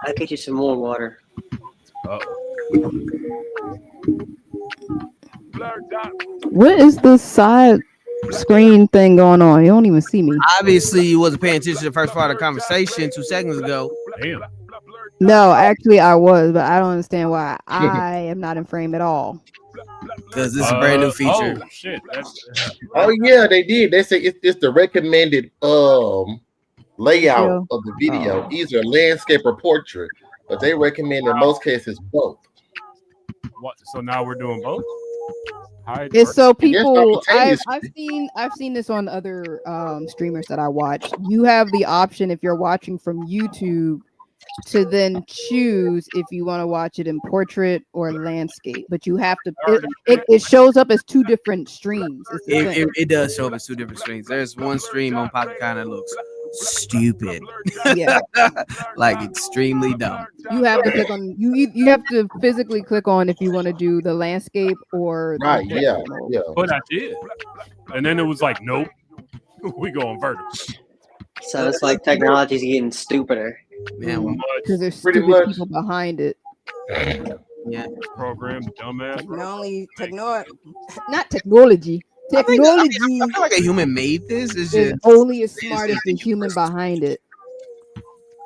I'll get you some more water. What is this side screen thing going on? You don't even see me. Obviously, you wasn't paying attention to the first part of the conversation 2 seconds ago. Damn. No, actually I was, but I don't understand why I am not in frame at all. Because this is a brand new feature. Oh shit! Oh yeah, they did. They say it's the recommended layout of the video, either landscape or portrait, but they recommend in most cases both. What? So now we're doing both. It's so people. Yes, I've seen this on other streamers that I watch. You have the option if you're watching from YouTube to then choose if you want to watch it in portrait or landscape, but you have to. It shows up as 2 different streams. It does show up as 2 different streams. There's one stream on Pocket kind of looks stupid, yeah, like extremely dumb. You have to click on you have to physically click on if you want to do the landscape or right. Yeah. But I did, and then it was like, nope, we going vertical. So it's like technology's getting stupider. Man, because there's stupid people behind it. Yeah, program dumbass. Not technology. Technology. I feel like a human made this. It's just only as smart as the human behind it.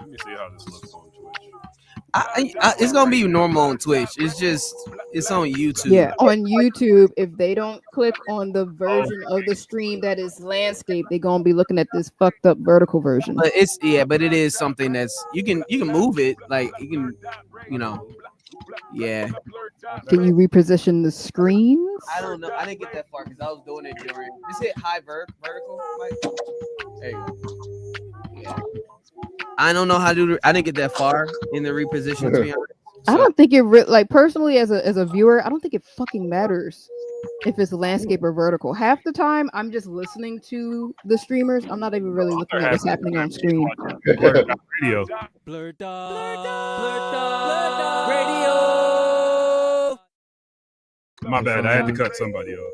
Let me see how this looks on Twitch. It's gonna be normal on Twitch. It's on YouTube. Yeah, on YouTube, if they don't click on the version of the stream that is landscape, they're gonna be looking at this fucked up vertical version. But but it is something that's you can move it, like you can, yeah. Can you reposition the screens? I don't know. I didn't get that far because I was doing it during. Just hit high vertical. Like, there you go. Yeah. I don't know how to do. I didn't get that far in the reposition. To be honest, I don't think it like personally as a viewer, I don't think it fucking matters if it's landscape or vertical. Half the time, I'm just listening to the streamers. I'm not even really looking at what's happening on screen. Radio. Blurrdot Radio. My bad. I had to cut somebody off.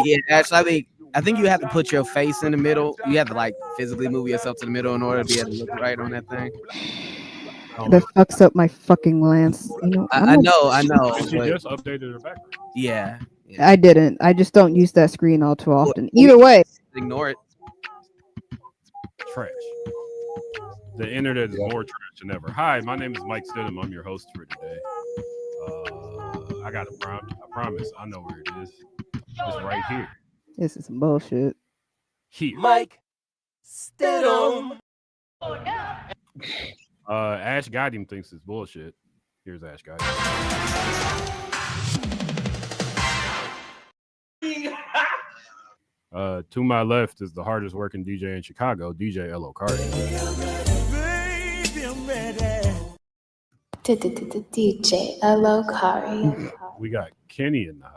Yeah, actually, I think you have to put your face in the middle. You have to like physically move yourself to the middle in order to be able to look right on that thing. That fucks up my fucking lens. I know. She just updated her background. Yeah. I didn't. I just don't use that screen all too often. Either way, ignore it. Trash. The internet is more trash than ever. Hi, my name is Mike Stidham. I'm your host for today. I got a prompt. I promise. I know where it is. It's right here. This is some bullshit. Here. Mike Stidham. Ash Goddam thinks it's bullshit. Here's Ash Goddam. To my left is the hardest working DJ in Chicago, DJ L.O. Cardi. DJ L.O. Cardi. We got Kenny in the house.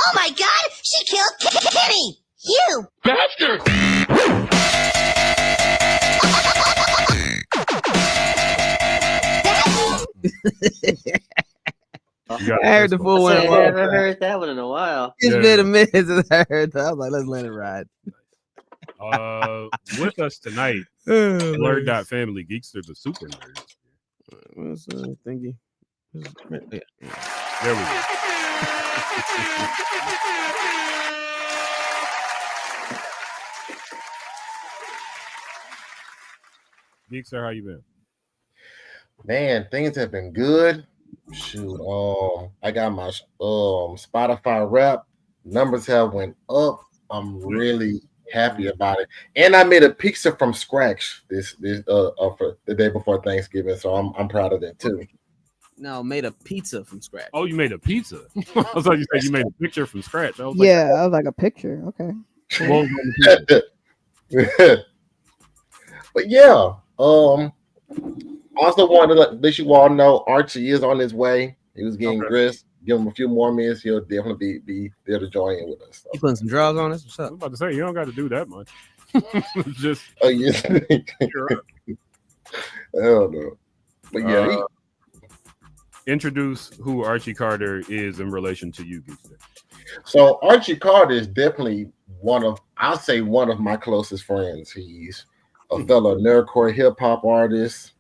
Oh my God! She killed Kenny! You bastard! I heard the full one. I haven't heard that one in a while. It's been a minute since I heard that. I was like, let's let it ride. With us tonight, Blurddot family geekster, the super nerd. What's thingy? Yeah. There we go. Geekster, how you been? Man, things have been good. Shoot, I got my Spotify rap numbers have went up. I'm really happy about it, and I made a pizza from scratch this for the day before Thanksgiving, so I'm proud of that too. No, made a pizza from scratch. Oh, you made a pizza? I thought you said you made a picture from scratch. I was like a picture. Okay. Well, but yeah, also wanted to let you all know Archie is on his way. He was getting dressed. Give him a few more minutes. He'll definitely be there to join in with us. So. You putting some drugs on us? What's up? I was about to say you don't got to do that much. Just yes. I don't know. But yeah, introduce who Archie Carter is in relation to you, Geekster. So Archie Carter is definitely I'll say one of my closest friends. He's a fellow nerdcore hip hop artist,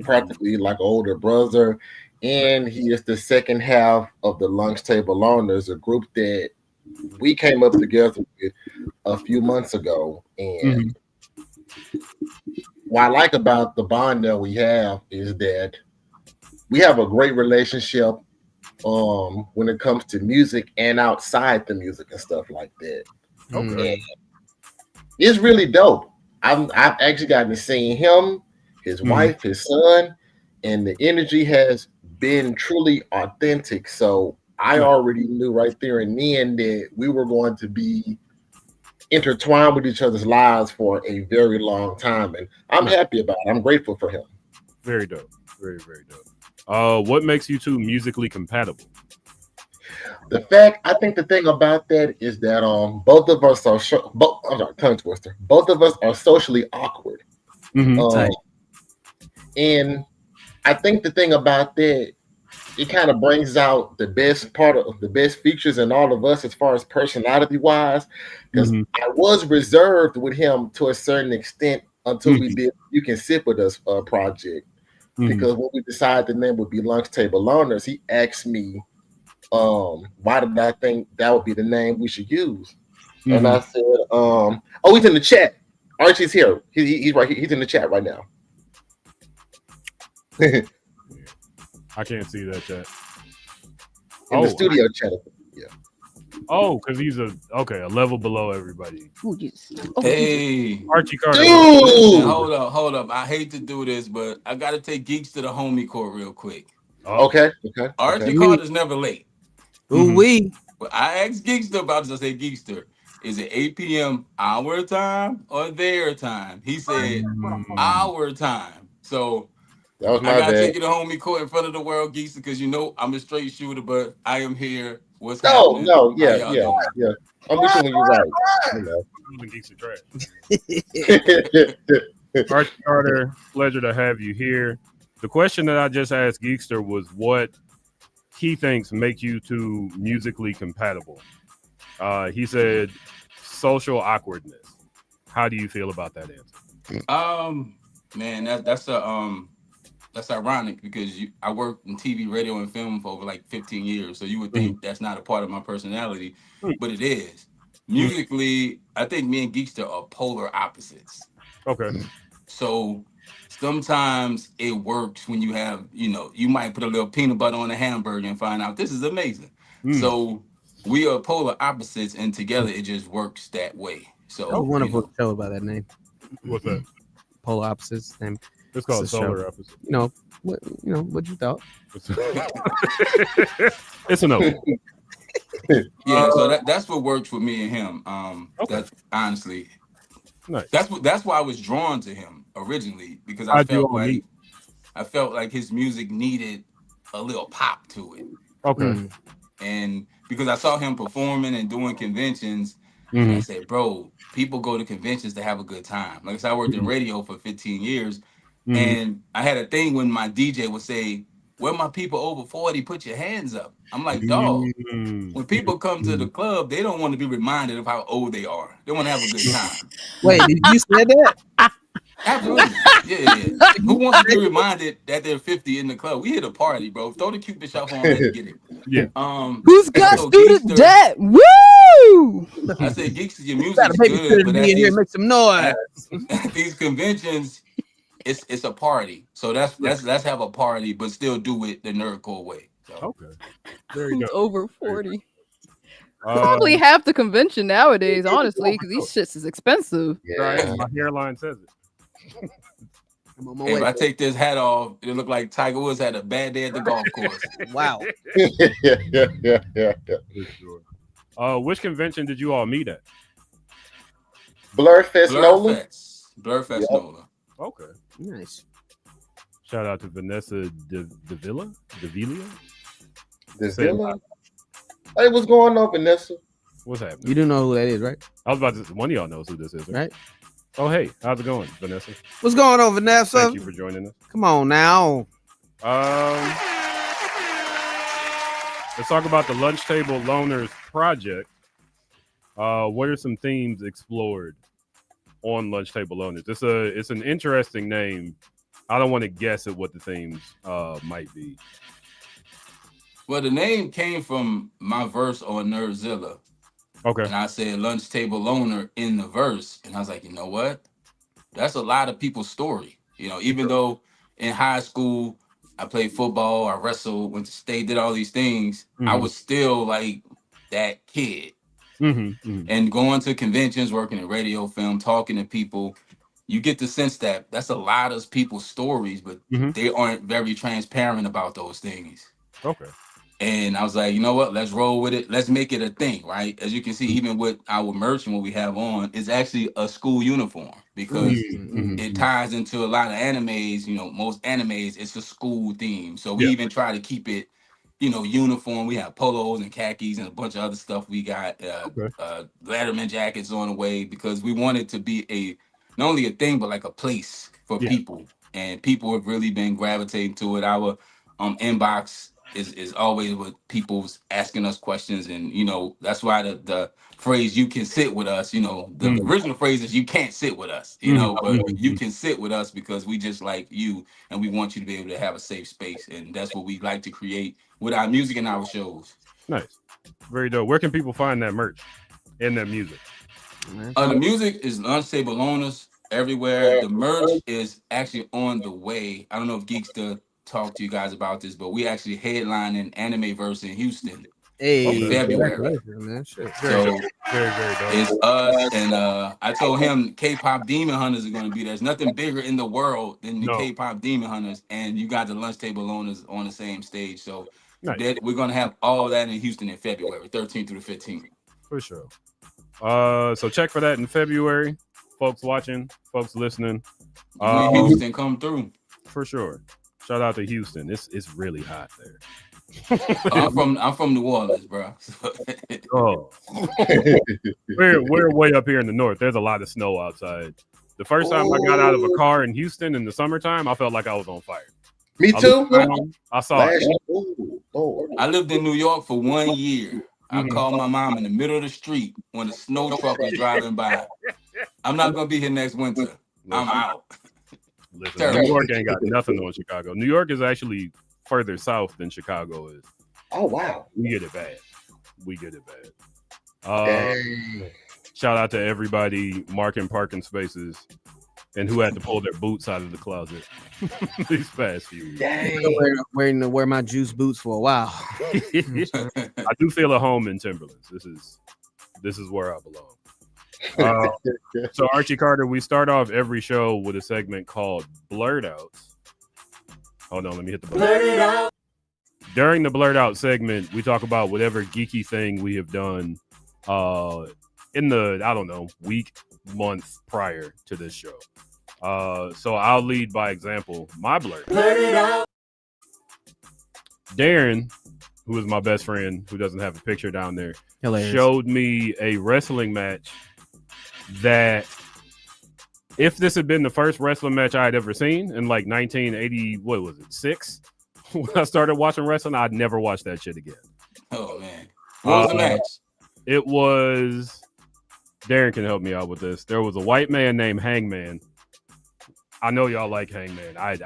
practically like an older brother, and he is the second half of the Lunchtable Owners, a group that we came up together with a few months ago. And what I like about the bond that we have is that we have a great relationship when it comes to music and outside the music and stuff like that. Okay. And it's really dope. I've actually gotten to see him, his wife, his son, and the energy has been truly authentic. So I already knew right there and then that we were going to be intertwined with each other's lives for a very long time. And I'm happy about it. I'm grateful for him. Very dope. Very, very dope. What makes you two musically compatible? I think the thing about that is that both of us are tongue twister. Both of us are socially awkward. And I think the thing about that, it kind of brings out the best features in all of us as far as personality wise. Because I was reserved with him to a certain extent until we did You Can Sit With Us project. Because when we decided the name would be Lunchtable Owners, he asked me, why did I think that would be the name we should use? And I said, he's in the chat. Archie's here. He's right here. He's in the chat right now. I can't see that chat. In the studio chat. Yeah. Oh, because he's a level below everybody. Ooh, yes. Hey, Archie Carter. Listen, hold up. I hate to do this, but I got to take Geeks to the homie court real quick. Okay. Archie Carter's never late. Ooh-wee. But I asked Geekster about this. I said, Geekster, is it 8 p.m. our time or their time? He said, our time. So that was my I got to bad. take you to homie court in front of the world, Geekster, because you know I'm a straight shooter, but I am here. What's happening? Yeah. I'm with you when you're right. Archie Carter, pleasure to have you here. The question that I just asked Geekster was what he thinks make you two musically compatible. He said social awkwardness. How do you feel about that answer? Man, that's ironic because I worked in TV, radio, and film for over like 15 years. So you would think that's not a part of my personality, but it is. Musically, I think me and Geekster are polar opposites. Okay. So sometimes it works when you have, you might put a little peanut butter on a hamburger and find out this is amazing. So we are polar opposites, and together it just works that way. So a wonderful show about that name. What's that? Polar opposites name. It's called Solar Opposites. What you thought? It's an open. Yeah, so that's what works with me and him. That's honestly nice. That's why I was drawn to him originally, because I felt like his music needed a little pop to it. Okay. And because I saw him performing and doing conventions, and I said, bro, people go to conventions to have a good time. Like I said, I worked in radio for 15 years, and I had a thing when my DJ would say, where my people over 40, put your hands up. I'm like, dog, when people come to the club, they don't want to be reminded of how old they are. They want to have a good time. Wait, did you say that? Absolutely. Yeah. Who wants to be reminded that they're 50 in the club? We hit a party, bro. Throw the Cupid shuffle on and get it. Yeah. Who's got student debt? Woo! I said, Geeks, your music's good, but make some noise. At these conventions, it's a party. So let's have a party, but still do it the nerdcore way. So. Okay. Very good. Over 40. Probably half the convention nowadays, honestly, because these shits is expensive. Yeah. My hairline says it. If I take this hat off, it look like Tiger Woods had a bad day at the golf course. Wow. Yeah. Which convention did you all meet at? Blurfest Nola. Blurfest Nola. Okay. Nice. Shout out to Vanessa Davila. Hey, what's going on, Vanessa? What's happening? You do know who that is, right? I was about to say, one of y'all knows who this is, right? Oh, hey, how's it going, Vanessa? What's going on, Vanessa? Thank you for joining us. Come on now. let's talk about the Lunchtable Loners project. What are some themes explored on Lunchtable Loners? It's an interesting name. I don't want to guess at what the themes might be. Well, the name came from my verse on Nerdzilla. Okay. And I said Lunchtable Loner in the verse. And I was like, you know what? That's a lot of people's story. You know, even though in high school I played football, I wrestled, went to state, did all these things, I was still like that kid. And going to conventions, working in radio, film, talking to people, you get the sense that that's a lot of people's stories, but they aren't very transparent about those things. Okay. And I was like, you know what? Let's roll with it. Let's make it a thing, right? As you can see, even with our merch and what we have on, it's actually a school uniform because it ties into a lot of animes. You know, most animes, it's a school theme. So we even try to keep it, you know, uniform. We have polos and khakis and a bunch of other stuff. We got Letterman jackets on the way because we want it to be not only a thing, but like a place for people. And people have really been gravitating to it. Our inbox is always with people's asking us questions, and you know that's why the phrase "you can sit with us," you know, the original phrase is "you can't sit with us," you know, but you can sit with us because we just like you, and we want you to be able to have a safe space, and that's what we like to create with our music and our shows. Nice, very dope. Where can people find that merch and that music? The music is Lunchtable Loners everywhere. The merch is actually on the way. I don't know if Geekster talk to you guys about this, but we actually headline an anime verse in Houston in February. So it's us, and I told him K-pop Demon Hunters are going to be there. There's nothing bigger in the world than the K-pop Demon Hunters, and you got the Lunchtable Loners on the same stage. So we're going to have all that in Houston in February, 13th through the 15th. For sure. So check for that in February. Folks watching, folks listening. Houston, come through. For sure. Shout out to Houston. It's really hot there. I'm from New Orleans, bro. We're way up here in the north. There's a lot of snow outside. The first time I got out of a car in Houston in the summertime, I felt like I was on fire. Me too. I saw it. I lived in New York for 1 year. I called my mom in the middle of the street when the snow truck was driving by. I'm not gonna be here next winter. I'm out. Listen, New York ain't got nothing on Chicago. New York is actually further south than Chicago is. Oh wow. We get it bad. Shout out to everybody marking parking spaces and who had to pull their boots out of the closet these past few weeks. Wear my juice boots for a while. I do feel at home in Timberlands. This is where I belong. So Archie Carter, we start off every show with a segment called Blurddot. Hold on, let me hit the button. Blurddot. During the Blurddot segment, we talk about whatever geeky thing we have done in the, I don't know, week, month prior to this show. So I'll lead by example. My Blurddot. Darren, who is my best friend, who doesn't have a picture down there, showed me a wrestling match that, if this had been the first wrestling match I had ever seen in like 1980, what was it, 6? When I started watching wrestling, I'd never watch that shit again. Oh man, what was the match? It was, Darren can help me out with this. There was a white man named Hangman. I know y'all like Hangman. I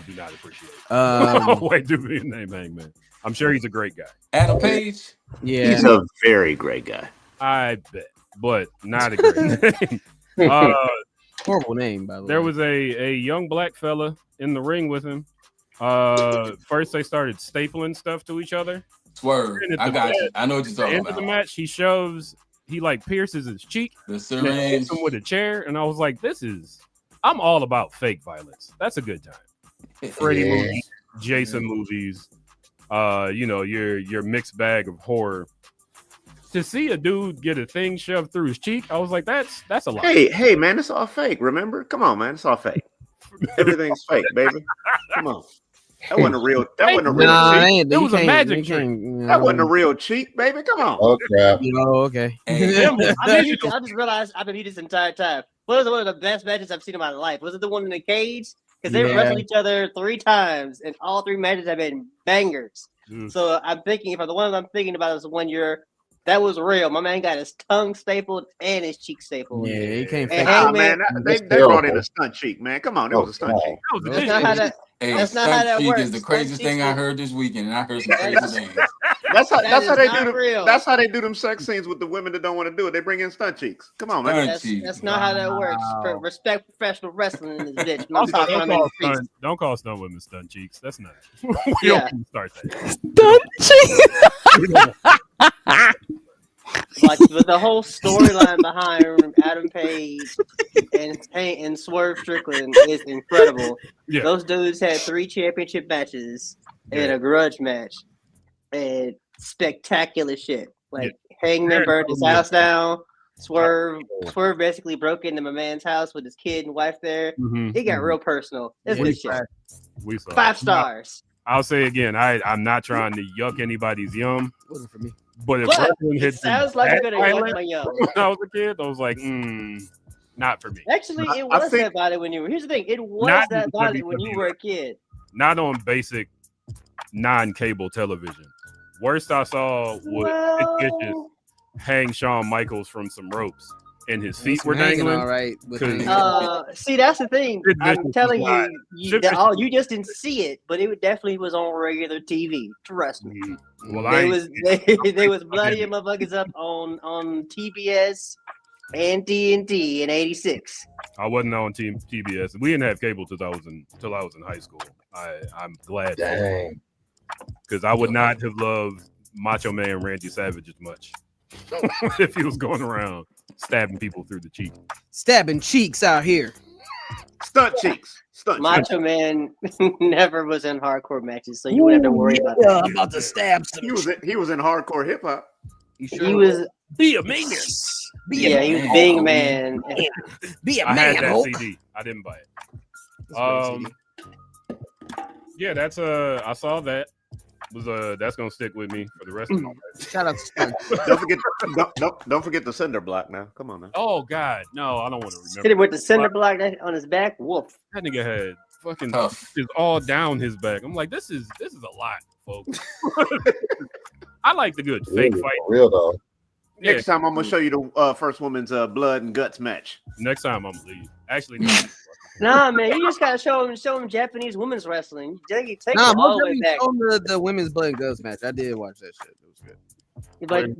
do not appreciate it. White dude being named Hangman. I'm sure he's a great guy. Adam Page? Yeah. He's a very great guy. I bet, but not a great name. Horrible name, by the way. There was a young black fella in the ring with him. First they started stapling stuff to each other. Swerve. I got you. I know what you're talking about. The match, he like pierces his cheek. The syringe. Hits him with a chair, and I was like, I'm all about fake violence. That's a good time. Freddy movies, Jason movies, your mixed bag of horror. To see a dude get a thing shoved through his cheek, I was like, that's a lot. Hey, man, it's all fake. Remember? Come on, man, it's all fake. Everything's fake, baby. Come on. That wasn't a real. That wasn't a real cheek. It was a magic trick. That wasn't a real cheek, baby. Come on. Oh crap. Okay. I just realized I've been here this entire time. What was one of the best matches I've seen in my life? Was it the one in the cage? Because they wrestled each other 3 times, and all 3 matches have been bangers. So I'm thinking, if the one I'm thinking about is the one that was real. My man got his tongue stapled and his cheek stapled. Yeah, he can't And fake Nah, Hangman, man, they brought in a stunt cheek, man. Come on, it was a stunt cheek. that's not how that. Hey, That's not how stunt that cheek works. is the craziest thing I heard this weekend, and I heard some crazy things. That's how they do real. That's how they do them sex scenes with the women that don't want to do it. They bring in stunt cheeks. Come on, man. That's not how that works. Respect professional wrestling in this bitch. I'm talking Don't about call, the streets. don't call stunt women stunt cheeks. That's not. We Yeah. don't start that. Stunt cheeks. Like with the whole storyline behind Adam Page and Swerve Strickland is incredible. Yeah. Those dudes had 3 championship matches and a grudge match, and spectacular shit. Like Hangman burned his house down. Swerve basically broke into my man's house with his kid and wife there. It got real personal. It's good shit. We saw 5 stars. I'll say again, I'm not trying to yuck anybody's yum. Wasn't for me. But if But wrestling it hits sounds like you're gonna violent yuck my yum. when I was a kid, I was like, not for me. Actually, it was that violent when you were. Here's the thing: it was Not that because violent when you were a kid. Not on basic non-cable television. Worst I saw was Sid Vicious hang Shawn Michaels from some ropes, and his feet were dangling. All right. See, that's the thing. Sid I'm Vicious telling was you, you just didn't see it, but it definitely was on regular TV. Trust me. Well, they was bloody motherfuckers up on TBS and TNT in '86. I wasn't on TBS. We didn't have cable till I was in high school. I'm glad. Dang. Because I would not have loved Macho Man Randy Savage as much if he was going around stabbing people through the cheek. Stabbing cheeks out here. Stunt cheeks. Macho Man never was in hardcore matches, so you wouldn't have to worry about that. I'm about to stab some. He was in hardcore hip hop. He was be a man. He was being a man. Be a I man. had that CD. I didn't buy it. Yeah, that's I saw that. That's gonna stick with me for the rest of my life. Shout out to Don't forget the cinder block now. Come on now. Oh God, no, I don't want to remember. Hit him with the cinder block on his back. Woof. That nigga had fucking is all down his back. I'm like, this is a lot, folks. I like the good fake fight. Real though. Yeah. Next time I'm gonna show you the first woman's blood and guts match. Next time I'm gonna leave. Actually, no. Nah, man, you just gotta show him Japanese women's wrestling. You take Nah, them all the way back. the women's blood and guts match. I did watch that shit. It was good.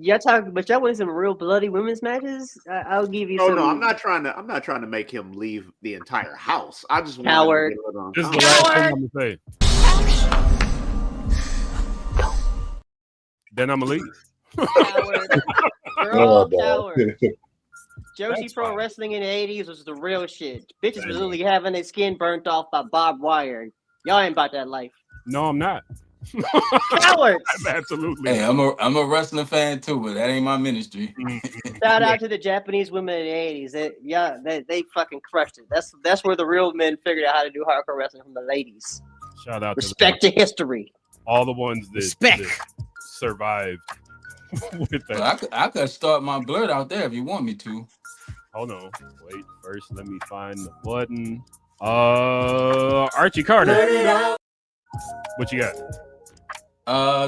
But y'all want some real bloody women's matches? I'll give you. No, I'm not trying to make him leave the entire house. I just want Howard. This is the last thing I'm gonna say. Then I'm gonna leave. Howard. Joshi Pro Wrestling in the 80s was the real shit. Bitches was literally having their skin burnt off by barbed wire. Y'all ain't about that life. No, I'm not. Cowards. Absolutely. Hey, I'm a wrestling fan too, but that ain't my ministry. Shout out to the Japanese women in the 80s. They fucking crushed it. That's where the real men figured out how to do hardcore wrestling from the ladies. Shout out Respect to history. All the ones that survived with that. Well, I could start my Blurd out there if you want me to. Hold on. Wait. First, let me find the button. Archie Carter. What you got?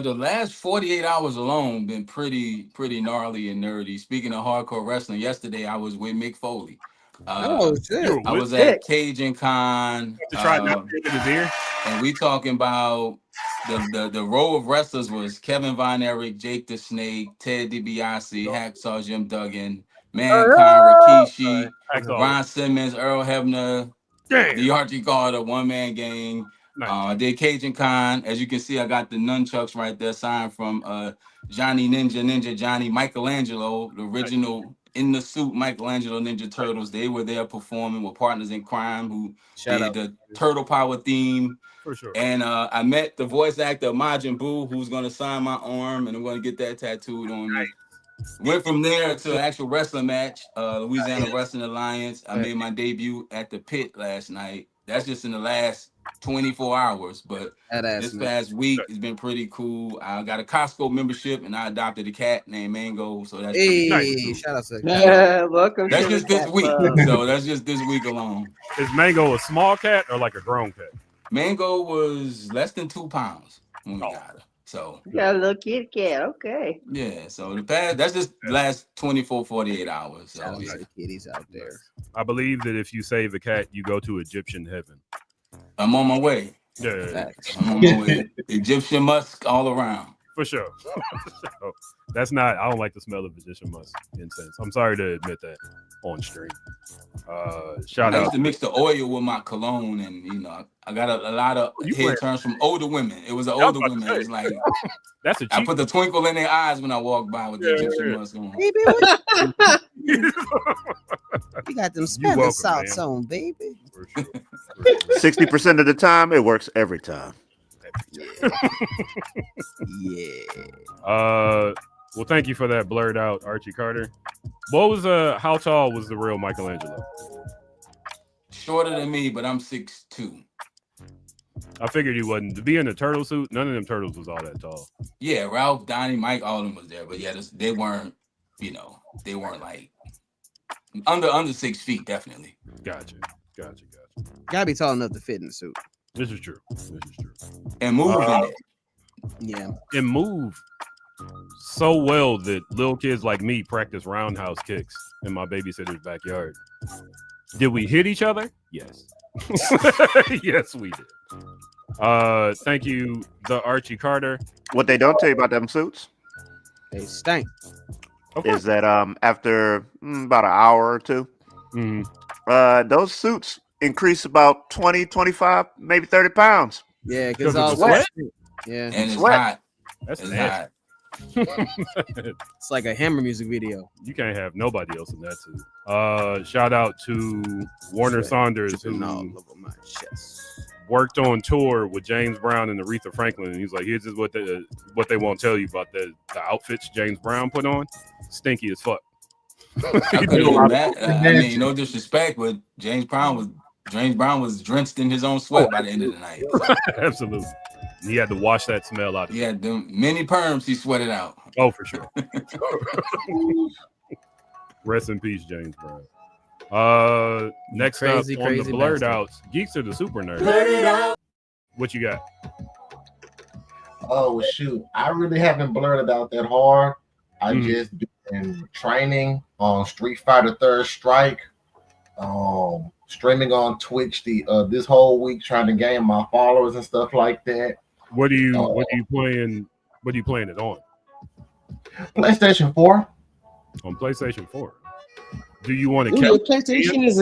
The last 48 hours alone been pretty gnarly and nerdy. Speaking of hardcore wrestling, yesterday I was with Mick Foley. Shit. I was at Cajun Con. To try not to get in his ear. And we talking about the row of wrestlers was Kevin Von Erich, Jake the Snake, Ted DiBiase, Hacksaw Jim Duggan, Mankind, Rikishi, Ron Simmons, Earl Hebner, the Archie Carter, One Man Gang. I did Cajun Con. As you can see, I got the nunchucks right there signed from Johnny Ninja Johnny Michelangelo, the original in the suit Michelangelo Ninja Turtles. They were there performing with Partners in Crime who did the Turtle Power theme. For sure. And I met the voice actor Majin Buu, who's gonna sign my arm, and I'm gonna get that tattooed on me. Went from there to an actual wrestling match, Louisiana Wrestling Alliance. I made my debut at the Pit last night. That's just in the last 24 hours, but this past week has been pretty cool. I got a Costco membership, and I adopted a cat named Mango. So that's nice. Shout out to that. Welcome. That's just this week. So that's just this week alone. Is Mango a small cat or like a grown cat? Mango was less than 2 pounds when we got her. So You got a little kitty cat. Okay. yeah, so that's just last 24, 48 hours. Shout So out yeah. to the kitties out there. I believe that if you save a cat, you go to Egyptian heaven. I'm on my way. Yeah, Facts. I'm on my way. Egyptian musk all around. for sure. So, that's not. I don't like the smell of Egyptian musk incense. I'm sorry to admit that on stream. Shout I out. used to mix the oil with my cologne, and I got a lot of head turns from older women. It was an older women. It was like that's a cheap. I put the twinkle in their eyes when I walk by with the Egyptian musk on. Baby, you got them smelling salts on, baby. 60% of the time, it works every time. Yeah. Well, thank you for that blurred out, Archie Carter. What was how tall was the real Michelangelo? Shorter than me, but I'm 6'2". I figured he wasn't. To be in a turtle suit, none of them turtles was all that tall. Yeah, Ralph, Donnie, Mike, all of them was there, but yeah, they weren't. They weren't like under 6 feet, definitely. Gotcha. Gotta be tall enough to fit in the suit. This is true. And move in it. Yeah. And move so well that little kids like me practice roundhouse kicks in my babysitter's backyard. Did we hit each other? Yes. Yes, we did. Thank you, the Archie Carter. What they don't tell you about them suits They stink. is that after about an hour or two, those suits increase about 20, 25, maybe 30 pounds. Yeah, because Because all of the sweat. Yeah. And it's hot. That's It's nasty. hot. It's like a Hammer music video. You can't have nobody else in that suit. Shout out to Warner Saunders, who all over my chest. worked on tour with James Brown and Aretha Franklin, and he's like, "Here's just what they won't tell you about the outfits James Brown put on. Stinky as fuck." I mean, no disrespect, but James Brown was drenched in his own sweat by the end of the night. Absolutely. He had to wash that smell out. He had them many perms he sweated out. Oh, for sure. Rest in peace, James Brown. Next Crazy, up on crazy the blurred bastard. outs, Geeks are the super nerd. What you got? Oh shoot, I really haven't blurred it out that hard. I just been training on Street Fighter Third Strike, streaming on Twitch this whole week, trying to gain my followers and stuff like that. What are you playing? What are you playing it on? PlayStation 4. On PlayStation 4. Do you want to Your PlayStation is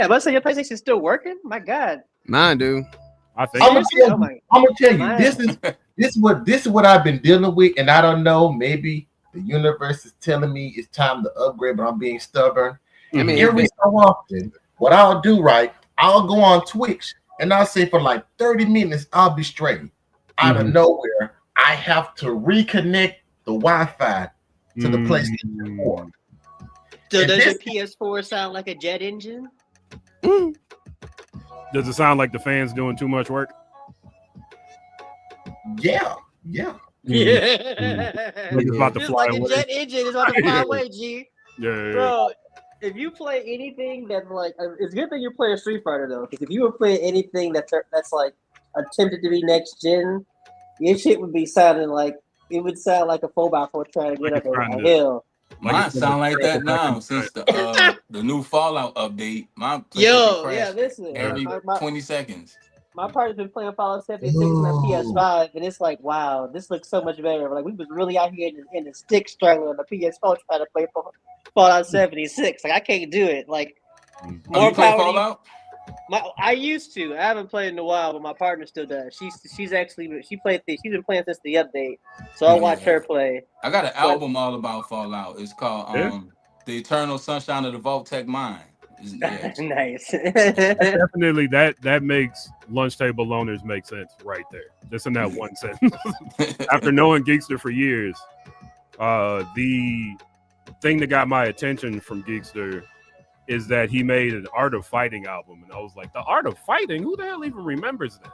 let's say your PlayStation is still working. My God, Mine do. I think I'm gonna tell you, Man. this is what I've been dealing with, and I don't know. Maybe the universe is telling me it's time to upgrade, but I'm being stubborn. I mean, Every so often, what I'll do, I'll go on Twitch and I'll say for like 30 minutes, I'll be straight. Out of nowhere, I have to reconnect the Wi-Fi to the PlayStation 4. So And does your this- PS4 sound like a jet engine? Does it sound like the fans doing too much work? Yeah. It's about to Just fly like away. a jet engine is about to fly away, G. Yeah. Bro, if you play anything that like, it's a good thing you're playing Street Fighter though, because if you were playing anything that's like attempted to be next gen, your shit would be sounding like it would sound like a 4x4 trying to get up a hill. Mine sound like that now since the new Fallout update. My Yo, PlayStation yeah, crashed listen. every 20 seconds. My partner's been playing Fallout 76 on my PS5, and it's like, wow, this looks so much better. Like we was really out here in the stick struggle on the PS4 trying to play Fallout 76. Like I can't do it. Like You play Fallout? I used to. I haven't played in a while, but my partner still does. She's been playing since the update, so I watch her play. I got an album all about Fallout. It's called The Eternal Sunshine of the Vault-Tec Mind. Nice. Definitely that makes Lunchtable Loners make sense right there. Just in that one sentence. After knowing Geekster for years, the thing that got my attention from Geekster is that he made an Art of Fighting album, and I was like, the Art of Fighting? Who the hell even remembers that?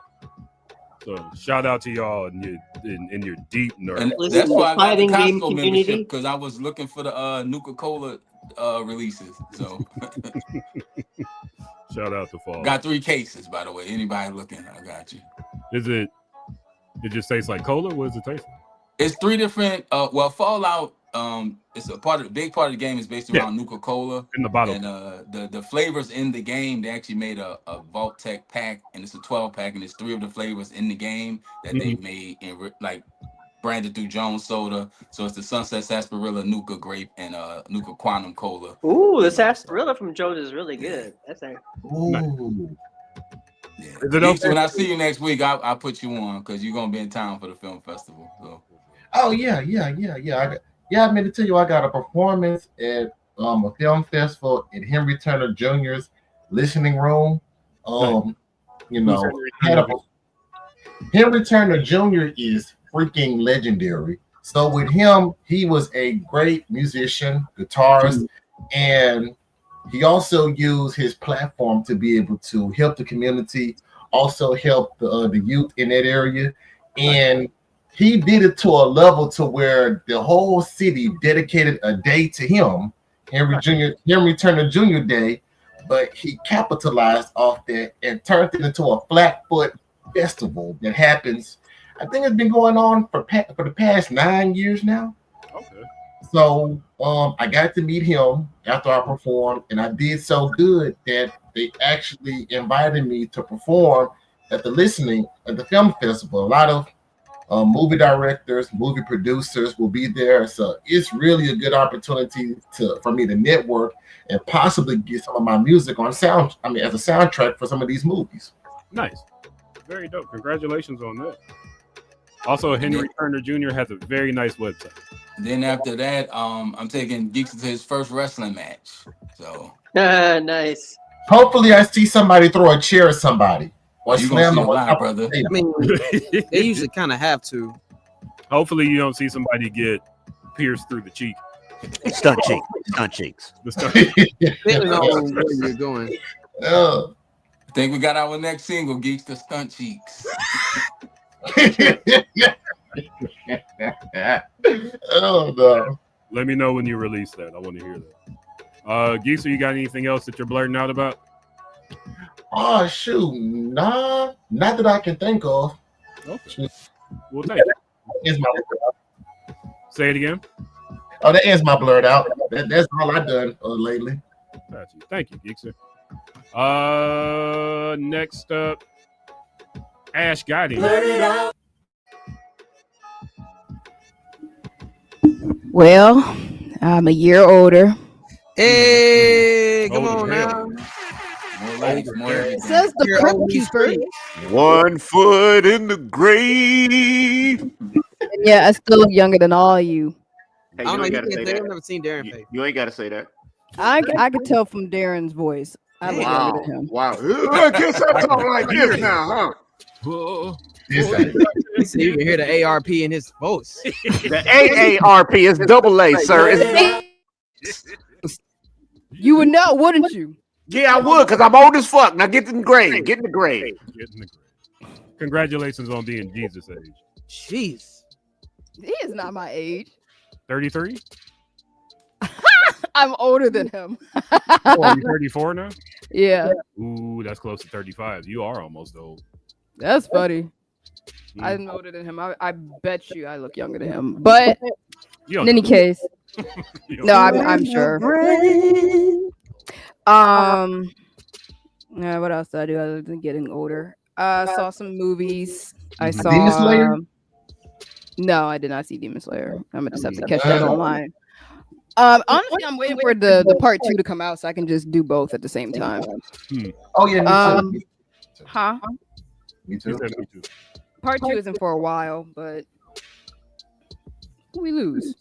So shout out to y'all in your deep nerd. And that's why I got the Costco membership, because I was looking for the Nuka-Cola releases. So shout out to Fall. Got 3 cases, by the way. Anybody looking, I got you. Is it It just tastes like cola. What does it taste like? It's 3 different. Well, Fallout. It's a big part of the game is based around Nuka Cola in the bottle. And the flavors in the game, they actually made a Vault Tech pack, and it's a 12-pack, and it's 3 of the flavors in the game that they made in like branded through Jones Soda. So it's the Sunset Sarsaparilla, Nuka Grape, and Nuka Quantum Cola. Ooh, the sarsaparilla from Jones is really good. That's a Ooh. Yeah. Is it okay? When I see you next week, I'll put you on because you're gonna be in town for the film festival. So. Oh yeah. I meant to tell you, I got a performance at a film festival at Henry Turner Jr.'s listening room. Henry Turner Jr. is freaking legendary. So with him, he was a great musician, guitarist, and he also used his platform to be able to help the community, also help the youth in that area. And he did it to a level to where the whole city dedicated a day to him, Henry Turner Jr. Day, but he capitalized off that and turned it into a Flatfoot festival that happens. I think it's been going on for the past 9 years now. Okay. So I got to meet him after I performed, and I did so good that they actually invited me to perform at the film festival. A lot of movie directors, movie producers will be there. So it's really a good opportunity for me to network and possibly get some of my music on as a soundtrack for some of these movies. Nice. Very dope. Congratulations on that. Also, Henry Turner Jr. has a very nice website. Then after that, I'm taking Geeks to his first wrestling match. So nice. Hopefully I see somebody throw a chair at somebody. Or you slam gonna see them a lot, brother. I mean, they usually kind of have to. Hopefully you don't see somebody get pierced through the cheek. Stunt cheeks. The stunt. Depending on where you're going. Oh. I think we got our next single, Geeks to Stunt Cheeks. Oh no. Let me know when you release that. I want to hear that. Geezer, you got anything else that you're blurting out about? Oh shoot, nah, not that I can think of. Okay. Well, thank you. Say it again. Oh, that ends my blurred out. That's all I've done lately. Gotcha. Thank you, Geekster. Next up, Ash Gotti. Well, I'm a year older. Hey, come Older on hell. now. It says the You're Crypt old Keeper. street. 1 foot in the grave. Yeah, I still look younger than all of you. Hey, I don't know. ain't You gotta can't say say that. I've never seen Darren face. You ain't got to say that. I could tell from Darren's voice. I look younger than him. Wow. I guess I talk like this now, huh? Whoa. He said you can hear the ARP in his voice. The AARP is double A, sir. You would know, wouldn't you? Yeah, I would, because I'm old as fuck. Now get in the grave. Get in the grave. Congratulations on being Jesus' age. Jeez. He is not my age. 33? I'm older than him. Oh, you're 34 now? Yeah. Ooh, that's close to 35. You are almost old. That's funny. I'm older than him. I bet you I look younger than him. But in any case, no, I'm sure. What else did I do other than getting older? Saw some movies. I saw Demon Slayer? No, I did not see Demon Slayer. I'm gonna just have to catch that online. Honestly, I'm waiting for the part 2 to come out so I can just do both at the same time. Oh yeah, me too. Huh? Me too. Part 2 isn't for a while, but we lose.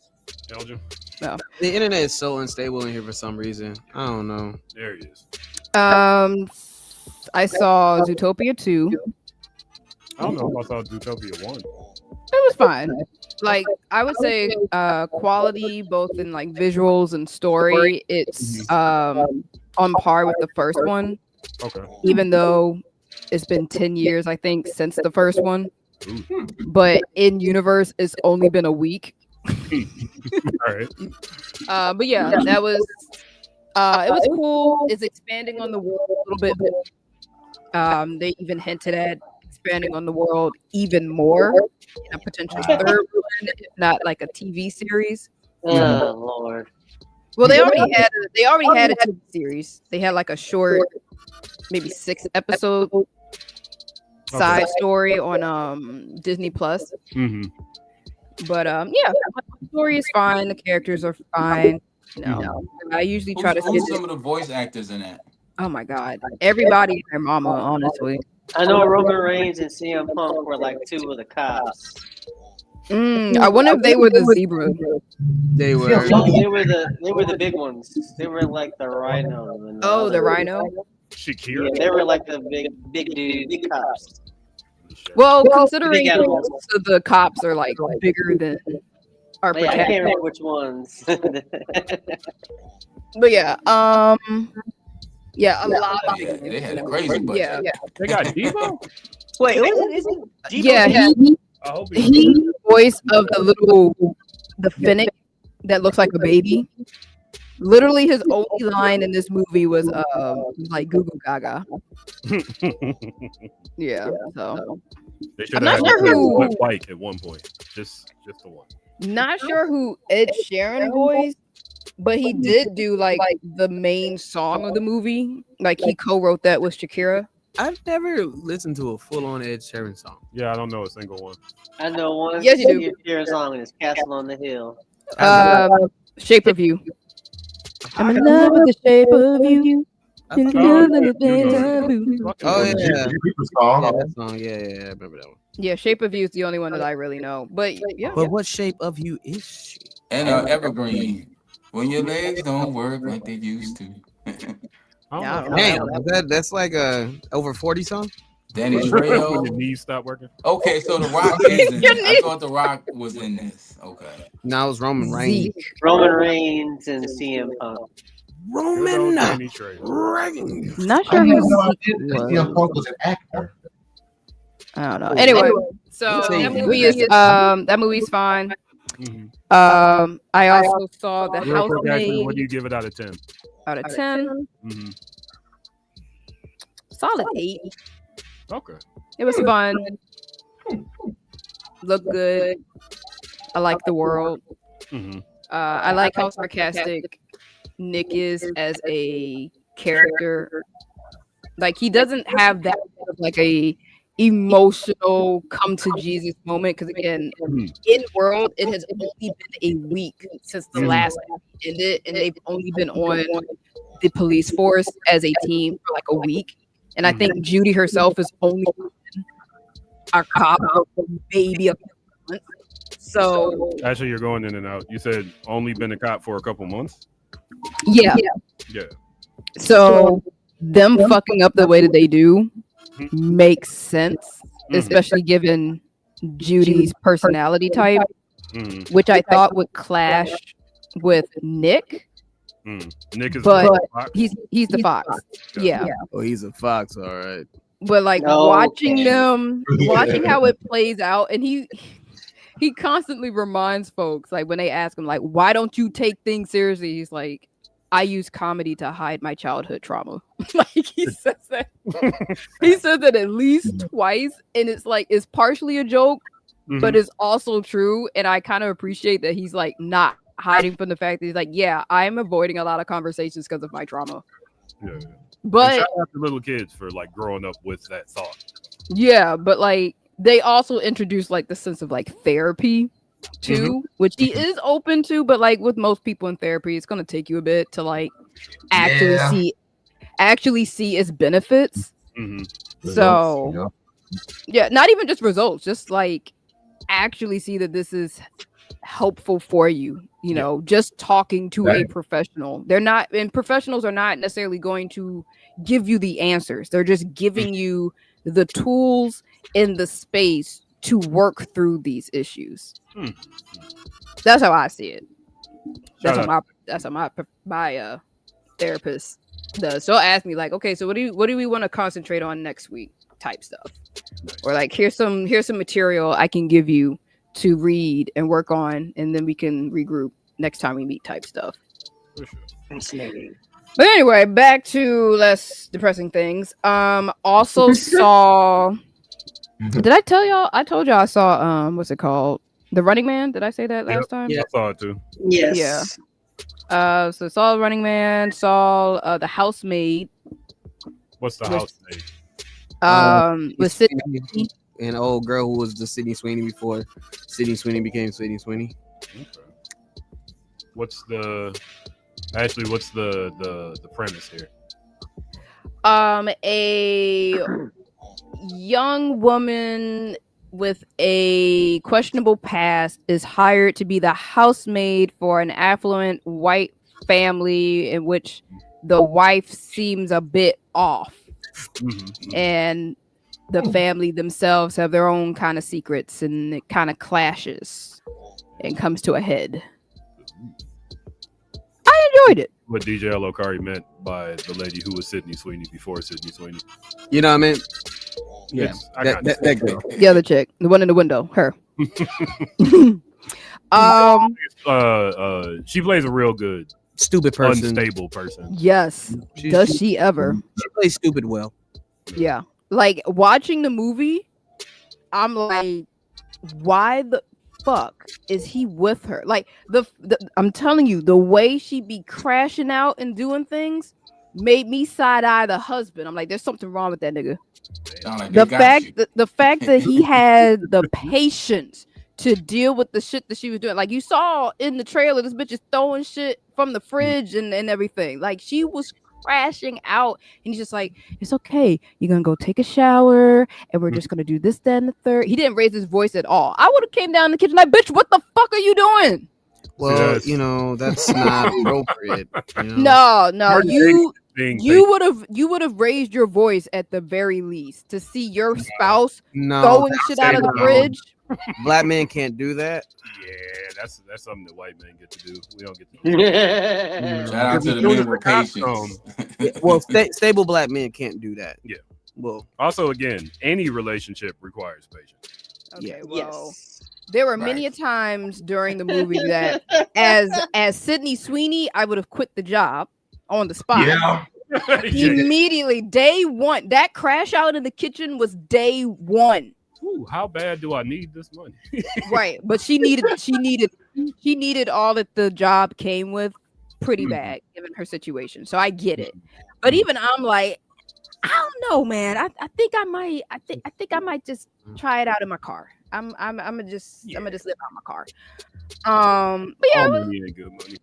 Elgin? No. The internet is so unstable in here for some reason. I don't know. There he is. I saw Zootopia 2. I don't know if I saw Zootopia 1. It was fine. Like, I would say quality, both in like visuals and story, it's on par with the first one. Okay. Even though it's been 10 years, I think, since the first one. But in universe, it's only been a week. All right. But yeah, that was it was cool. It's expanding on the world a little bit. They even hinted at expanding on the world even more in a potential third one, if not like a TV series. Oh Lord. Well, they already had a TV series. They had like a short, maybe 6 episode side story on Disney Plus. But yeah, the story is fine. The characters are fine. I usually try to. Who's some of the voice actors in that? Oh my God, everybody and their mama, honestly. I know Roman Reigns and CM Punk were like 2 of the cops. I wonder if they were the zebra. They were. They were the big ones. They were like the rhino. And the rhino. Shakira. Yeah, they were like the big dude cops. Well, considering most of the cops are like bigger than our I can't remember which ones. But yeah, yeah, a lot of they had a crazy budget. Yeah. They got Devo? Wait, is it yeah, he's the voice of the Finnick that looks like a baby. Literally, his only line in this movie was like "Goo Goo Gaga." Yeah, so I'm not sure who bike at one point. Just the one. Not sure who Ed Sheeran voiced, but he did do like the main song of the movie. Like he co-wrote that with Shakira. I've never listened to a full-on Ed Sheeran song. Yeah, I don't know a single one. I know one. Yes, you do. Sheeran song and it's "Castle on the Hill." Shape of You. I'm in love with the shape of you. Oh yeah, that song. Yeah, I remember that one. Yeah, Shape of You is the only one that I really know. But yeah. But what shape of you is she? And Evergreen. When your legs don't work like they used to. Damn, that's like a over 40 song. Danny Trejo. When your knees stop working. Okay, so The Rock is in this. I thought The Rock was in this. Okay. Now it's Roman Reigns. Roman Reigns and CM Punk. Roman Reigns. Not sure who CM Punk was an actor. I don't know. Anyway, so that movie's fine. I also saw The Housemaid. What do you give it out of 10? Out of 10, solid 8. Okay. It was fun. Looked good. I like the world. I like how sarcastic Nick is as a character. Like he doesn't have that like a emotional come to Jesus moment because again, in world it has only been a week since the last movie ended, and they've only been on the police force as a team for like a week. And I think Judy herself is only our cop for maybe a couple months. So actually, you're going in and out. You said only been a cop for a couple months. Yeah. So them fucking up the way that they do makes sense, especially given Judy's personality type, which I thought would clash with Nick. Nick is he's the fox. Yeah. Oh, he's a fox, all right. But like watching how it plays out, and he constantly reminds folks, like when they ask him, like, why don't you take things seriously? He's like, I use comedy to hide my childhood trauma. Like he says that. He says that at least twice, and it's like it's partially a joke, but it's also true. And I kind of appreciate that he's like not hiding from the fact that he's like, yeah, I'm avoiding a lot of conversations because of my trauma. Yeah. But shout out to little kids for like growing up with that thought. Yeah, but like they also introduce like the sense of like therapy too, which he is open to, but like with most people in therapy, it's gonna take you a bit to like actually see its benefits. So yeah, not even just results, just like actually see that this is helpful for you. You know, just talking to a professional. Professionals are not necessarily going to give you the answers. They're just giving you the tools in the space to work through these issues. That's how I see it. That's how my therapist does. So ask me like, okay, so what do we want to concentrate on next week? Type stuff, or like here's some material I can give you to read and work on, and then we can regroup next time we meet. Type stuff. But anyway, back to less depressing things. Also saw Did I tell y'all? I told y'all I saw what's it called? The Running Man. Did I say that last time? I saw it too. Yes. Yeah. So saw Running Man, saw The Housemaid. What's The Housemaid? With Sydney and old girl who was the Sydney Sweeney before Sydney Sweeney became Sydney Sweeney. Okay. What's the premise here? A young woman with a questionable past is hired to be the housemaid for an affluent white family in which the wife seems a bit off. And the family themselves have their own kind of secrets, and it kind of clashes and comes to a head. I enjoyed it. What DJ Alokari meant by the lady who was Sydney Sweeney before Sydney Sweeney. You know what I mean? Yeah, that girl. The other chick, the one in the window, her. She plays a real good stupid person, unstable person. Yes. Does she ever? She plays stupid well. Yeah. Like watching the movie, I'm like, why the fuck is he with her? Like I'm telling you, the way she be crashing out and doing things made me side eye the husband. I'm like, there's something wrong with that nigga. Like The fact that he had the patience to deal with the shit that she was doing. Like you saw in the trailer, this bitch is throwing shit from the fridge and everything. Like she was crashing out, and he's just like, it's okay, you're gonna go take a shower and we're just gonna do this, that, and the third. He didn't raise his voice at all. I would have came down in the kitchen like, bitch, what the fuck are you doing? Well, you know, that's not appropriate. You know? No, you would have raised your voice at the very least to see your spouse throwing shit out of the fridge. Black men can't do that. Yeah, that's something that white men get to do. We don't get to do that. Shout out to the men with patience. Well, stable black men can't do that. Yeah. Well, also, again, any relationship requires patience. Okay, well, there were many a times during the movie that as Sydney Sweeney, I would have quit the job on the spot. Yeah. Immediately, day one. That crash out in the kitchen was day one. Ooh, how bad do I need this money? Right, but she needed all that the job came with pretty bad given her situation. So I get it. But even I'm like, I don't know, man. I think I might just try it out in my car. I'm gonna just live out my car. But yeah, good money.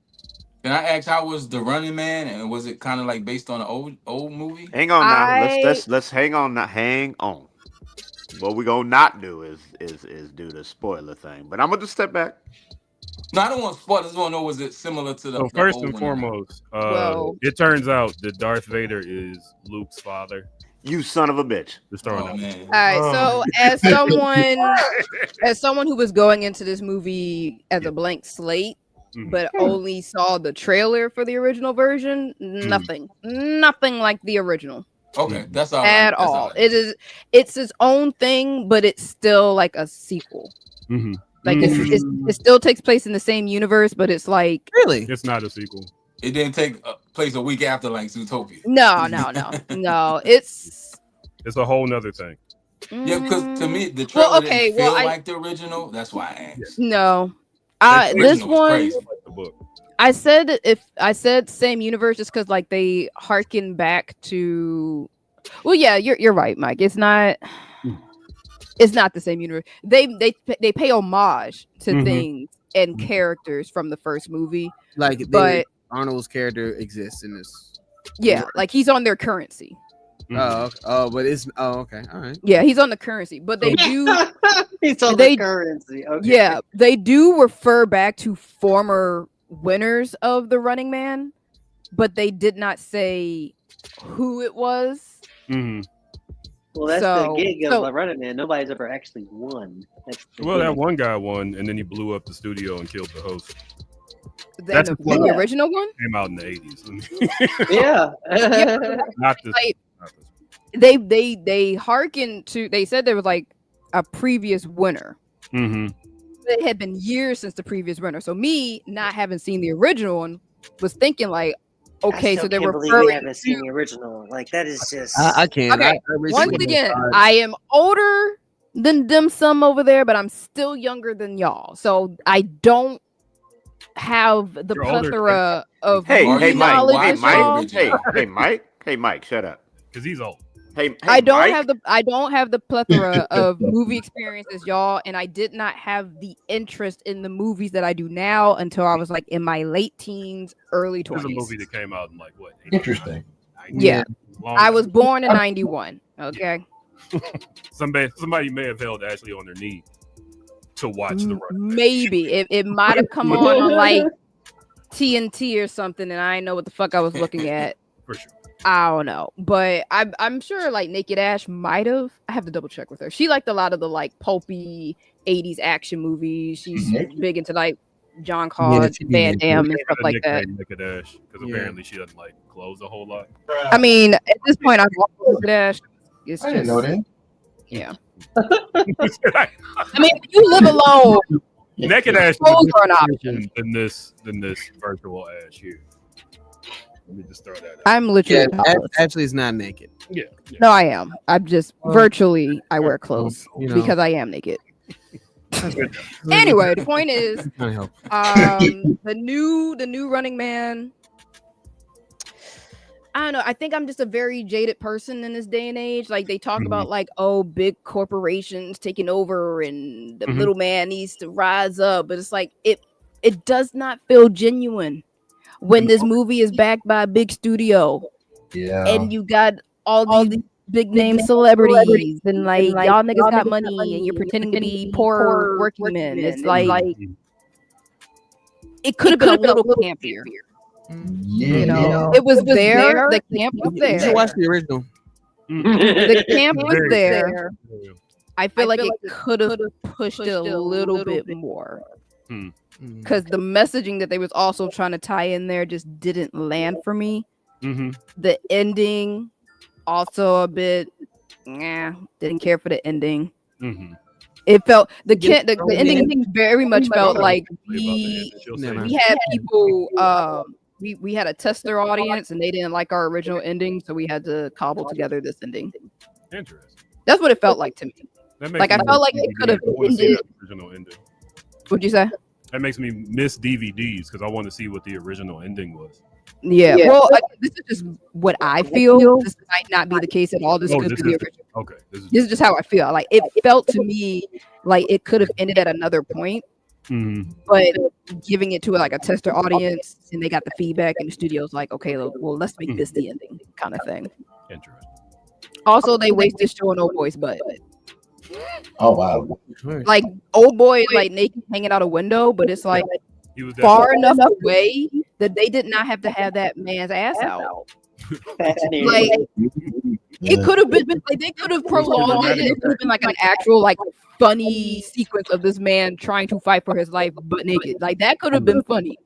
Can I ask, how was The Running Man, and was it kind of like based on an old movie? Hang on now. Let's hang on now. Hang on. What we're gonna not do is do the spoiler thing. But I'm gonna just step back. No, I don't want to spoil. I just want to know, was it similar to the? So first and foremost, it turns out that Darth Vader is Luke's father. You son of a bitch. Just throwing Oh, man. all right. So as someone who was going into this movie as a blank slate, but only saw the trailer for the original version, nothing like the original. Okay, that's all. At right. all. It's its own thing, but it's still like a sequel. Like it still takes place in the same universe, but it's like really, it's not a sequel. It didn't take place a week after like Zootopia. No. It's a whole nother thing. Yeah, because to me the trailer didn't feel like the original. That's why I asked. No, this one. I said if I said same universe just because like they harken back to. Well, yeah, you're right, Mike. It's not the same universe. They pay homage to things and characters from the first movie. But Arnold's character exists in this. Yeah, like he's on their currency. But it's okay, all right. Yeah, he's on the currency, but they do. He's on the currency. Okay. Yeah, they do refer back to former winners of the Running Man, but they did not say who it was. Well, that's the gig of the Running Man. Nobody's ever actually won. That one guy won, and then he blew up the studio and killed the host. That's the original one. Came out in the 80s. Yeah. Not this. They hearken to. They said there was like a previous winner. It had been years since the previous winner. So me not having seen the original one was thinking like, okay, so they were referring. We haven't seen the original. Like that is just. I can't. Okay. Once again, I am older than dim sum over there, but I'm still younger than y'all, so I don't have the You're older, plethora of Hey, movie hey, Mike. knowledge Hey, as Mike. y'all. Hey, Mike. Hey, Mike. Shut up. Because he's old. Hey, I don't Mike. have the plethora of movie experience as y'all, and I did not have the interest in the movies that I do now until I was like in my late teens, early There's a 20s. movie that came out in like what? 89? Interesting. Yeah, Long I time. was born in 91. Okay, Somebody may have held Ashley on their knee to watch the run. maybe it might have come on like TNT or something, and I didn't know what the fuck I was looking at. For sure. I don't know, but I'm sure like Naked Ash might have. I have to double check with her. She liked a lot of the like pulpy 80s action movies. She's big into like John Claude Van Damme and stuff like that. Naked Ash, because apparently she doesn't like clothes a whole lot. I mean, at this point, I've Naked Ash. It's I didn't know that. Yeah. I mean, if you live alone, Naked Ash clothes are an option. than this virtual Ash here. Let me just throw that out. I'm literally Ashley is not naked. Yeah. No, I am. I'm just virtually. I wear clothes because I am naked. Anyway, the point is, the new Running Man. I don't know. I think I'm just a very jaded person in this day and age. Like they talk about like, oh, big corporations taking over and the little man needs to rise up. But it's like it does not feel genuine when this movie is backed by a big studio. Yeah. And you got all these big name celebrities and like y'all niggas got money and you're pretending to be poor working men. It's like it could have been a little campier. Yeah. You know, it was there. The camp was there. You should watch the original. The camp was there. I feel like it could have pushed it a little bit more. Because the messaging that they was also trying to tie in there just didn't land for me. The ending also a bit didn't care for the ending. It felt the ending very much felt like we had people we had a tester audience and they didn't like our original ending, so we had to cobble together this ending. Interesting. That's what it felt like to me. Like I felt like it could have ended. Original ending. What'd you say? That makes me miss DVDs because I want to see what the original ending was. Yeah. Well, this is just what I feel. This might not be the case at all. This could be the original. Okay. This is just how I feel. Like it felt to me like it could have ended at another point. But giving it to like a tester audience and they got the feedback and the studio's like, okay, well, let's make this the ending kind of thing. Interesting. Also, they wasted showing old boy's butt. Oh wow! Like old boy, like naked hanging out a window, but it's like far enough away that they did not have to have that man's ass out. Like it could have been like they could have prolonged it. It could have been like an actual like funny sequence of this man trying to fight for his life but naked. Like that could have been funny.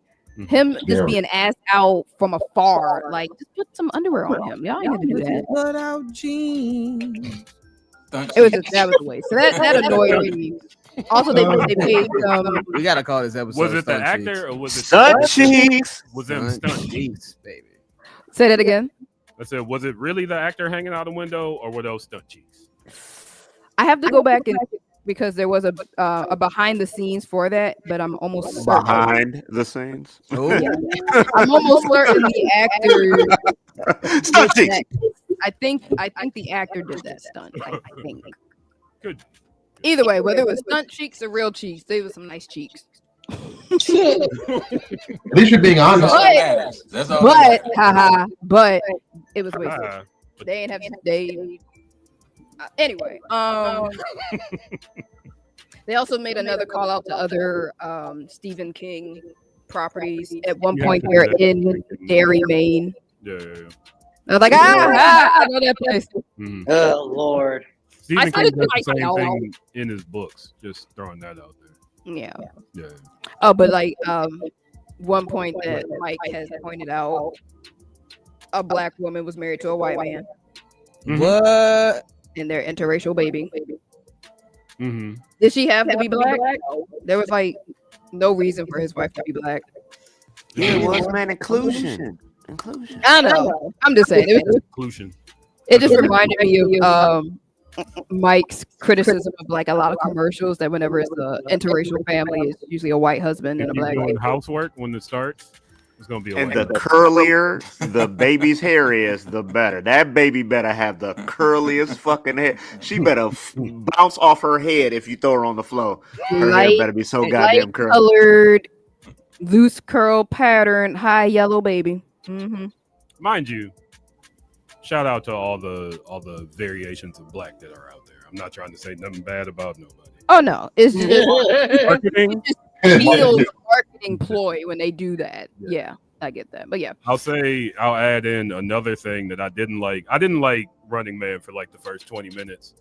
Him just being ass out from afar, like just put some underwear on him. Y'all ain't had to do that. Put out jeans. It was just that was the way. So that annoyed me. Also, they paid. We gotta call this episode. Was it the actor or was it Stunt cheeks? Was it stunt cheeks, baby? Say that again. I said, was it really the actor hanging out the window, or were those stunt cheeks? I have to go back and because there was a behind the scenes for that, but I'm almost certain. Behind the scenes. Oh, I'm almost certain the actor. Stunt cheeks. I think the actor did that stunt. I think. Good. Either way, whether it was stunt cheeks or real cheeks, they were some nice cheeks. At least you're being honest. That's all. But it was wasted. They ain't have they. Anyway, they also made another call out to other Stephen King properties. At one point, they're in Derry, Maine. Yeah. I was like, I know that place. Oh Lord. Stephen King does the same thing in his books. Just throwing that out there. Yeah. Yeah. Oh, but like one point that Mike has pointed out, a black woman was married to a white man. What? And their interracial baby. Did she have to be black? There was like no reason for his wife to be black. Yeah, it was, man. Inclusion. I know. I'm just saying. It was inclusion. It just reminded me of Mike's criticism of like a lot of commercials that whenever it's an interracial family, it's usually a white husband If and a you're black doing wife. housework when it starts, it's gonna be a And white the house. curlier the baby's hair is, the better. That baby better have the curliest fucking hair. She better bounce off her head if you throw her on the floor. Her hair better be so goddamn curly. Colored, loose curl pattern, high yellow baby. Mm-hmm. Mind you, shout out to all the variations of black that are out there. I'm not trying to say nothing bad about nobody. Oh no, it's just Marketing. feels a marketing ploy when they do that. Yeah, I get that. But yeah, I'll add in another thing that I didn't like. I didn't like Running Man for like the first 20 minutes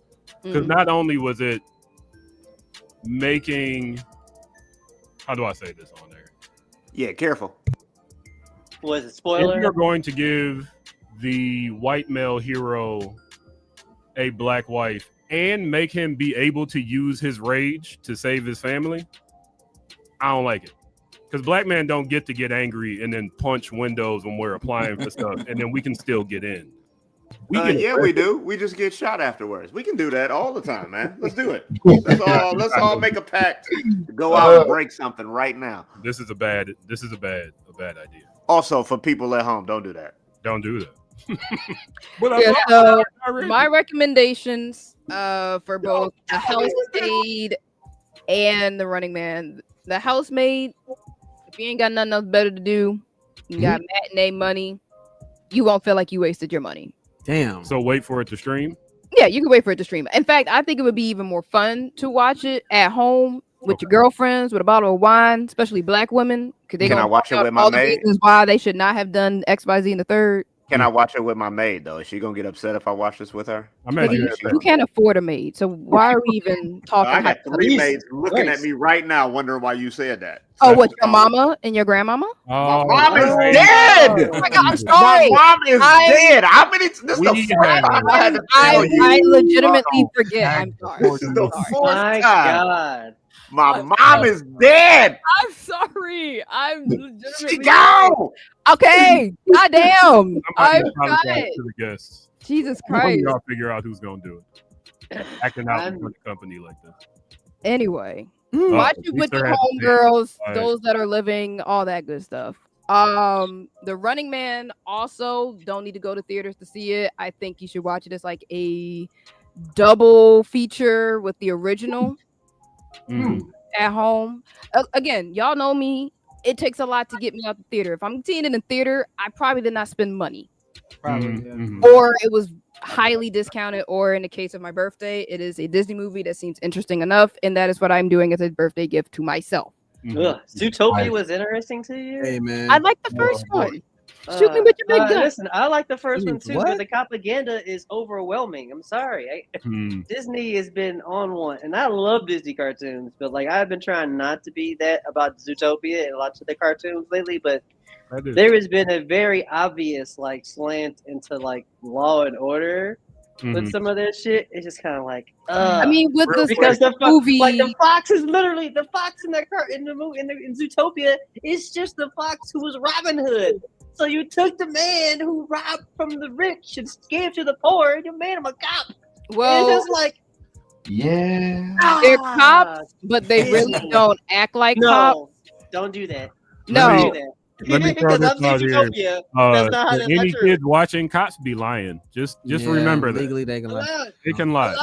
because not only was it making, how do I say this on there? Yeah, careful. Was it If spoiler? you're going to give the white male hero a black wife and make him be able to use his rage to save his family, I don't like it. Because black men don't get to get angry and then punch windows when we're applying for stuff, and then we can still get in. We do. We just get shot afterwards. We can do that all the time, man. Let's do it. Let's all make a pact to go out and break something right now. This is a bad idea. Also, for people at home, don't do that. Don't do that. So my recommendations for both The Housemaid and The Running Man. The Housemaid, if you ain't got nothing else better to do, you got matinee money, you won't feel like you wasted your money. Damn. So wait for it to stream? Yeah, you can wait for it to stream. In fact, I think it would be even more fun to watch it at home with your girlfriends with a bottle of wine, especially black women. Can I watch it with my all the maid? reasons why they should not have done X, Y, Z in the third. Can I watch it with my maid though? Is she gonna get upset if I watch this with her? You can't afford a maid, so why are we even talking? I got 3 maids looking at me right now, wondering why you said that. Oh, what, your mama and your grandmama? My mom is dead. Oh my God, I'm sorry. My mom is dead. How many? This is the first time I had to tell you. I legitimately forget. I'm sorry. This is the fourth My time. God. My mom is dead. I'm sorry. I'm legitimately. She gone. Okay. Goddamn. I'm I've got it. to the guests. Jesus One of Christ. y'all figure out who's gonna do it. Acting out in front of the company like this. Anyway, watch it with your homegirls, those that are living, all that good stuff. The Running Man also don't need to go to theaters to see it. I think you should watch it as like a double feature with the original at home. Again, y'all know me. It takes a lot to get me out the theater. If I'm seeing it in theater, I probably did not spend money. Or it was highly discounted, or in the case of my birthday, it is a Disney movie that seems interesting enough, and that is what I'm doing as a birthday gift to myself. Zootopia was interesting to you? Hey man, I like the first one. Shoot me with your big gun. Listen, I like the first one too, What? but the propaganda is overwhelming. I'm sorry. Disney has been on one, and I love Disney cartoons, but like I've been trying not to be that about Zootopia and lots of the cartoons lately, but there has been a very obvious like slant into like Law and Order with some of that shit. It's just kind of like, I mean, with this because the movie, like the fox is literally the fox in that car in the movie in Zootopia. It's just the fox who was Robin Hood. So you took the man who robbed from the rich and gave to the poor, and you made him a cop. well, it's just like, they're cops, but they really don't act like cops. Don't do that. No. Don't do that. Let me throw this out here. Zootopia. That's not how that's Any not true. kids watching, cops be lying. Just remember that. Legally, they can lie. They can lie.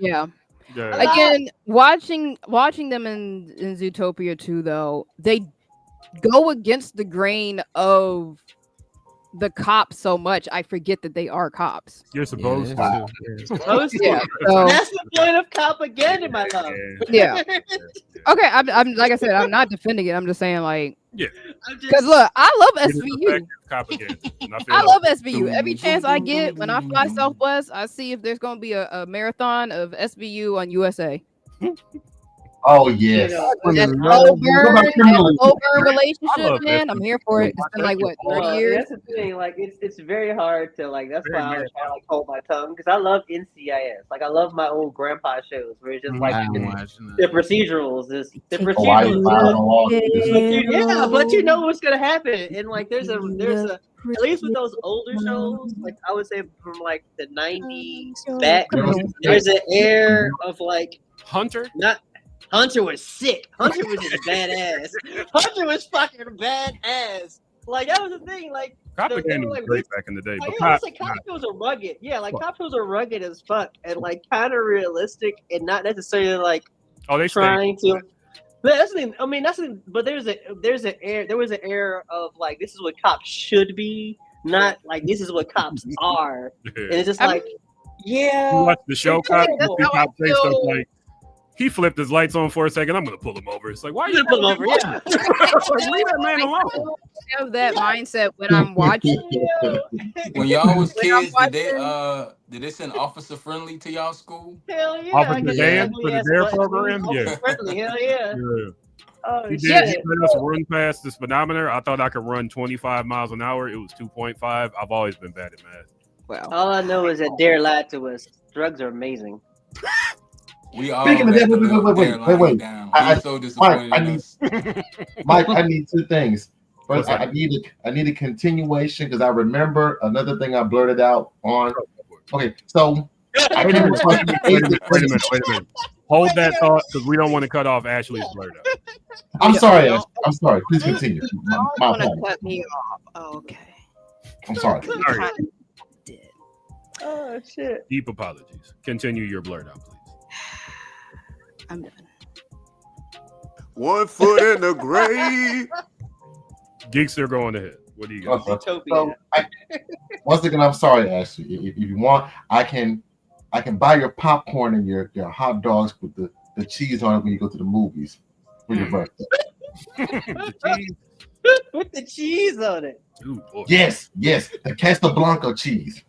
Yeah. Yeah. Again, watching them in Zootopia 2, though, they go against the grain of the cops so much. I forget that they are cops. You're supposed to. Supposed to. Yeah, so- That's the point of propaganda, my love. Yeah. Okay, I'm like I said, I'm not defending it. I'm just saying, like, Yeah. because look, I love It is SVU. effective propaganda, and I feel I like- love SVU. Every chance I get when I fly Southwest, I see if there's going to be a marathon of SVU on USA. Oh yes. That slow burn relationship, man. I'm here for it. It's been like what, 30 years? That's the thing. Like it's very hard to like. That's why I was trying to like hold my tongue because I love NCIS. Like I love my old grandpa shows where it's just like the procedurals. The procedurals. Yeah, but you know what's gonna happen, and like there's a at least with those older shows, like I would say from like the 90s back, there's an air of like Hunter. Not Hunter was sick. Hunter was just badass. Hunter was fucking badass. Like that was the thing. Like Cop they Again were was like, great back in the day. like, But I would say cop shows are rugged. Yeah, like cop shows are rugged as fuck and like kind of realistic and not necessarily like they trying to. But that's the thing. I mean, that's the thing, but there was an air of like this is what cops should be, not like this is what cops are. And it's just like, yeah. You watch the show, Cop. You see Cop say stuff feel- like, he flipped his lights on for a second. I'm gonna pull him over. It's like, why are you pull him over? Yeah. Like, leave that man alone. I have that mindset when I'm watching. When y'all was When I'm kids, did they send Officer Friendly to y'all school? Hell yeah. Officer Dan for the DARE program? Yeah. Friendly. Hell yeah. Oh, He shit. did. He let us run past the speedometer. I thought I could run 25 miles an hour. It was 2.5. I've always been bad at math. Wow. All I know is that Dare lied to us. Drugs are amazing. We all Speaking of let that, the wait. lying down. He's so disappointed in us. Mike, I need two things. First, What's that? I need a continuation because I remember another thing I blurted out on. Okay, so I Wait a came minute. across Wait a minute. Hold that thought because we don't want to cut off Ashley's blurred out. I'm sorry, Ash. I'm sorry. Please continue. My Want to apologies. cut me off? Oh, okay. I'm sorry. Sorry. Oh shit. Deep apologies. Continue your blurred out, please. I'm done. 1 foot in the grave. Geekster going ahead. What do you got? So, once again, I'm sorry, Ashley. If you want, I can buy your popcorn and your hot dogs with the cheese on it when you go to the movies for your birthday. With the cheese on it. Ooh, boy. Yes, the Casablanca cheese.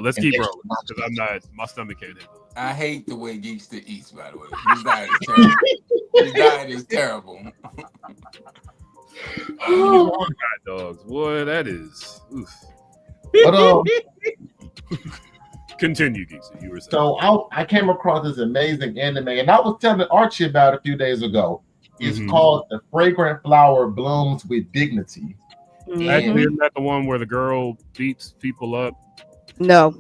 Let's keep rolling because I'm not. My stomach can't handle it. I hate the way Geekster eats, by the way. His diet is terrible. His diet is terrible. Hot dogs, boy, that is. Oof. But Continue, Geeksy. You were saying. so I came across this amazing anime, and I was telling Archie about it a few days ago. It's called "The Fragrant Flower Blooms with Dignity." Actually, isn't that the one where the girl beats people up? No.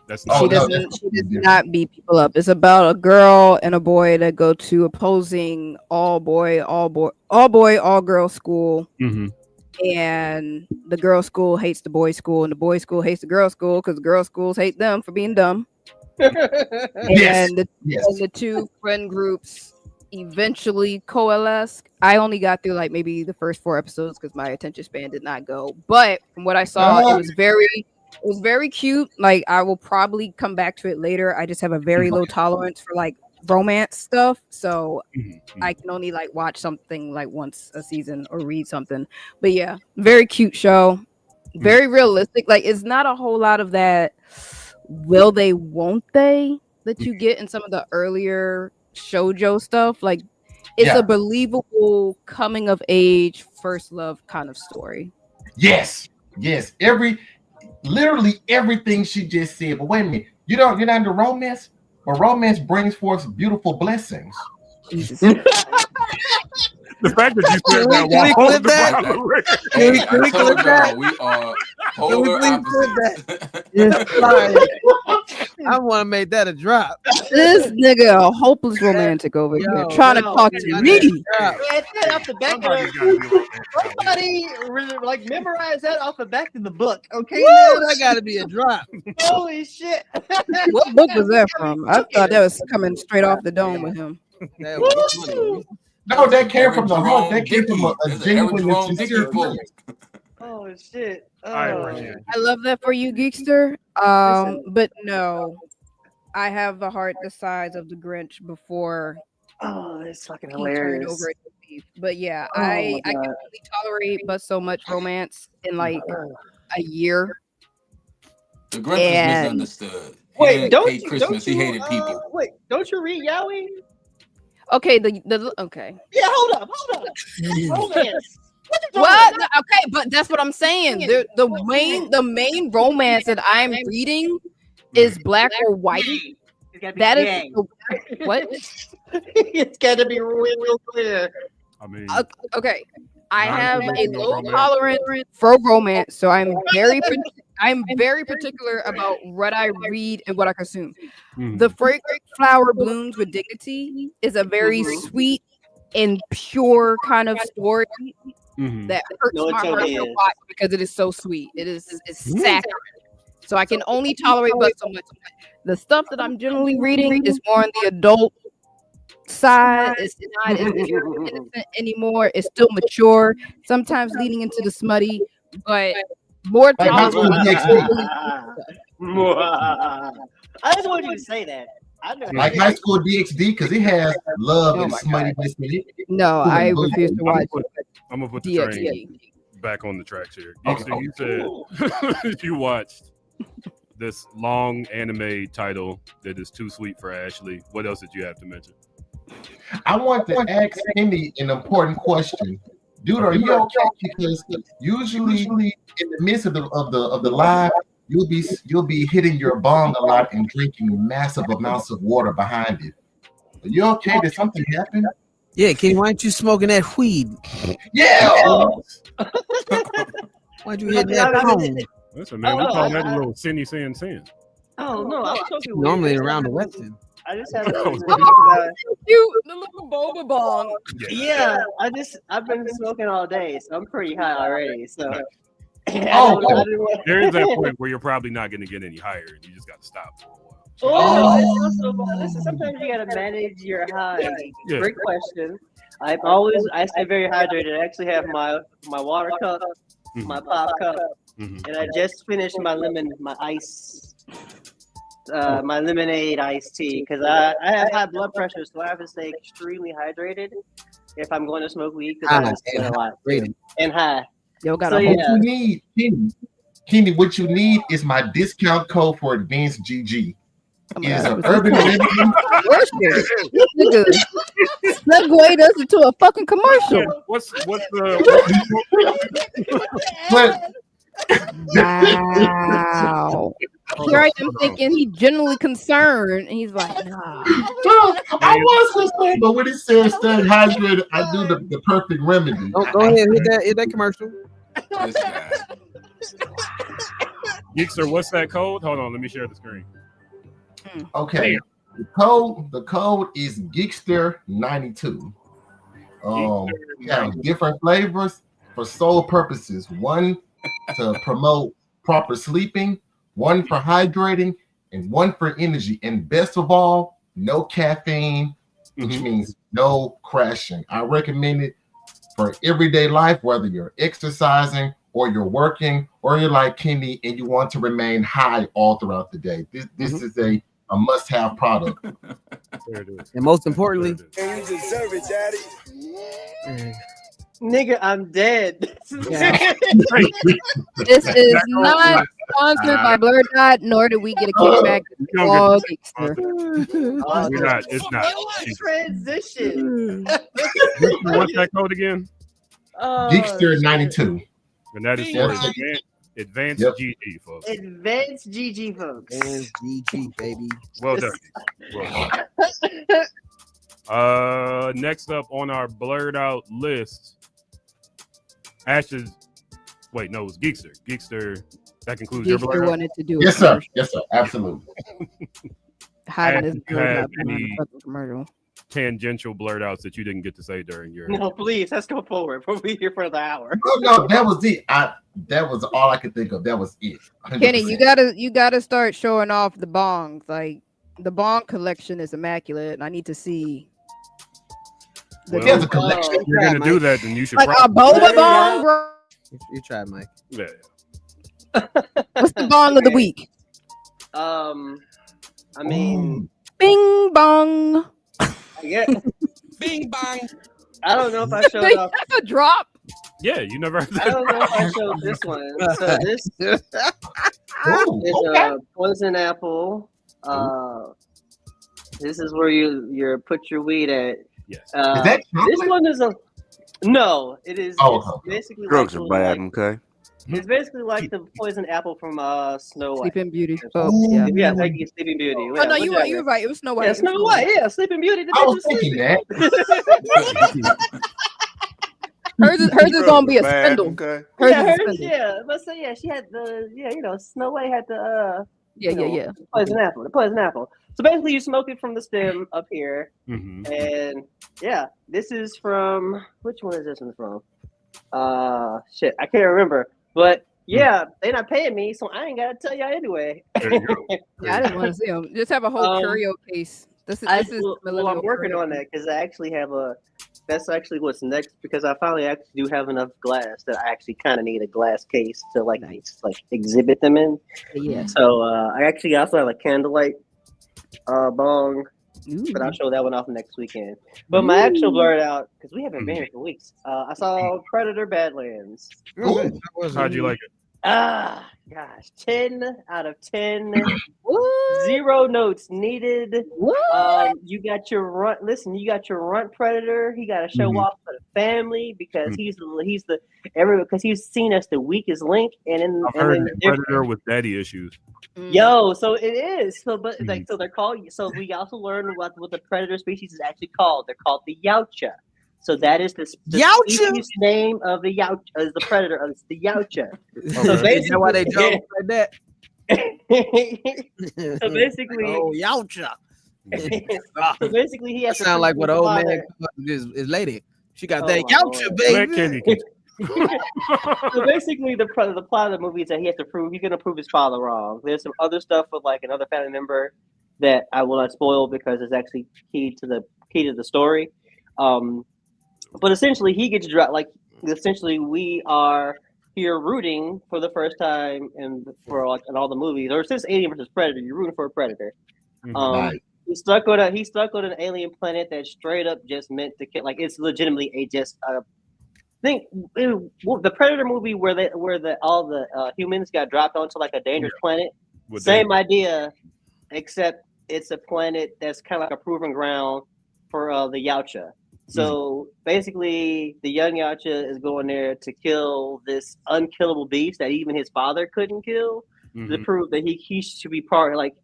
That's She not. doesn't. She does not beat people up. It's about a girl and a boy that go to opposing all girl school, and the girl school hates the boys school, and the boys school hates the girl school because the girl schools hate them for being dumb. And the two friend groups eventually coalesce. I only got through like maybe the first 4 episodes because my attention span did not go. But from what I saw, it was very cute. Like I will probably come back to it later. I just have a very low tolerance for like romance stuff, so I can only like watch something like once a season or read something. But yeah, very cute show, very realistic. Like it's not a whole lot of that will they won't they that you get in some of the earlier shoujo stuff. Like it's a believable coming of age first love kind of story. Yes. Literally everything she just said. But wait a minute, you're not into romance, but romance brings forth beautiful blessings. The fact that you said that Can we while clip that? Hey, Can we I told clip that? y'all we are polar opposites. I want to make that a drop. This nigga a hopeless romantic over here trying to talk to me. Get that off the back of somebody like memorize that off the back of the book, okay? Woo, that got to be a drop. Holy shit! What book was that from? I thought that was coming straight off the dome with him. No, that came from the heart. That came Dickey. from a There's an genuine Eric and Jerome sincere Dickey book. feeling. Oh shit! I Oh. appreciate it. I love that for you, Geekster. But no, I have the heart the size of the Grinch before Oh, that's fucking he turned hilarious. over into beef. But yeah, Oh I my can God. only tolerate but so much romance in like a year. The Grinch was And- misunderstood. He Wait, didn't don't hate you? Christmas. Don't He you? hated people. Wait, don't you read Yowie? Okay, the okay. Yeah, hold up. Romance. What? No, okay, but that's what I'm saying. The main romance that I'm reading is black or white. It's gotta be That is gay. what? It's got to be real clear. I mean, Okay. I have a Non-conventional low romance. tolerance for romance, so I'm very particular about what I read and what I consume. The fragrant flower blooms with dignity is a very sweet and pure kind of story that hurts No, it my heart totally to is. watch because it is so sweet. It's saccharine. So I can only tolerate but so much. The stuff that I'm generally reading is more on the adult side. It's not as pure and innocent anymore. It's still mature, sometimes leading into the smutty, but more Like High School tolerable. I just wanted you to say that. Like High School DxD, because it has love and smuttiness in it. No, I refuse to watch I'm gonna put the train back on the tracks here. Geekster, you said you watched this long anime title that is too sweet for Ashley. What else did you have to mention? I want to ask Kenny an important question. Dude, are you okay? Because usually in the midst of the live, you'll be hitting your bong a lot and drinking massive amounts of water behind it. Are you okay? Did something happen? Yeah, Kenny, why aren't you smoking that weed? Yeah. Why'd you hit that phone? Listen, man, we call that a little sin. Oh no, I'm talking Normally around the Western. I just had a cute little boba bong. Yeah, I've been smoking all day, so I'm pretty high already. So there is that point where you're probably not going to get any higher, and you just got to stop for a while. It's also, listen, sometimes you gotta manage your high. Yeah. Great question. I stay very hydrated. I actually have my water cup, my pop cup, and I just finished my my lemonade iced tea because I have high blood pressure, so I have to stay extremely hydrated if I'm going to smoke weed because I sweat a lot and high. Yo, What you need, Kenny, what you need is my discount code for Advanced GG. Is an urban remedy. Segue us into a fucking commercial. What's the Wow. Here I am thinking he's genuinely concerned, and he's like, nah. I was concerned, but when it says stay hydrated, I do the perfect remedy. Go ahead, hit that commercial. Geekster, what's that code? Hold on, let me share the screen. Okay. The code is Geekster92. Yeah, different flavors for sole purposes. One to promote proper sleeping, one for hydrating, and one for energy. And best of all, no caffeine, which means no crashing. I recommend it for everyday life, whether you're exercising or you're working or you're like Kenny and you want to remain high all throughout the day. This is a must-have product. There it is. And most importantly, and you deserve it, Daddy. Nigga, I'm dead. This is not sponsored by Blurddot, nor do we get a kickback. All Geekster. It's not. Transition. What's that code again? Geekster92. And that is for Advanced GG, folks. Advanced GG, folks. Advanced GG, baby. Well done. Next up on our blurred out list, Ash's. Wait, no, it was Geekster. Geekster. That concludes your blurred out. Wanted to do Yes, sir. Yes, sir. Absolutely. Any tangential blurred outs that you didn't get to say during your? No, please, let's go forward. We'll be here for another hour. No, that was it. That was all I could think of. That was it. 100%. Kenny, you gotta start showing off the bongs. Like the bong collection is immaculate, and I need to see. There's a collection. If you're gonna do that, then you should like a boba bong, bro. You try, Mike. Yeah. What's the bong of the week? I mean, Bing bong. Yeah. Bing bong. I don't know if I showed off. That's a drop. Yeah, you never heard that. I don't know if I showed this one. So this is a poison apple. This is where you put your weed at. Yes. This one is no. It is. It's basically drugs like are bad. Okay. It's basically like the poison apple from Snow White. Sleeping Beauty. Oh, yeah, thank you, Sleeping Beauty. Oh no, you were right. It was Snow White. Yeah, Snow White. Yeah, Sleeping Beauty. I was thinking that. Hers is gonna be a spindle. Okay. Hers Yeah, is a hers, spindle. yeah. But so yeah, she had the Snow White had the Yeah. The poison apple. So basically, you smoke it from the stem up here, Mhm. and yeah, this is from which one is this one from? Shit, I can't remember. But yeah, they're not paying me, so I ain't gotta tell y'all anyway. There you go. Yeah, I just want to see them. Just have a whole curio case. This is I'm millennial working curio on that because I actually have a. That's actually what's next because I finally actually do have enough glass that I actually kind of need a glass case to like exhibit them in. Yeah. So I actually also have a candlelight bong, but I'll show that one off next weekend. But my actual blurred out because we haven't been here for weeks. I saw Predator Badlands. How'd you like it? Ah, gosh, 10 out of 10. 0 notes needed. You got your runt. Listen, you got your runt predator. He got to show off for the family because he's seen as the weakest link. And I've heard that Predator with daddy issues. Yo, so it is. So, but like, so they're called. So we also learned what the predator species is actually called. They're called the Yautja. So that is the species name of the Yautja. Is the predator? It's the Yautja. So basically, is that why they jump like that? So basically, Yautja. So basically, he has that to sound like prove what his old father. man his lady. She got Oh, that my Yautja, Lord. baby. So basically, the plot of the movie is that he's gonna prove his father wrong. There's some other stuff with like another family member that I will not spoil because it's actually key to the story. But essentially, he gets dropped. Like essentially, we are here rooting for the first time in all the movies, or since Alien versus Predator, you're rooting for a predator. Right. He's stuck on an alien planet that's straight up just meant to kill. Like it's legitimately the Predator movie where all the humans got dropped onto like a dangerous planet. Same idea, except it's a planet that's kind of like a proving ground for the Yautja. So basically, the young Yautja is going there to kill this unkillable beast that even his father couldn't kill to prove that he should be part like.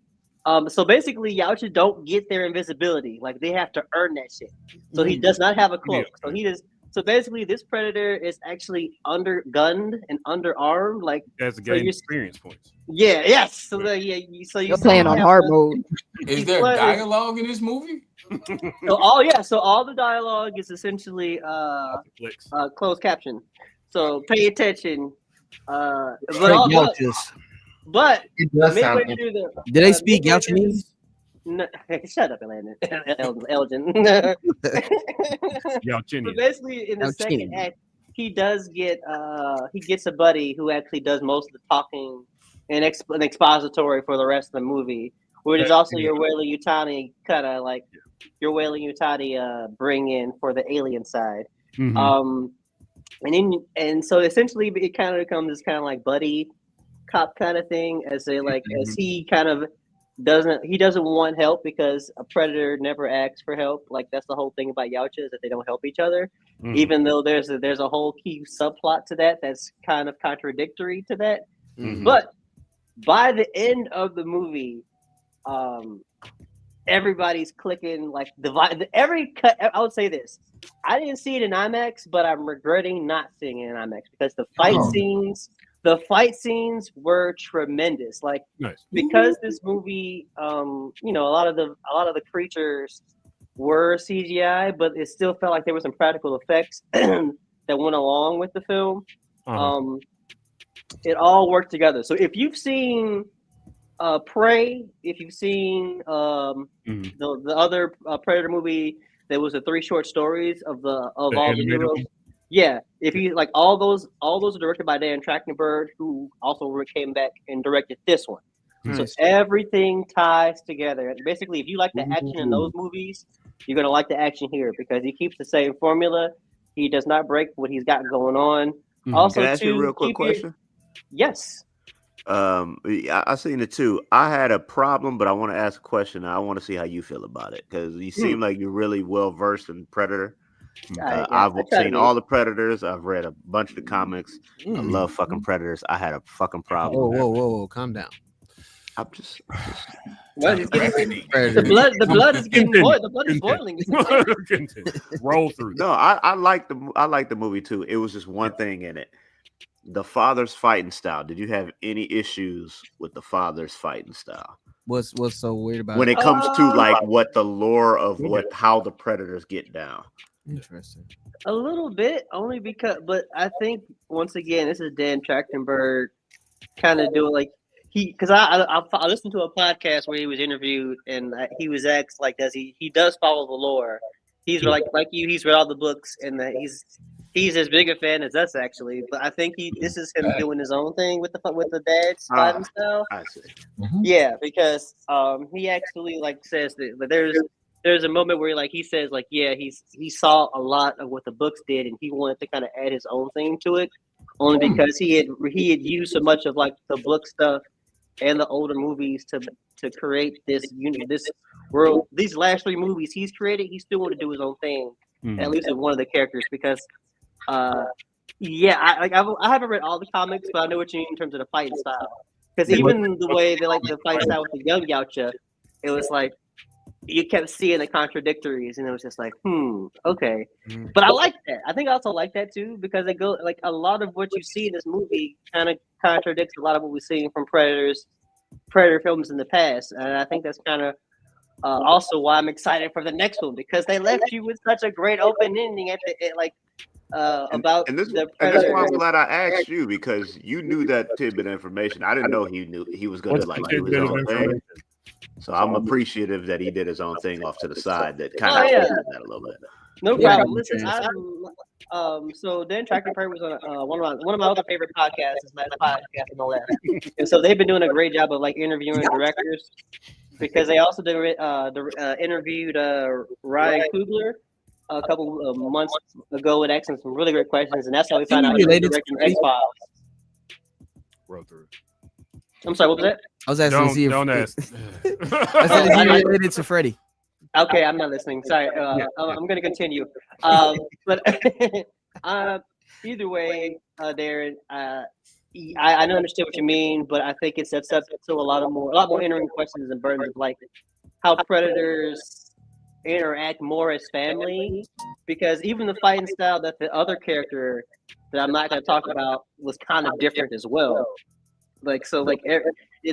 So basically, Yautja don't get their invisibility. Like they have to earn that shit. So he does not have a cloak. So basically, this predator is actually undergunned and underarmed. Like as a game experience points. Yeah. Yes. So you're playing on hard mode. Is there dialogue in this movie? So all the dialogue is essentially closed caption. So pay attention. But it does sound. Did they speak Yautjanese? No, shut up, Elgin. So basically, in the second act, he does get he gets a buddy who actually does most of the talking and expository for the rest of the movie, which is also your Wailing Utani kind of like your Wailing Utani bring in for the alien side. And so essentially, it kind of becomes this kind of like buddy cop kind of thing as he kind of doesn't want help because a predator never asks for help. Like that's the whole thing about Yautja is that they don't help each other, even though there's a whole key subplot to that that's kind of contradictory to that. But by the end of the movie, everybody's clicking like every cut. I would say this: I didn't see it in IMAX, but I'm regretting not seeing it in IMAX because the fight scenes were tremendous. Like because this movie, a lot of the creatures were CGI, but it still felt like there were some practical effects that went along with the film. It all worked together. So if you've seen Prey, if you've seen the other Predator movie, there was the 3 short stories of all the heroes. Yeah, if you like all those are directed by Dan Trachtenberg, who also came back and directed this one. So everything ties together. Basically, if you like the action in those movies, you're gonna like the action here because he keeps the same formula. He does not break what he's got going on. Also, can I ask you a real quick question? Yes. I seen it too. I had a problem, but I want to ask a question. I want to see how you feel about it because you seem like you're really well versed in Predator. I've seen all the Predators. I've read a bunch of the comics. I love fucking Predators. I had a fucking problem. Whoa, calm down. I'm just Well, it's getting, Predator. the blood is getting boiled. The blood is boiling. Roll through. No, I like the movie too. It was just one thing in it. The father's fighting style. Did you have any issues with the father's fighting style? What's so weird about When it? it comes to like what the lore of how the predators get down? Interesting. A little bit, only because, but I think once again, this is Dan Trachtenberg kind of doing like because I listened to a podcast where he was interviewed and he was asked like, does he does follow the lore? He's like you, he's read all the books and he's as big a fan as us actually. But I think this is him doing his own thing with the dad's fighting style. I see. Yeah, because he actually like says that there's a moment where like he says like he saw a lot of what the books did and he wanted to kind of add his own thing to it, only because he had used so much of like the book stuff and the older movies to create this this world. These last 3 movies he's created, he still wanted to do his own thing, at least with one of the characters, because I haven't read all the comics, but I know what you mean in terms of the fighting style. Because even the way they like the fight style with the young Yautja, it was like you kept seeing the contradictories, and it was just like, okay. But I like that. I think I also like that too, because it goes like a lot of what you see in this movie kind of contradicts a lot of what we've seen from Predator films in the past, and I think that's kind of also why I'm excited for the next one, because they left you with such a great open ending at the about and this, the and that's why Predator. I'm glad I asked you, because you knew that tidbit of information. I didn't know he was going to like do his own thing. So I'm appreciative that he did his own thing off to the side. That kind of that a little bit. No problem. Listen, so Dan Trachtenberg was on one of my other favorite podcasts is my podcast on the left, and so they've been doing a great job of like interviewing directors, because they also interviewed Ryan Coogler a couple of months ago and asked him some really great questions, and that's how we found out he was directing X-Files. Roll through. I'm sorry, what was that? I was asking Don't ask. I said, is he related to Freddy? Okay, I'm not listening. Sorry, I'm going to continue. But either way, Darren, I understand what you mean, but I think it sets up to a lot more interesting questions in terms of like how predators interact more as family, because even the fighting style that the other character that I'm not going to talk about was kind of different as well. Like so, like it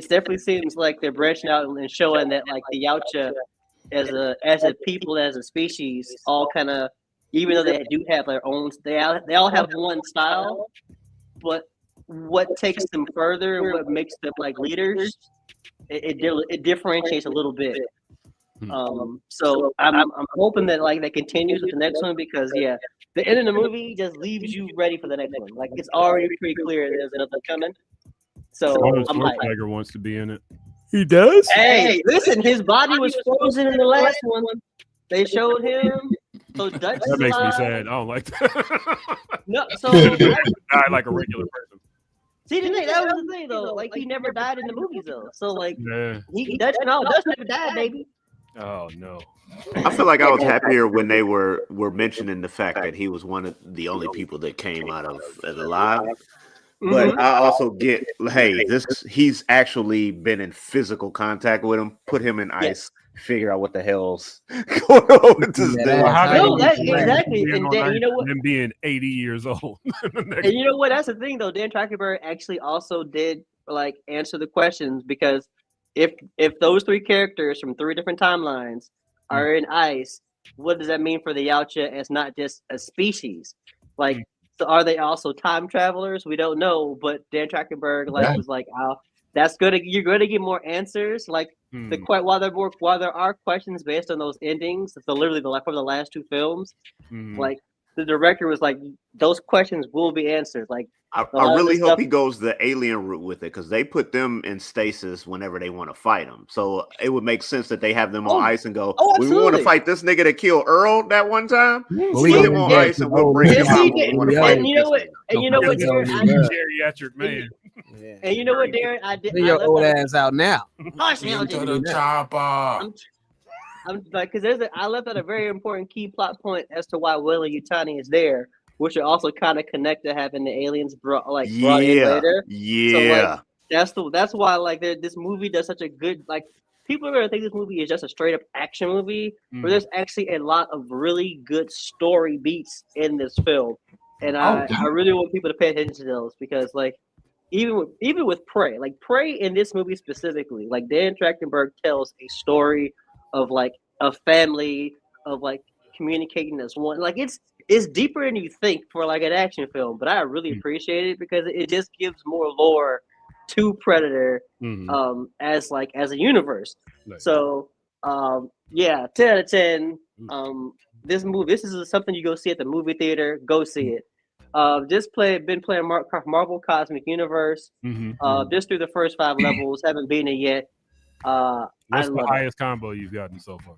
definitely seems like they're branching out and showing that like the Yautja as a people, as a species, all kind of, even though they do have their own, they all have one style, but what takes them further and what makes them like leaders, it differentiates a little bit. So I'm hoping that like that continues with the next one, because the end of the movie just leaves you ready for the next one. Like it's already pretty clear there's another coming. So I'm like, Schwarzenegger wants to be in it. He does. Hey, listen, his body was frozen in the last one. They showed him. So Dutch That makes me sad. I don't like that. No, so died like a regular person. See, that was the thing though. Like he never died in the movies though. So like Yeah. Dutch never died, baby. Oh no. I feel like I was happier when they were mentioning the fact that he was one of the only people that came out of it alive. But I also get, hey, he's actually been in physical contact with him. Put him in ice. Figure out what the hell's going on with this dude. Exactly. And Dan, you know what? Him being 80 years old. And you know what? That's the thing, though. Dan Trachtenberg actually also did like answer the questions, because if those 3 characters from 3 different timelines are in ice, what does that mean for the Yautja as not just a species? Like, so are they also time travelers? We don't know. But Dan Trachtenberg was like, that's good. You're going to get more answers. Like while there are questions based on those endings, so literally from the last 2 films, like the director was like, those questions will be answered. Like I really hope he goes the alien route with it, because they put them in stasis whenever they want to fight them. So it would make sense that they have them on ice and go, we want to fight this nigga that killed Earl that one time. Put him on ice and we'll bring him out when we want to fight him. And you know what, Darren? Geriatric man. And you know what, Darren? I did. Bring your old ass out now. I'm like, because I left out a very important key plot point as to why Weyland-Yutani is there, which are also kind of connect to having the aliens brought in later. Yeah. So, like, That's why like this movie does such a good like. People are gonna think this movie is just a straight up action movie, but there's actually a lot of really good story beats in this film, and I really want people to pay attention to those because like even with Prey, like Prey in this movie specifically, like Dan Trachtenberg tells a story of like a family of like communicating as one. Like it's deeper than you think for like an action film, but I really appreciate it because it just gives more lore to Predator as a universe. Nice. So yeah, 10 out of 10. This is something you go see at the movie theater. Go see it. Been playing Marvel Cosmic Universe. Just through the first 5 levels. Haven't beaten it yet. What's the highest combo you've gotten so far?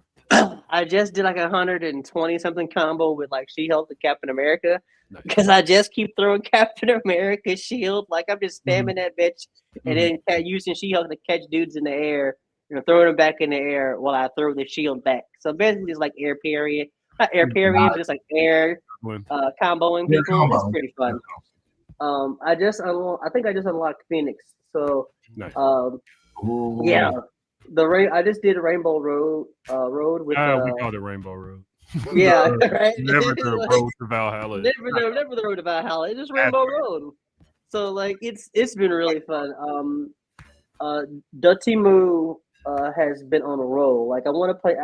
I just did like 120 something combo with like She-Hulk and Captain America because I just keep throwing Captain America shield. Like I'm just spamming that bitch and then using She-Hulk to catch dudes in the air, throwing them back in the air while I throw the shield back. So basically, it's like air period, not air period, but it's like air comboing people. It's pretty fun. I think I just unlocked Phoenix. So yeah. I just did a Rainbow Road with we called it Rainbow Road. Yeah, right. Never the road to Valhalla. Never the road to Valhalla. It's just Rainbow Road. So like it's been really fun. Dotemu has been on a roll. Like I want to play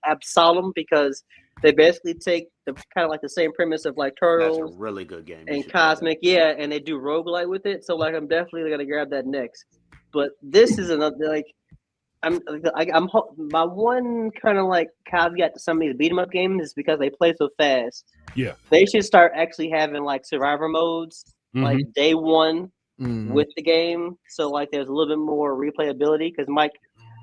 Absalom because they basically take the kind of like the same premise of like Turtles. That's a really good game. And Cosmic, yeah, and they do roguelite with it. So like I'm definitely gonna grab that next. But this is another like I'm my one kind of like caveat to some of these beat 'em up games is because they play so fast. Yeah, they should start actually having like survivor modes like day one with the game. So like there's a little bit more replayability because Mike,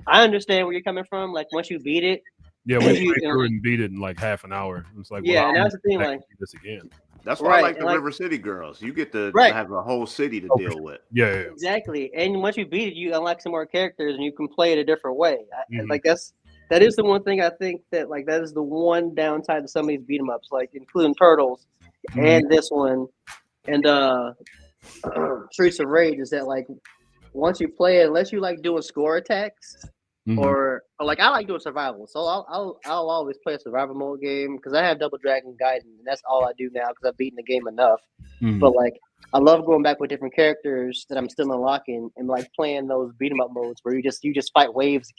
I understand where you're coming from. Like once you beat it, we played through and beat it in like half an hour. It's like and that's the thing. Like this again. That's why I like the River City Girls. You get to have a whole city to deal with. Yeah, exactly. And once you beat it, you unlock some more characters, and you can play it a different way. Like that is the one thing I think that like that is the one downside to some of these beat 'em ups, like including Turtles and this one, and Streets of Rage is that like once you play it, unless you like doing score attacks. Or like I like doing survival, so I'll always play a survival mode game because I have Double Dragon Gaiden, and that's all I do now because I've beaten the game enough. But like I love going back with different characters that I'm still unlocking and like playing those beat 'em up modes where you just fight waves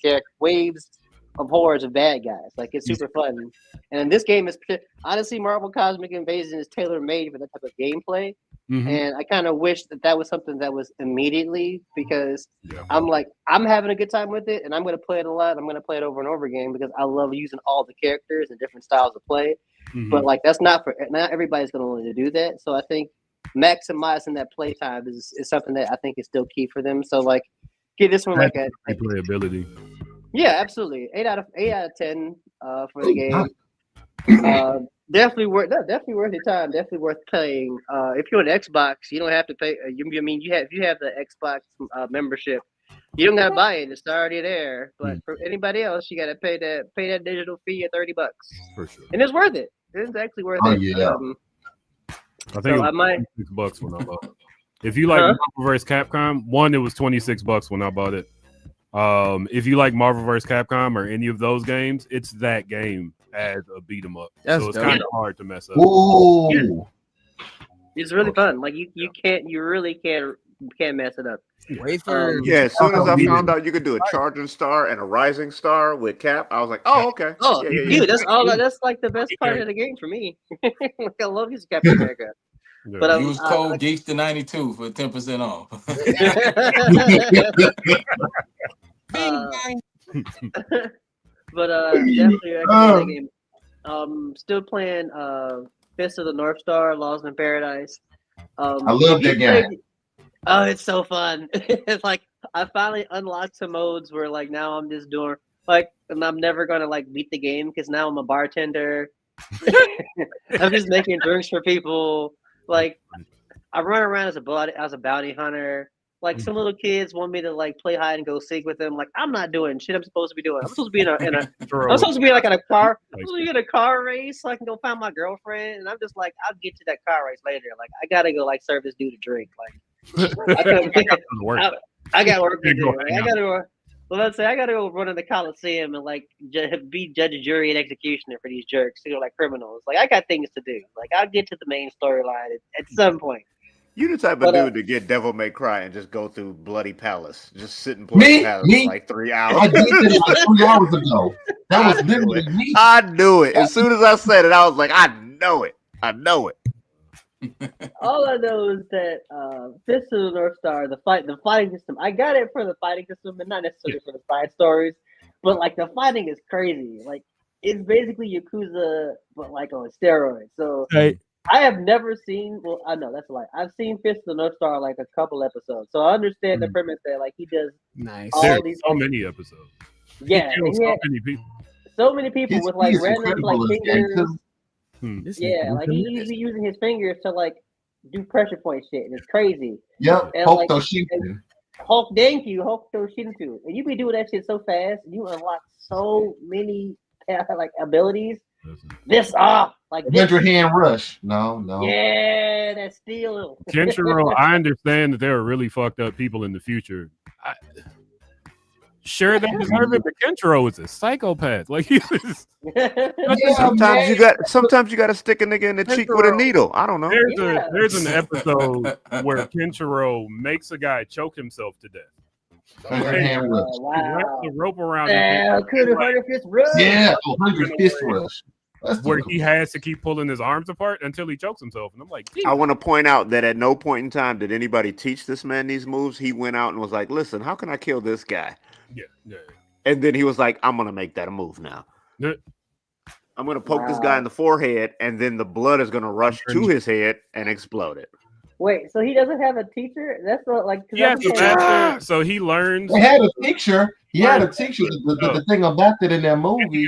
of hordes of bad guys. Like it's super fun. And this game is honestly Marvel Cosmic Invasion is tailor made for that type of gameplay. And I kind of wish that was something that was immediately because I'm having a good time with it and I'm going to play it a lot. I'm going to play it over and over again because I love using all the characters and different styles of play. But like that's not everybody's going to want to do that. So I think maximizing that play time is something that I think is still key for them. So like give this one like a playability. Yeah, absolutely. 8 out of 10 for the game. Definitely worth your time. Definitely worth playing. If you're on Xbox, you don't have to pay. If you have the Xbox membership, you don't gotta buy it. It's already there. But for anybody else, you gotta pay that digital fee of $30. For sure. And it's worth it. It's actually worth it. Yeah. I think it was $26 when I bought it. If you like Marvel vs. Capcom, it was $26 when I bought it. If you like Marvel vs. Capcom or any of those games, it's that game as a beat 'em up. So it's kind of hard to mess up. Ooh. It's really fun. Like you really can't mess it up. As soon as I found out you could do a charging star and a rising star with Cap, I was like, oh, okay. Oh, dude, that's like the best part of the game for me. Like, I love using Captain America. Yeah. But use code Geeks to 92 for 10% off. But definitely that game. Still playing Fist of the North Star, Lost in Paradise. I love that game. Oh, it's so fun. It's like I finally unlocked some modes where like now I'm just doing like and I'm never gonna like beat the game because now I'm a bartender. I'm just making drinks for people. Like I run around as a bounty hunter. Like some little kids want me to like play hide and go seek with them. Like I'm not doing shit I'm supposed to be doing. I'm supposed to be I'm supposed to be like in a car. I'm supposed to be in a car race so I can go find my girlfriend. And I'm just like, I'll get to that car race later. Like I gotta go like serve this dude a drink. Like I got work to do. I got to. Well, let's say I got to go run in the Coliseum and like be judge, jury, and executioner for these jerks, like criminals. Like I got things to do. Like I'll get to the main storyline at some point. You the type of dude to get Devil May Cry and just go through Bloody Palace, just sit and play Palace for like 3 hours. I did that like 3 hours ago. That was literally me. I knew it. As soon as I said it, I was like, I know it. I know it. All I know is that Fist of the North Star, the fighting system. I got it for the fighting system, and not necessarily for the side stories. But like the fighting is crazy. Like it's basically Yakuza, but like on steroids. So I have never seen. Well, I know that's a lie. I've seen Fist of the North Star like a couple episodes, so I understand the premise that like he does all these. So many episodes. Yeah, so many people. So many people with like random like fingers. Yeah, like he's usually using his fingers to like do pressure point shit, and it's crazy. Yep, and, Hulk Toshinku. Hulk, thank you, Hulk Toshinku. And you be doing that shit so fast, and you unlock so many like abilities. This like 100 hand rush. No. Yeah, that's still Kenshiro. I understand that there are really fucked up people in the future. Sure, they deserve it, but Kenshiro is a psychopath. Like sometimes you got to stick a nigga in the cheek with a needle. I don't know. There's an episode where Kenshiro makes a guy choke himself to death. Wow. The rope around could have heard fist rush. Yeah, 100 fist rush. Where he has to keep pulling his arms apart until he chokes himself. And I'm like, I want to point out that at no point in time did anybody teach this man these moves. He went out and was like, listen, how can I kill this guy? Yeah. And then he was like, I'm going to make that a move now. Yeah. I'm going to poke this guy in the forehead, and then the blood is going to rush to his head and explode it. Wait, so he doesn't have a teacher? That's not like. So he learns. He had a teacher. The thing about that in that movie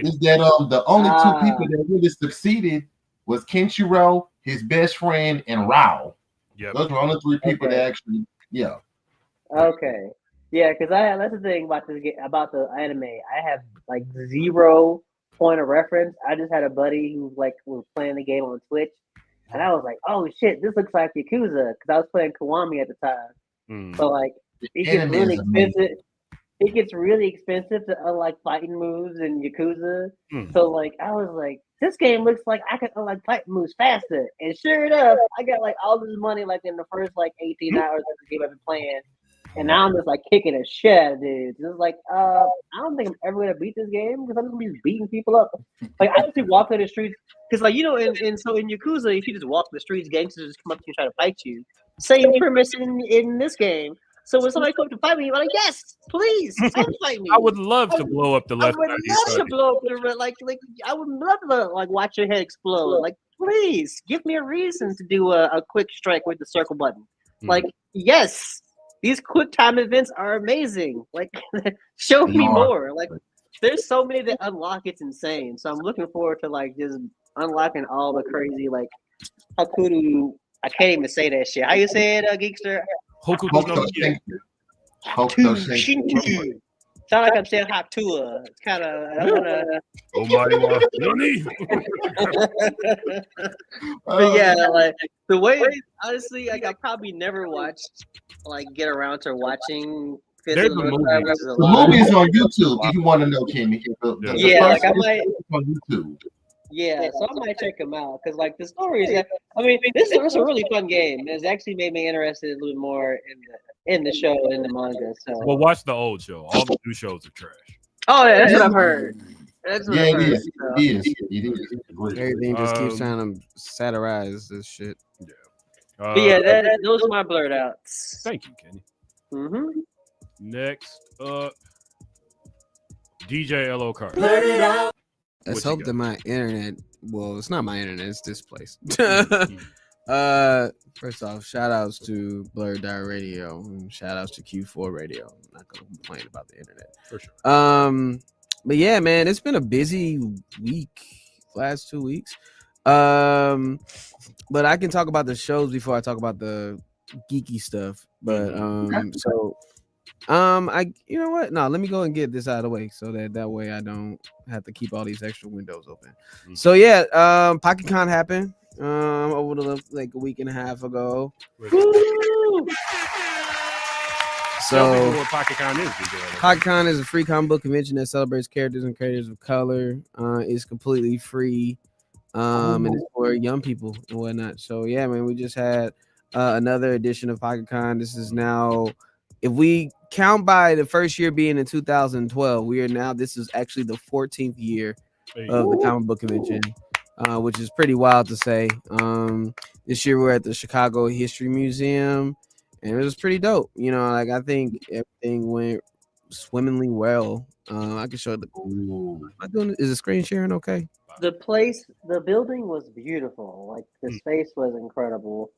is that the only two people that really succeeded was Kenshiro, his best friend, and Rao. Yep. Those were only three people that actually. Yeah. Okay. Yeah, because that's the thing about the anime. I have like 0 point of reference. I just had a buddy who like was playing the game on Twitch. And I was like, "Oh shit, this looks like Yakuza," because I was playing Kiwami at the time. So like, it gets really expensive. It gets really expensive to unlock fighting moves in Yakuza. So like, I was like, "This game looks like I can unlock fighting moves faster." And sure enough, I got like all this money like in the first like 18 hours of the game I've been playing, and now I'm just like kicking a shit out of dudes. It's like, I don't think I'm ever gonna beat this game because I'm gonna be beating people up. Like I just walk through the streets. Because, like, in Yakuza, if you just walk the streets, gangsters just come up to you and try to fight you. Same premise in this game. So when somebody comes to fight me, I'm like, yes, please, don't fight me. I would love to blow up the left. I would love to blow up the red. Like I would love to like watch your head explode. Like, please give me a reason to do a quick strike with the circle button. Like, yes, these quick time events are amazing. Like, show me more. Like, there's so many that unlock. It's insane. So I'm looking forward to like just unlocking all the crazy like Hakudu. I can't even say that shit. How you say it, Geekster? Hokushinki. Sound like I'm saying Hatua. It's kind of. I want to. But yeah, like the way. Honestly, like I probably never watched, like get around to watching. The movie is on YouTube. If you want to know, Kimmy. Like I might on YouTube. Yeah, so I might check them out because, like, the story is. I mean, this is a really fun game. It's actually made me interested a little more in the show and the manga. So, well, watch the old show. All the new shows are trash. Oh, yeah, that's what I've heard. That's what I've heard. It is. Everything just keeps trying to satirize this shit. Yeah. But yeah, those are my blurred outs. Thank you, Kenny. Mm-hmm. Next up, DJ LO Car. Let's hope that my internet. Well, it's not my internet. It's this place. First off, shout outs to Blurddot Radio and shout outs to Q4 Radio. I'm not gonna complain about the internet for sure. But yeah, man, it's been a busy week, last 2 weeks. But I can talk about the shows before I talk about the geeky stuff. But you know what? No, let me go and get this out of the way so that way I don't have to keep all these extra windows open. So yeah, PocketCon happened over like a week and a half ago. So what PocketCon is. PocketCon is a free comic book convention that celebrates characters and creators of color. It's completely free. And it's for young people and whatnot. So yeah, man, we just had another edition of PocketCon. This is now, if we count by the first year being in 2012, this is actually the 14th year of the comic book convention, which is pretty wild to say. This year we're at the Chicago History Museum, and it was pretty dope. You know, like I think everything went swimmingly well. I can show the. Am I doing? Is the screen sharing okay? The building was beautiful. Like the space was incredible.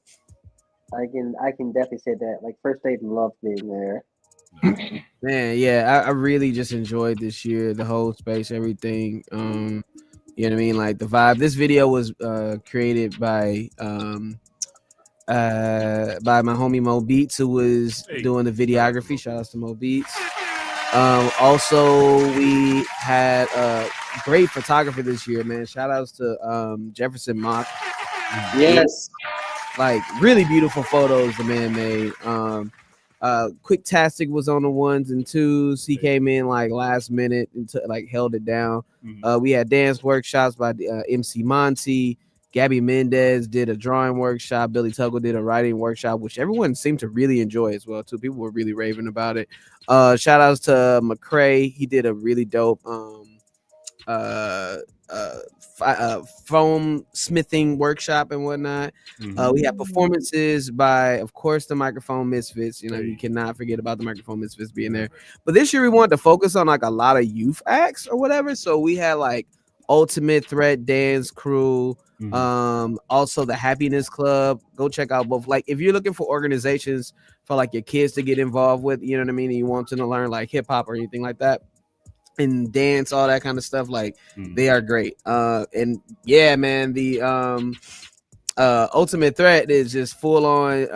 I can definitely say that. Like First Aid loved being there. Man, yeah, I really just enjoyed this year, the whole space, everything. You know what I mean? Like the vibe. This video was created by my homie Mo Beats, who was doing the videography. Shout out to Mo Beats. Also, we had a great photographer this year, man. Shout outs to Jefferson Mock. Yes. Like really beautiful photos the man made. Quicktastic was on the 1s and 2s. He came in like last minute and held it down. We had dance workshops by MC Monty. Gabby Mendez did a drawing workshop. Billy Tuggle did a writing workshop, which everyone seemed to really enjoy as well too. People were really raving about it. Shout outs to McCray. He did a really dope foam smithing workshop and whatnot. We have performances by, of course, the Microphone Misfits. You know, you cannot forget about the Microphone Misfits being there. But this year we wanted to focus on like a lot of youth acts or whatever. So we had like Ultimate Threat Dance Crew. Also the Happiness Club. Go check out both. Like if you're looking for organizations for like your kids to get involved with, you know what I mean, and you want them to learn like hip hop or anything like that, and dance, all that kind of stuff, like they are great. And yeah, man, the Ultimate Threat is just full on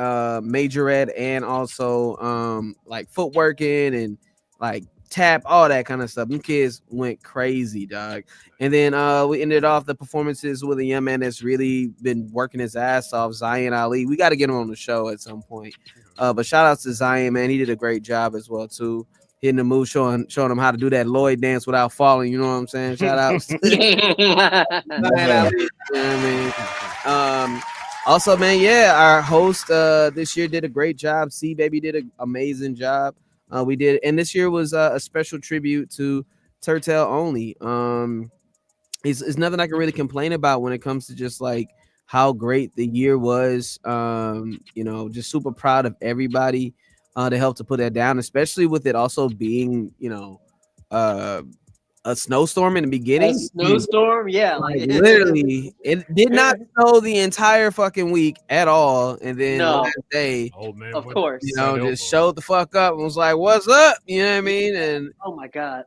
majorette and also like footworking and like tap, all that kind of stuff. Them kids went crazy, dog. And then we ended off the performances with a young man that's really been working his ass off, Zion Ali. We got to get him on the show at some point. But shout out to Zion, man. He did a great job as well too. Hitting the move, showing them how to do that Lloyd dance without falling. You know what I'm saying? Shout out. Also, man, yeah, our host this year did a great job. C Baby did an amazing job. We did, and this year was a special tribute to Turtle Only. It's nothing I can really complain about when it comes to just like how great the year was. You know, just super proud of everybody to help to put that down, especially with it also being, you know, a snowstorm in the beginning. A snowstorm, yeah, like literally, it did not snow the entire fucking week at all, and then the last day, of course, you know, just showed the fuck up and was like, "What's up?" You know what I mean? And oh my god,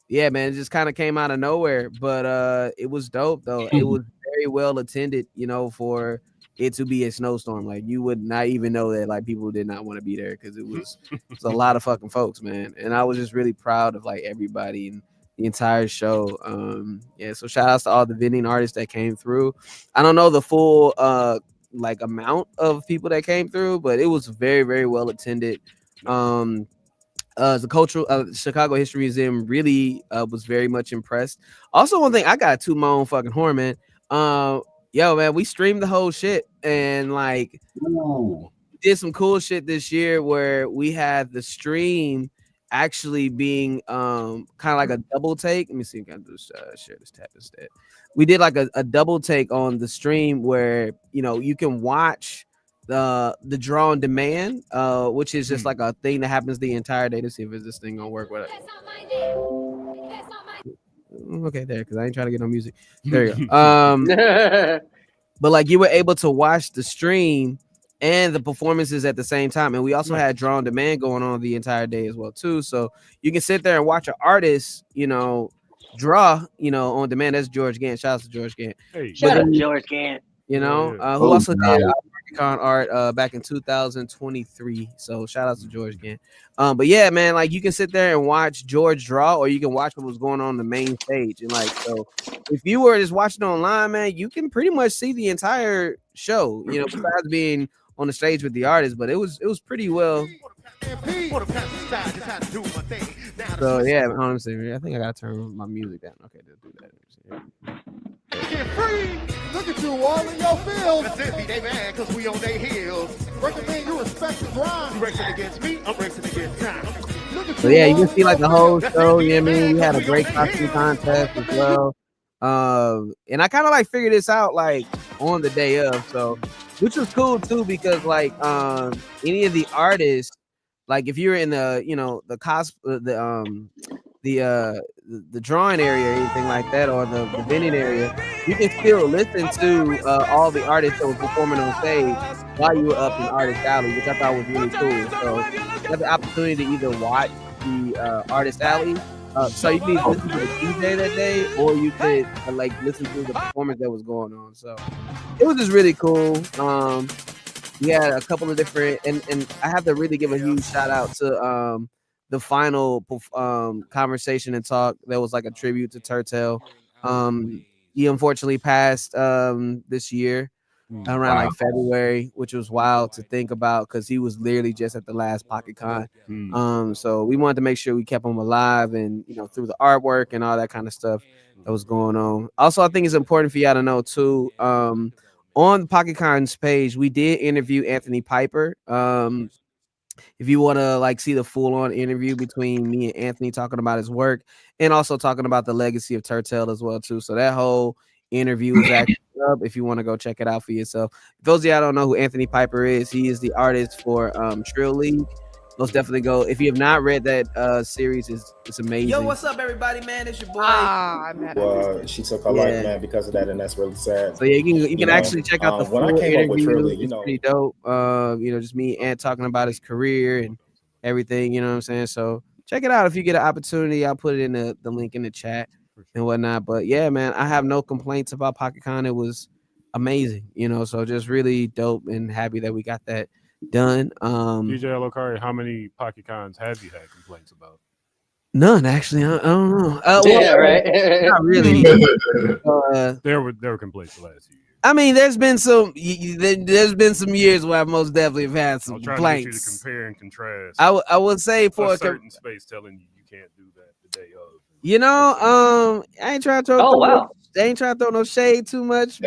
yeah, man, it just kind of came out of nowhere, but it was dope though. It was very well attended, you know, for it to be a snowstorm. Like you would not even know that like people did not want to be there because it was a lot of fucking folks, man. And I was just really proud of like everybody and the entire show. Yeah, so shout outs to all the vending artists that came through. I don't know the full like amount of people that came through, but it was very, very well attended. The cultural Chicago History Museum really was very much impressed. Also, one thing I got to my own fucking horn, man. Yo, man, we streamed the whole shit and like did some cool shit this year where we had the stream actually being kind of like a double take. Let me see if I can just share this tab instead. We did like a double take on the stream where, you know, you can watch the draw on demand, which is just like a thing that happens the entire day. To see if this thing gonna work with it. Okay, there, because I ain't trying to get no music. There you go. But like you were able to watch the stream and the performances at the same time, and we also had draw on demand going on the entire day as well too. So you can sit there and watch an artist, you know, draw, you know, on demand. That's George Gant. Shout out to George Gant. Hey, shout out to George Gant. You know, who also did Con art back in 2023. So shout out to George Gant. But yeah, man, like you can sit there and watch George draw, or you can watch what was going on the main stage. And like, so if you were just watching online, man, you can pretty much see the entire show, you know, besides being on the stage with the artist. But it was pretty well So yeah, honestly, I think I gotta turn my music down. Okay, to do that. Get free. Look at you all in your fields. That's it, they mad because we on their heels. Recommend you respect the grind. You racing against me, I'm racing against time. So yeah, you can see like the whole show. You know what I mean? We had a great costume contest as well. And I kind of like figured this out like on the day of, so which was cool too, because like any of the artists, like if you're in the the drawing area or anything like that, or the vending area, you can still listen to all the artists that were performing on stage while you were up in Artist Alley, which I thought was really cool. So you have the opportunity to either watch the Artist Alley, so you can listen to the DJ that day, or you could like listen to the performance that was going on. So it was just really cool. We had a couple of different, and I have to really give a huge shout out to the final conversation and talk that was like a tribute to Turtle. He unfortunately passed this year around like February, which was wild to think about because he was literally just at the last PocketCon. So we wanted to make sure we kept him alive, and through the artwork and all that kind of stuff that was going on. Also, I think it's important for y'all to know too, on the PocketCon's page, we did interview Anthony Piper. If you want to like see the full-on interview between me and Anthony talking about his work and also talking about the legacy of Turtle as well too. So that whole interview is actually up if you want to go check it out for yourself. If those of y'all don't know who Anthony Piper is, he is the artist for Trill League. Most definitely go. If you have not read that series, it's amazing. Yo, what's up, everybody, man? It's your boy. Well, she took her life, man, because of that, and that's really sad. So yeah, you can actually check out the full when I came interview. up with Trilly, it's pretty dope. Just me and talking about his career and everything. You know what I'm saying? So check it out if you get an opportunity. I'll put it in the link in the chat and whatnot. But yeah, man, I have no complaints about PocketCon. It was amazing. So just really dope and happy that we got that done. DJ Alokari, how many PocketCons have you had complaints about? None, actually. I don't know. Right. Not really. There were complaints the last few years. I mean, there's been some years where I most definitely have had some complaints. To get you to compare and contrast. I would say for a certain space telling you can't do that the day of. I ain't trying to throw. They ain't trying to throw no shade too much,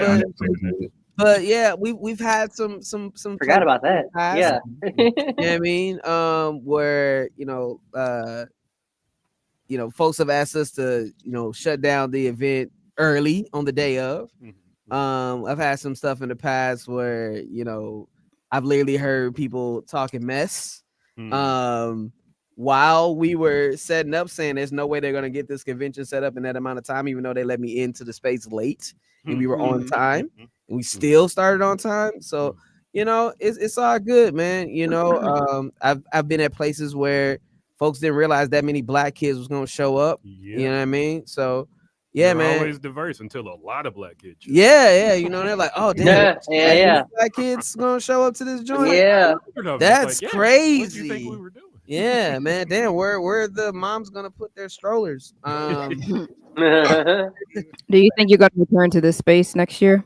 but yeah, we've had some forgot about that. Yeah. You know what I mean? Where folks have asked us to shut down the event early on the day of. I've had some stuff in the past where I've literally heard people talking mess while we were setting up, saying there's no way they're gonna get this convention set up in that amount of time, even though they let me into the space late and we were on time. And we still started on time. So, it's all good, man. I've been at places where folks didn't realize that many black kids was gonna show up. Yeah. You know what I mean? So yeah, man. Always diverse until a lot of black kids. Yeah. They're like, oh damn, yeah. Black kids gonna show up to this joint. Yeah. That's crazy. What do you think we were doing? Yeah, man. Damn, where the moms gonna put their strollers? Do you think you're gonna return to this space next year?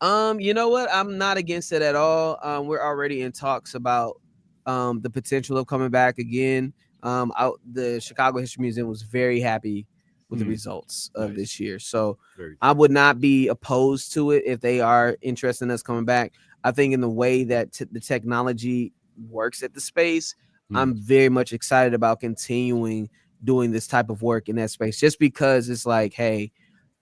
You know what? I'm not against it at all. We're already in talks about the potential of coming back again. The Chicago History Museum was very happy with the results of this year, so I would not be opposed to it if they are interested in us coming back. I think in the way that the technology works at the space, I'm very much excited about continuing doing this type of work in that space, just because it's like, hey,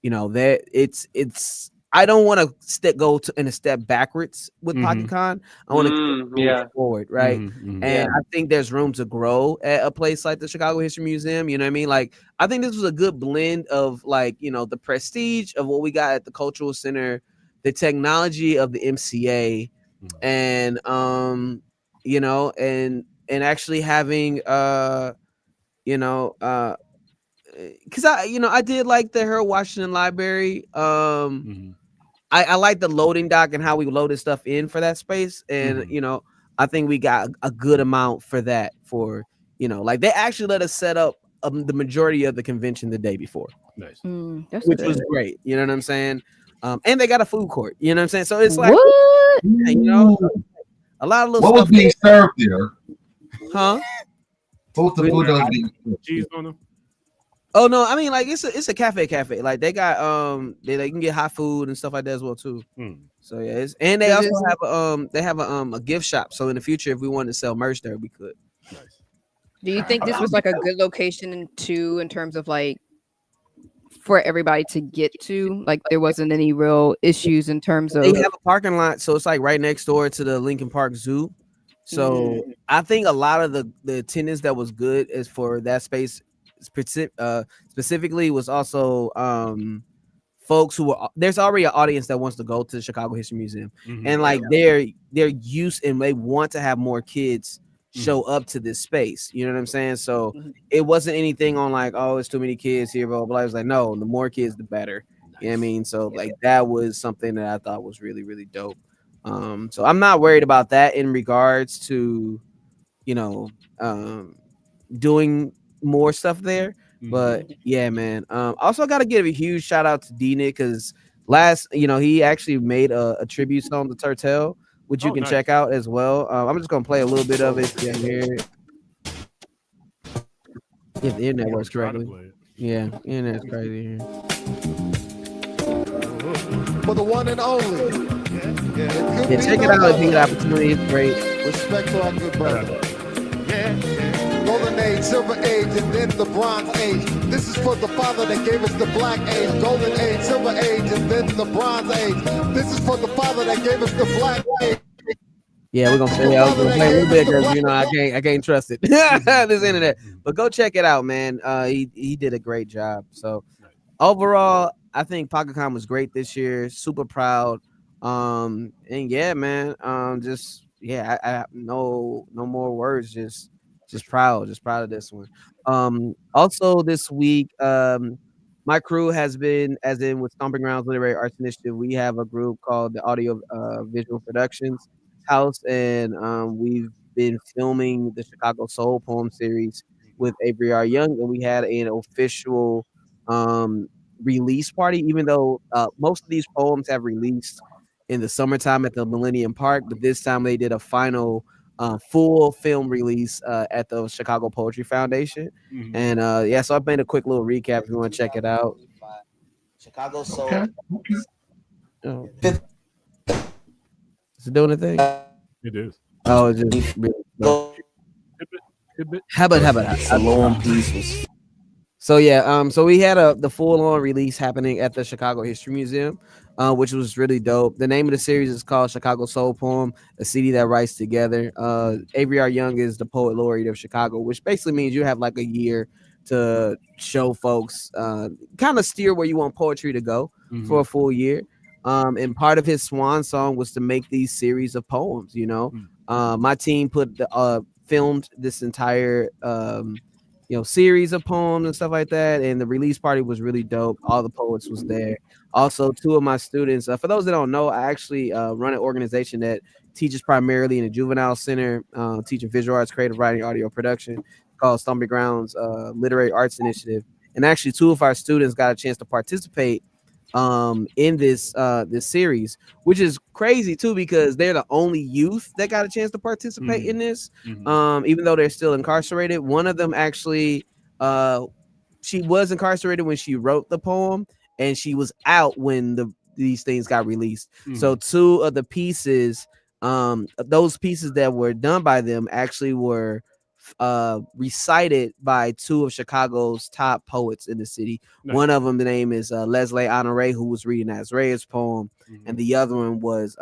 that it's. I don't want to go in a step backwards with PocketCon. I want to move forward, right? And I think there's room to grow at a place like the Chicago History Museum. You know what I mean? Like, I think this was a good blend of like, the prestige of what we got at the Cultural Center, the technology of the MCA, and and actually having because I did like the Harold Washington Library. I like the loading dock and how we loaded stuff in for that space. And, I think we got a good amount for that like they actually let us set up the majority of the convention the day before. Nice. Which was great. You know what I'm saying? And they got a food court. You know what I'm saying? So it's like, what? A lot of little what stuff was being served there? Huh? What's the food that was cheese on them? Oh no, I mean like it's a cafe. Like they got they can get hot food and stuff like that as well too. So yeah, and they also have a gift shop. So in the future, if we wanted to sell merch there, we could. Do you think this was like a good location too, in terms of like for everybody to get to? Like there wasn't any real issues in terms of. They have a parking lot, so it's like right next door to the Lincoln Park Zoo. So I think a lot of the attendance that was good is for that space specifically was also folks who are there's already an audience that wants to go to the Chicago History Museum, and like they're used and they want to have more kids show up to this space. You know what I'm saying? So it wasn't anything on like, oh, it's too many kids here, blah blah blah. I was like, no, the more kids the better. You know what I mean? So like that was something that I thought was really, really dope. So I'm not worried about that in regards to, you know, doing more stuff there. But yeah, man. Also got to give a huge shout out to D-Nick because he actually made a tribute song to Turtle, which you can check out as well. I'm just gonna play a little bit of it so you can hear it. If the internet works correctly. Yeah, internet's crazy here. For the one and only. Yeah, check it out if you get the opportunity. It's great. Respect to our good brother. Golden Age, Silver Age, and then the Bronze Age. This is for the father that gave us the Black Age. Golden Age, Silver Age, and then the Bronze Age. This is for the father that gave us the Black Age. Yeah, we're gonna play a little bit because I can't trust it. This internet. But go check it out, man. He did a great job. So overall, I think PocketCon was great this year. Super proud. And yeah, man. I have no more words. Just proud of this one. Also this week, my crew has been, as in with Stomping Grounds Literary Arts Initiative, we have a group called the Audio Visual Productions House, and we've been filming the Chicago Soul Poem series with Avery R. Young, and we had an official release party, even though most of these poems have released in the summertime at the Millennium Park, but this time they did a final full film release at the Chicago Poetry Foundation. And so I made a quick little recap if you want to check it out. Chicago Soul. Oh. Is it doing a thing? It is. Oh, it's just really how about a long piece was. So yeah, so we had the full-on release happening at the Chicago History Museum, which was really dope. The name of the series is called Chicago Soul Poem, a city that writes together. Avery R. Young is the poet laureate of Chicago, which basically means you have like a year to show folks, kind of steer where you want poetry to go for a full year. And part of his swan song was to make these series of poems. You know, my team filmed this entire series of poems and stuff like that, and the release party was really dope. All the poets was there. Also, two of my students, for those that don't know, I actually run an organization that teaches primarily in a juvenile center, teaching visual arts, creative writing, audio production, called Stomping Grounds Literary Arts Initiative. And actually, two of our students got a chance to participate in this series, which is crazy too, because they're the only youth that got a chance to participate in this, even though they're still incarcerated. One of them actually she was incarcerated when she wrote the poem, and she was out when these things got released. So two of the pieces, those pieces that were done by them, actually were recited by two of Chicago's top poets in the city. Nice. One of them, the name is Leslie Honore, who was reading Azraea's poem, and the other one was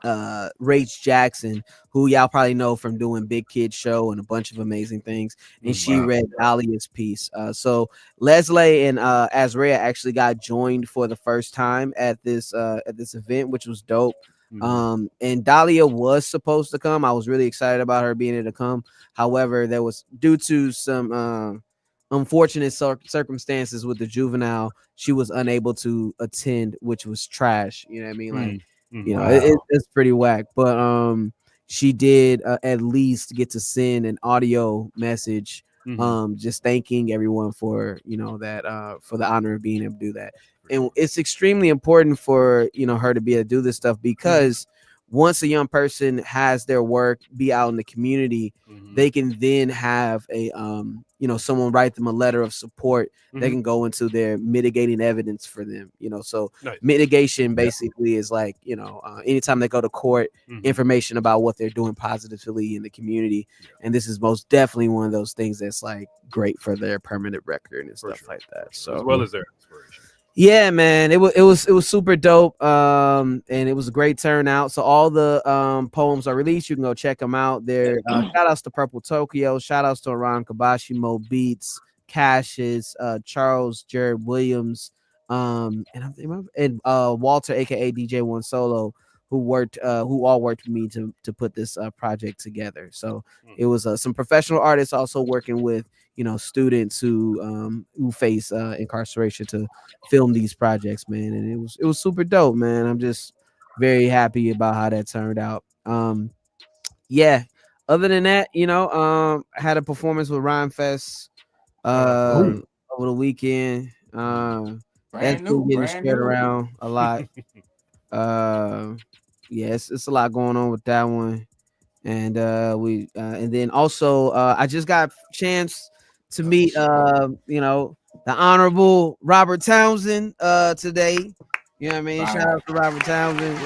Rach Jackson, who y'all probably know from doing Big Kid Show and a bunch of amazing things, and she read Dahlia's piece. So Leslie and Azraea actually got joined for the first time at this event, which was dope. And Dahlia was supposed to come. I was really excited about her being able to come. However, there was, due to some unfortunate circumstances with the juvenile, she was unable to attend, which was trash. You know what I mean? Like, it's pretty whack. But she did at least get to send an audio message, just thanking everyone for that for the honor of being able to do that. And it's extremely important for her to be able to do this stuff, because once a young person has their work be out in the community, they can then have a someone write them a letter of support that can go into their mitigating evidence for them. So mitigation basically is like anytime they go to court, information about what they're doing positively in the community, and this is most definitely one of those things that's like great for their permanent record and stuff like that. So as well as their inspiration. Yeah, man, it was super dope, and it was a great turnout. So all the poems are released. You can go check them out. There, shout outs to Purple Tokyo, shout outs to Ron Kabashi, Mo Beats, Cassius, Charles Jared Williams, and Walter, aka DJ One Solo, who all worked with me to put this project together. So it was some professional artists also working with students who face incarceration to film these projects, man, and it was super dope, man. I'm just very happy about how that turned out. Yeah. Other than that, I had a performance with Rhyme Fest over the weekend. That's been getting spread around a lot. It's a lot going on with that one, and and then also I just got a chance to meet the Honorable Robert Townsend today. You know what I mean? Shout out to Robert Townsend.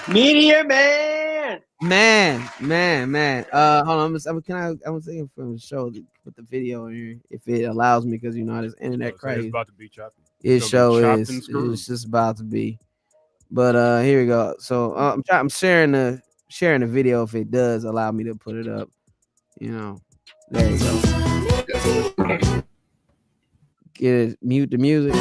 Meteor Man. Man. Hold on, I'm thinking from the show to put the video in here if it allows me, because how this internet crazy. It's about to be choppy. It show is. It's just about to be. But here we go. So I'm sharing the video if it does allow me to put it up. There you go. Get it, mute the music.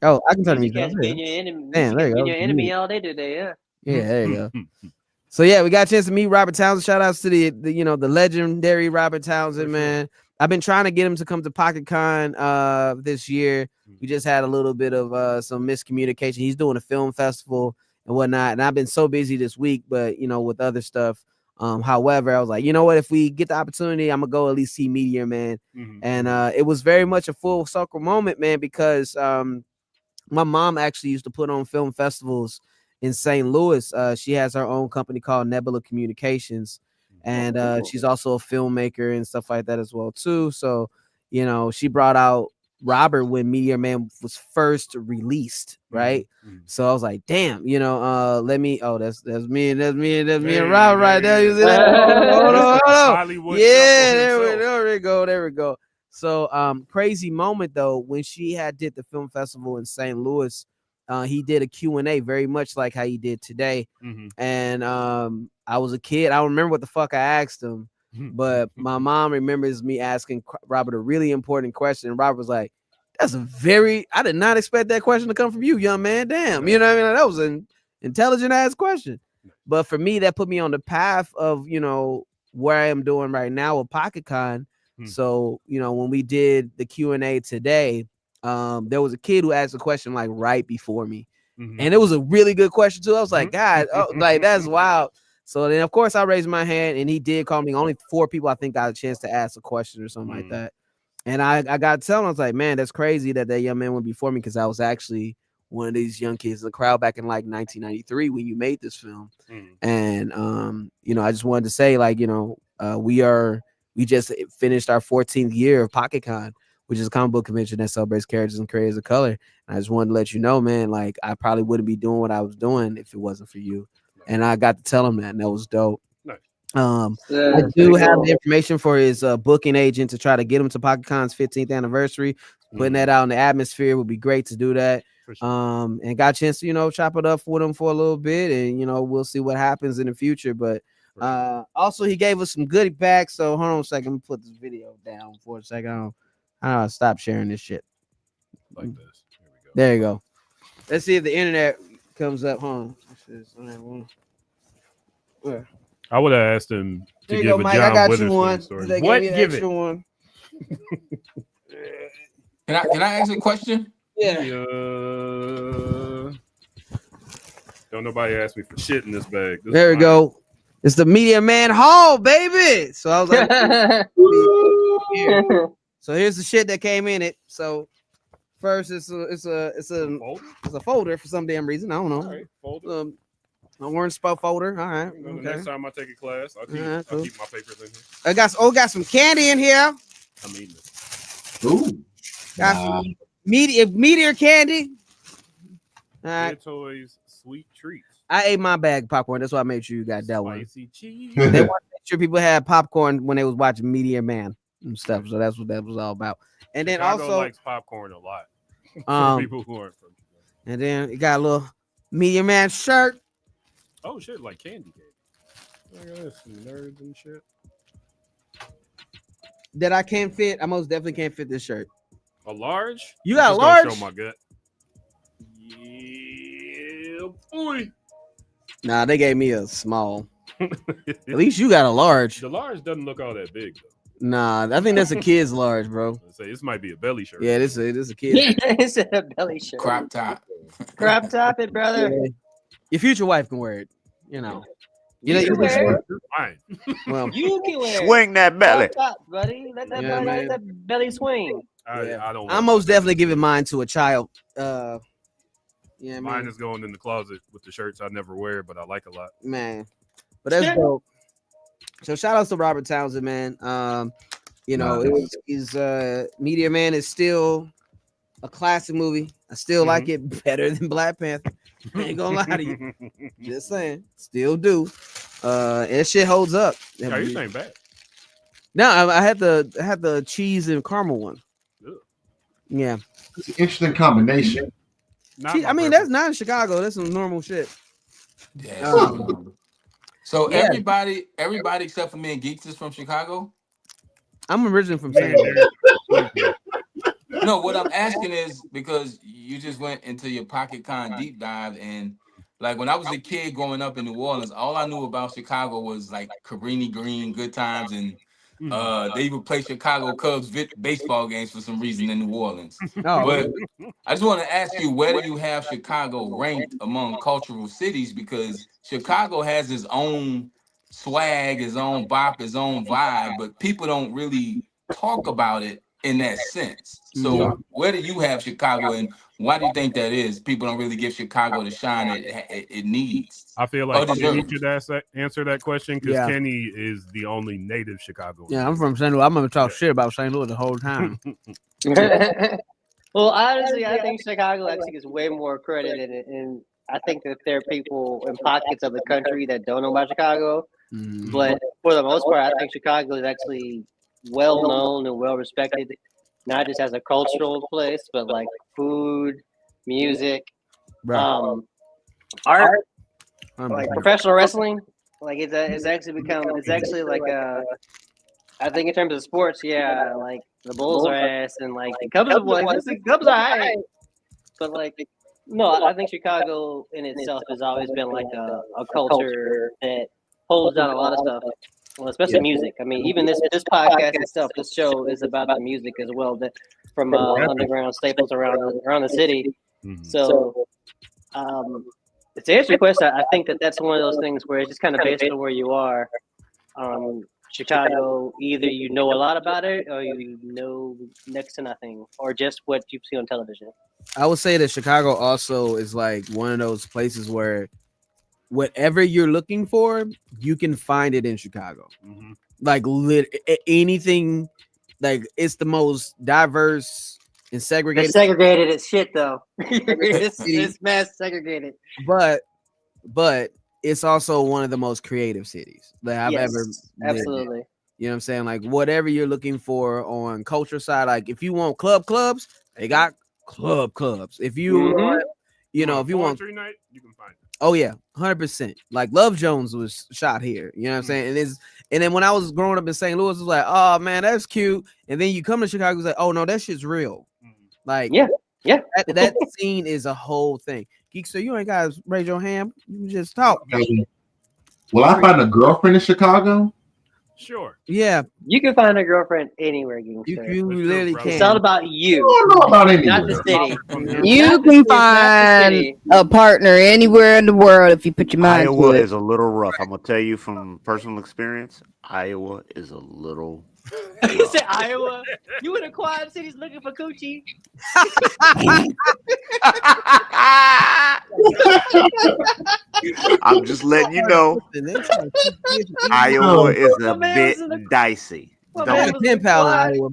Oh, I can turn the music off. Damn, there you go. Your enemy all day today, yeah. Yeah, there you go. So yeah, we got a chance to meet Robert Townsend. Shout outs to the legendary Robert Townsend, man. I've been trying to get him to come to PocketCon this year. We just had a little bit of some miscommunication. He's doing a film festival and whatnot, and I've been so busy this week, but with other stuff. However, I was like, what? If we get the opportunity, I'm gonna go at least see Meteor Man. And it was very much a full circle moment, man, because my mom actually used to put on film festivals in St. Louis. She has her own company called Nebula Communications, and she's also a filmmaker and stuff like that as well too. So she brought out Robert when Meteor Man was first released, right? So I was like, damn, let me. Oh, that's me and Robert right there. You see that? Hold on. Yeah, there we go. So crazy moment though, when she did the film festival in St. Louis. He did a Q&A very much like how he did today. And I was a kid. I don't remember what the fuck I asked him, but my mom remembers me asking Robert a really important question. And Robert was like, I did not expect that question to come from you, young man. Damn. You know what I mean? That was an intelligent ass question. But for me, that put me on the path of, where I am doing right now with PocketCon. So, when we did the Q&A today, there was a kid who asked a question like right before me, and it was a really good question too. I was like, God, like that's wild. So then, of course, I raised my hand, and he did call me. Only 4 people I think got a chance to ask a question or something like that. And I got to tell him, I was like, man, that's crazy that young man went before me, because I was actually one of these young kids in the crowd back in like 1993 when you made this film. And I just wanted to say, like, we just finished our 14th year of PocketCon, which is a comic book convention that celebrates characters and creators of color. And I just wanted to let you know, man, like I probably wouldn't be doing what I was doing if it wasn't for you. And I got to tell him that, and that was dope. Nice. I do have the information for his booking agent to try to get him to PocketCon's 15th anniversary. Putting that out in the atmosphere would be great to do that. Sure. And got a chance to, chop it up with him for a little bit, and we'll see what happens in the future. But also he gave us some goodie bags. So hold on a second, let me put this video down for a second. I stop sharing this shit. Like this. There you go. Let's see if the internet comes up. Hold on. I would have asked him to give a Mike. John I got Witherspoon you one. story. What? Give it. One. Can I ask a question? Yeah. Don't nobody ask me for shit in this bag. There we go. It's the Meteor Man Hall, baby. So I was like, So here's the shit that came in it. So first, it's a folder for some damn reason. I don't know. All right, folder. An orange spot folder. All right. The Okay. next time I take a class, I'll keep, Cool. I'll keep my papers in here. I got some candy in here. I'm eating it. Ooh. Got some meteor candy. All right. Kid toys, sweet treats. I ate my bag of popcorn. That's why I made sure you got that one. Spicy cheese. They want to make sure people had popcorn when they was watching Meteor Man and stuff. So that's what that was all about. And then Chicago also likes popcorn a lot. For people who aren't from Chicago. And then it got a little Meteor Man shirt. Oh shit, like candy cane. Look at this, some nerds and shit. That I can't fit. I most definitely can't fit this shirt. A large? You got a Just gonna large? Show my gut. Yeah, boy. Nah, they gave me a small. At least you got a large. The large doesn't look all that big though. Nah, I think that's a kid's large, bro. Let's say this might be a belly shirt. Yeah, this is a kid. It's a belly shirt. Crop top. Crop top it, brother. Yeah. Your future wife can wear it. You know. You can wear it. Fine. Well, You can wear it. Swing that belly. Crop top, buddy. Let that, Yeah, belly, man. let that belly swing. I don't. I'm most definitely giving mine to a child. Yeah, Mine man. is going in the closet with the shirts I never wear, but I like a lot. Man. But that's dope. So shout out to Robert Townsend, man. You know, his Meteor Man is still a classic movie. I still like it better than Black Panther. I ain't gonna lie to you. Just saying, still do. And shit holds up. Yeah, you ain't bad. No, I had the cheese and caramel one. Ugh. Yeah, It's an interesting combination. I mean, that's not in Chicago. That's some normal shit. Yeah. So everybody except for me and Geeks is from Chicago. I'm originally from San Diego. No, what I'm asking is because you just went into your Pocket Con deep dive, and like when I was a kid growing up in New Orleans, all I knew about Chicago was like Cabrini Green, Good Times, and they would play Chicago Cubs baseball games for some reason in New Orleans. Oh. But I just want to ask you, where do you have Chicago ranked among cultural cities? Because Chicago has its own swag, his own bop, his own vibe, but people don't really talk about it in that sense. So where do you have Chicago, and why do you think that is? People don't really give Chicago the shine it needs. I feel like Kenny deserves. should answer that question because Yeah. Kenny is the only native Chicagoan. Yeah, I'm from St. Louis. I'm gonna talk shit about St. Louis the whole time. Well, honestly, I think Chicago actually gets way more credit, and I think that there are people in pockets of the country that don't know about Chicago. But for the most part, I think Chicago is actually well known and well respected, not just as a cultural place, but like food, music, art, like professional wrestling. Like it's actually like I think in terms of sports, yeah, like the Bulls are ass, and like the Cubs are alright. But like, no, I think Chicago in itself has always been like a culture that holds down a lot of stuff. Well, especially music. I mean, even this podcast itself, this show is about the music as well. That from underground staples around the city. So, to answer your question, I think that's one of those things where it's just kind of based on where you are. Chicago, either you know a lot about it, or you know next to nothing, or just what you see on television. I would say that Chicago also is like one of those places where whatever you're looking for, you can find it in Chicago. Like anything, like it's the most diverse and segregated. It's segregated as shit, though. it's mass segregated. But it's also one of the most creative cities that I've ever lived in. Absolutely. You know what I'm saying? Like whatever you're looking for on culture side, like if you want clubs, they got clubs. If you want, if you want poetry night, you can find it. Oh yeah, 100%. Like Love Jones was shot here. You know what I'm saying? And then when I was growing up in St. Louis, it was like, oh man, that's cute. And then you come to Chicago, it's like, oh no, that shit's real. Like yeah. That scene is a whole thing. Geekster, you ain't gotta raise your hand. You can just talk. Will I find a girlfriend in Chicago? Sure. Yeah. You can find a girlfriend anywhere, You literally can. It's all about you. I don't know about anywhere. Not the city. You can find a partner anywhere in the world if you put your mind Iowa to it. is a little rough. I'm gonna tell you from personal experience. Iowa is a little You said Iowa. You in the Quad Cities looking for coochie? I'm just letting you know. Iowa is a bit dicey. Don't pen pal in Iowa.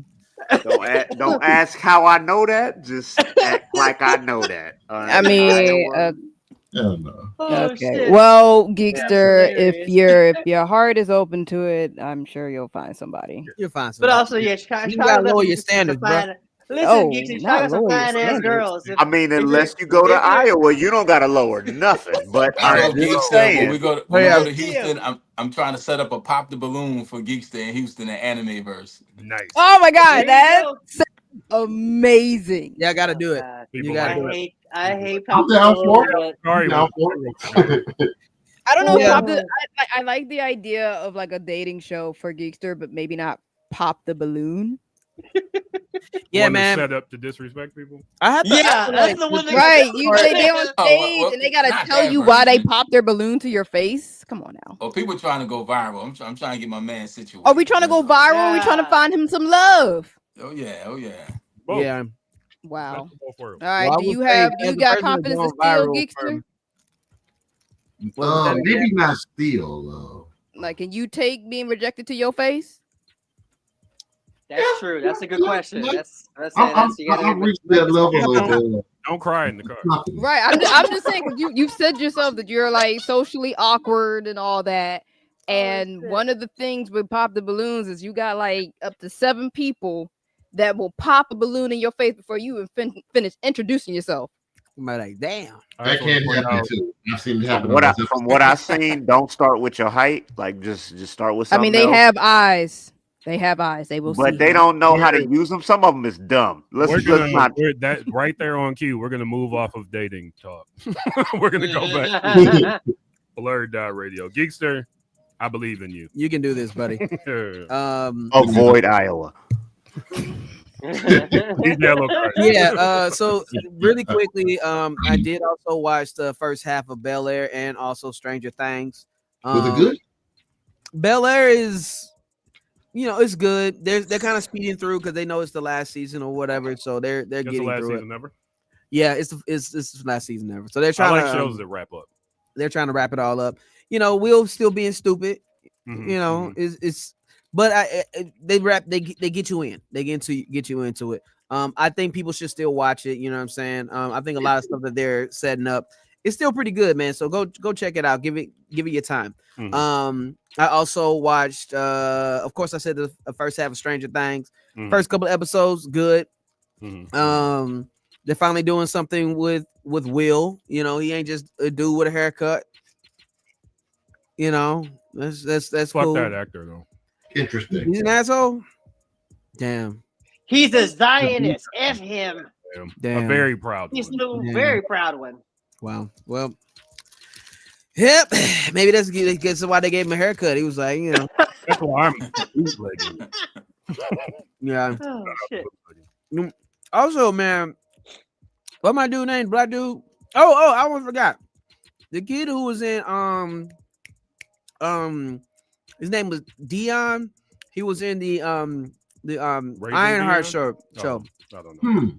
Don't ask how I know that. Just act like I know that. All right? I mean, Oh, okay. shit. Well, That's Geekster, if hilarious. your heart is open to it, I'm sure you'll find somebody. You'll find But somebody. also, yeah, You gotta lower your standards, bro. Listen, Geeks, try out some fine ass girls. I mean, unless you go to Iowa, you don't gotta lower nothing. But I I'm told just Geekster saying. when we go to Houston, I'm trying to set up a pop the balloon for Geekster in Houston at Animeverse. Nice. Oh my god, that's amazing. Yeah, I gotta do it. People You gotta do it. I hate I'm pop the down balloon, for it. but I'm down for it. I don't know if Yeah. Pop the, I like the idea of like a dating show for Geekster, but maybe not Pop the Balloon. Yeah, One man. that's set up to disrespect people. I have to. yeah, that's the one thing. Right, they on Oh, stage and they gotta not tell that you why they version. pop their balloon to your face. Come on now. Oh, people trying to go viral. I'm trying to get my man situated. Are we trying to go viral? Are we trying to find him some love? Oh yeah, oh yeah. Both. Yeah. Wow. Best of both worlds. All right. Well, I do would you say have as you a got person that's confidence to going steal viral Geekster? Maybe not steal. Like, can you take being rejected to your face? That's true. That's a good question. That's I'm reaching that level of. Don't cry in the car. Right. I'm just saying, 'cause you've said yourself that you're like socially awkward and all that. And one of the things with Pop the Balloons is you got like up to 7 people that will pop a balloon in your face before you even finish introducing yourself. You might like, damn. That can happen too. I've seen it happen. From what I've seen, don't start with your height. Like just start with I something. mean, they else. have eyes. They have eyes. They will see. But they don't know how to use them. Some of them is dumb. Let's not. That right there on cue. We're gonna move off of dating talk. We're gonna go back. Blurddot Radio. Geekster, I believe in you. You can do this, buddy. Avoid Iowa. Yeah. So really quickly, I did also watch the first half of Bel Air and also Stranger Things. Was it good? Bel Air is, it's good. They're kind of speeding through because they know it's the last season or whatever, so they're getting the last through season it. ever? Yeah, it's the last season ever. So they're trying I like to shows that wrap up. They're trying to wrap it all up. Will still being stupid. It's but they get you in. They get you into it. I think people should still watch it. You know what I'm saying? I think a lot of stuff that they're setting up, it's still pretty good, man. So go check it out. Give it your time. I also watched, of course, I said the first half of Stranger Things. First couple of episodes, good. They're finally doing something with Will. He ain't just a dude with a haircut. That's Fuck cool. that actor though. Interesting. He's an asshole. Damn. He's a Zionist. F him. Damn. A very proud He's one. a very proud one. Wow. Well, yep. Maybe that's why they gave him a haircut. He was like, That's why I'm bootlegging. Yeah. Oh shit. Also, man, what my dude named Black dude? Oh, I almost forgot. The kid who was in his name was Dion. He was in the Ironheart show. I don't know.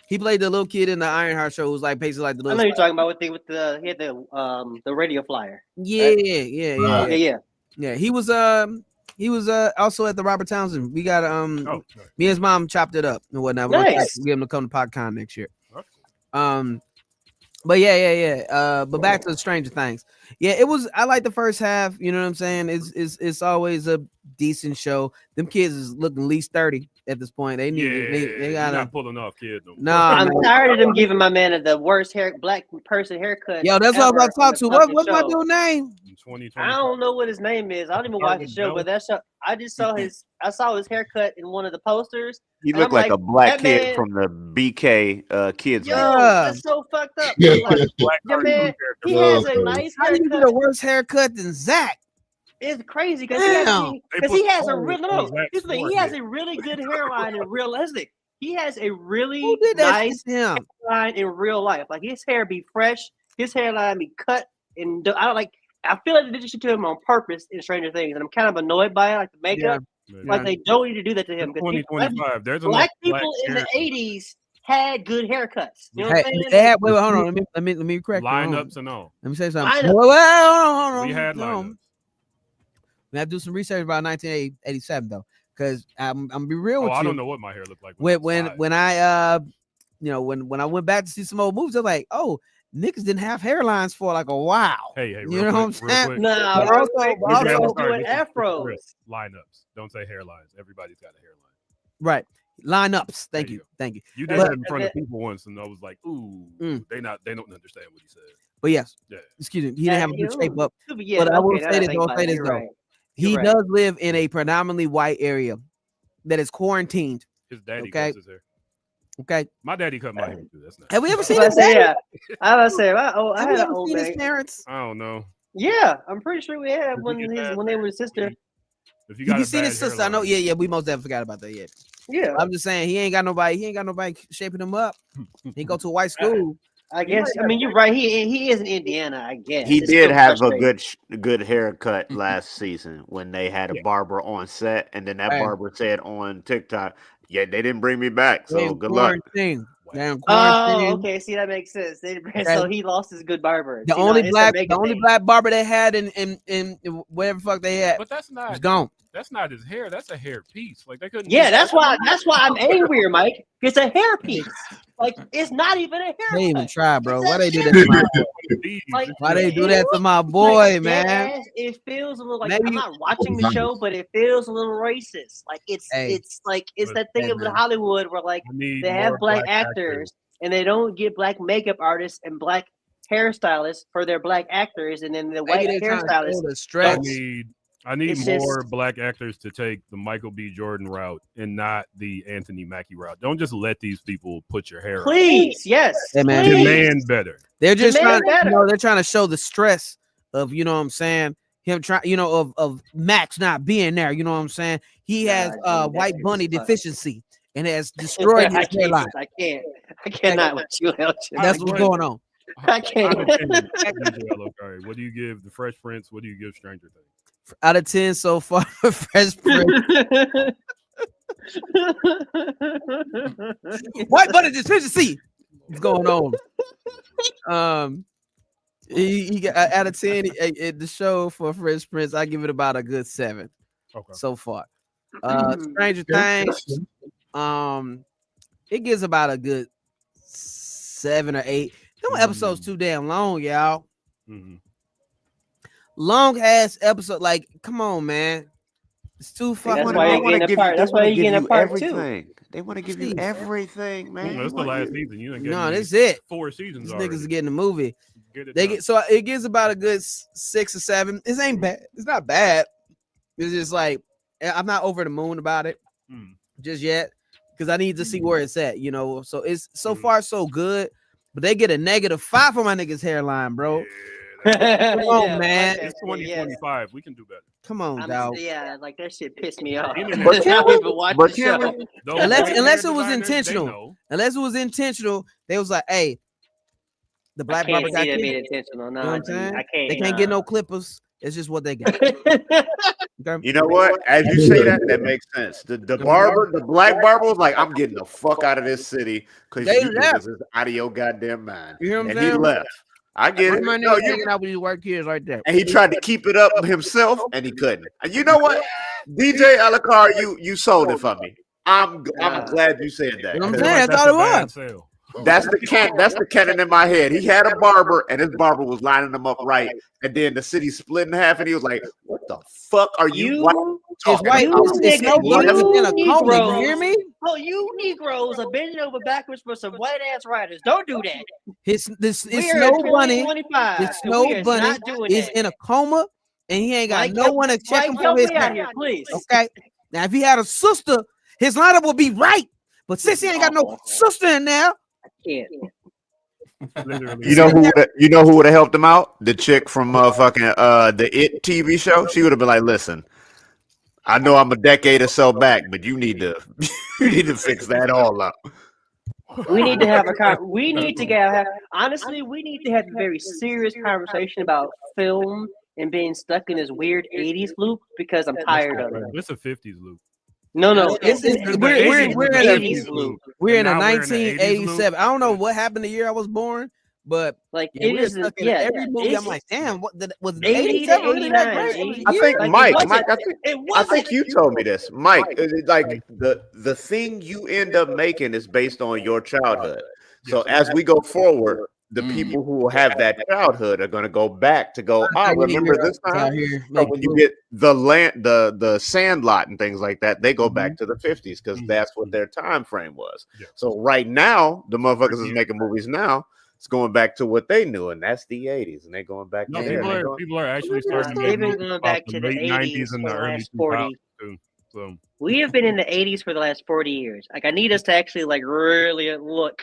He played the little kid in the Ironheart show, who's like basically like the I little. know you're talking about with the he had the radio flyer. Yeah, right? Yeah. He was also at the Robert Townsend. We got me and his mom chopped it up and whatnot. Nice. We're gonna come to PodCon next year. But yeah. But back to the Stranger Things. Yeah, it was. I like the first half. You know what I'm saying? It's always a decent show. Them kids is looking at least 30 at this point. They need. They gotta. Not pulling off kids. Nah, I'm tired of them giving my man the worst black person haircut. Yo, that's what I'm about to talk to. What's my dude's name? I don't know what his name is. I don't even watch the show, but that show. I just saw his. I saw his haircut in one of the posters. He looked like a black kid from the BK kids. Yo, that's so fucked up. Like, man, he has a nice How do you haircut. get a worse haircut than Zach? It's crazy because Damn. he has a he has a really good hairline in realistic. He has a really nice hairline in real life. Like his hair be fresh, his hairline be cut, and I feel like they did this shit to him on purpose in Stranger Things, and I'm kind of annoyed by it, like the makeup. Like they don't need to do that to him. 2025. There's black enough people in the characters. 80s had good haircuts. You know Hey, what I'm saying? they had, wait, hold on. Let me correct you. Hold on. Lineups and all. Let me say something. Lineup. Hold on. We had lineups. We have to do some research about 1987 though, because I'm be real with you. I don't know what my hair looked like when I when I went back to see some old movies, I'm like, oh, niggas didn't have hairlines for like a while. Hey, you know what I'm saying? Nah, But also doing afros. Lineups. Don't say hairlines. Everybody's got a hairline. Right. Lineups. Thank you. You did that in front of people once, and I was like, ooh, they don't understand what he said. But yes, excuse me, he didn't have a good shape up. But I will say this, though. Right. He does live in a predominantly white area that is quarantined. His daddy cuts his hair. Okay. My daddy cut my hair too. That's not. Have we ever seen his daddy? Yeah. I was saying, I had an old seen his man. parents? I don't know. Yeah, I'm pretty sure we had when they were sister. If you Have you seen his sister? I know. Yeah, we most definitely forgot about that. Yeah. I'm just saying he ain't got nobody shaping him up. He go to a white school. I guess. I mean, you're right. He is in Indiana. I guess He It's did still have a frustrating. good haircut last season when they had a barber on set, and then that barber said on TikTok, "Yeah, they didn't bring me back, so good luck." Oh, okay. See, that makes sense. So he lost his good barber. The only black barber they had in whatever fuck they had, but that's not was gone. That's not his hair. That's a hair piece. Like they couldn't. Yeah, that's why I'm angrier, Mike. It's a hair piece. Like it's not even a hair. They even try, bro. Why they do that to my boy? Why they do that to my boy, man? It feels a little like I'm not watching the show, but it feels a little racist. Like it's that thing of Hollywood where like they have black actors and they don't get black makeup artists and black hairstylists for their black actors, and then the white hairstylists. I need more black actors to take the Michael B. Jordan route and not the Anthony Mackie route. Don't just let these people put your hair. Please, yes. Hey, man. Demand better. They're just trying, they're trying to show the stress of, you know what I'm saying, him trying, of Max not being there. You know what I'm saying? He has white bunny deficiency and has destroyed his hairline. I cannot let you help. That's what's going on. I can't. What do you give the Fresh Prince? What do you give Stranger Things? Out of 10 so far, Fresh Prince. White bunny deficiency. What's going on? He got out of 10 the show for Fresh Prince. I give it about a good 7 so far. Stranger Things, it gives about a good 7 or 8. Them episodes too damn long, y'all. Long ass episode, like, come on, man. It's too fucking. That's why you're getting a part 2. They want to give you everything, man. That's the last season. You ain't no, this is it. 4 seasons. These niggas are getting a movie. It so it gives about a good 6 or 7. It ain't bad. It's not bad. It's just like I'm not over the moon about it just yet because I need to see where it's at. You know, so it's so far so good, but they get a -5 for my niggas hairline, bro. Come on, man. It's 2025. We can do better. Come on, dog. Yeah, like that shit pissed me off. Unless it was intentional. Unless it was intentional, they was like, hey, the black barber got killed. Intentional. No, you know what I'm saying? I can't. They can't get no clippers. It's just what they got. You know what? As you say that makes sense. The barber, the black barber was like, I'm getting the fuck out of this city because you this is out of your goddamn mind. You know what I'm and saying? he left. I get it. My nigga hanging out with these white kids right there. And he tried to keep it up himself, and he couldn't. And you know what? DJ Alacar, you sold it for me. I'm glad you said that. You know what I'm saying? That's all it was. That's the canon in my head. He had a barber, and his barber was lining them up right. And then the city split in half, and he was like, "What the fuck are you?" It's white. It's no in a coma. You hear me? Oh, you Negroes are bending over backwards for some white ass writers. Don't do that. It's Snow Bunny. This Snow Bunny is in a coma, and he ain't got no one to check him for his here, please. Okay. Now, if he had a sister, his lineup would be right. But since he ain't got no sister in there, I can't. You know who would have helped him out? The chick from the It TV show. She would have been like, "Listen, I know I'm a decade or so back, but you need to fix that all up." We need to have honestly, we need to have a very serious conversation about film and being stuck in this weird 80s loop because I'm tired of it. It's a 50s loop. No, we're in a 1987. I don't know what happened the year I was born, but like yeah, it is stuck in every movie. I'm like, damn, what was 87 really that great? I think Mike, I think you told me this, Mike. Like the thing you end up making is based on your childhood. So as we go forward, the people who have that childhood are going to go back to go. I remember this time. So when you get the Sandlot and things like that, they go back to the 50s because that's what their time frame was. So right now, the motherfuckers is making movies now. It's going back to what they knew, and that's the 80s, and they're going back no, there. People are actually starting to make even going back to the 80s and for the the early last 40. too. So We have been in the 80s for the last 40 years. Like, I need us to actually like really look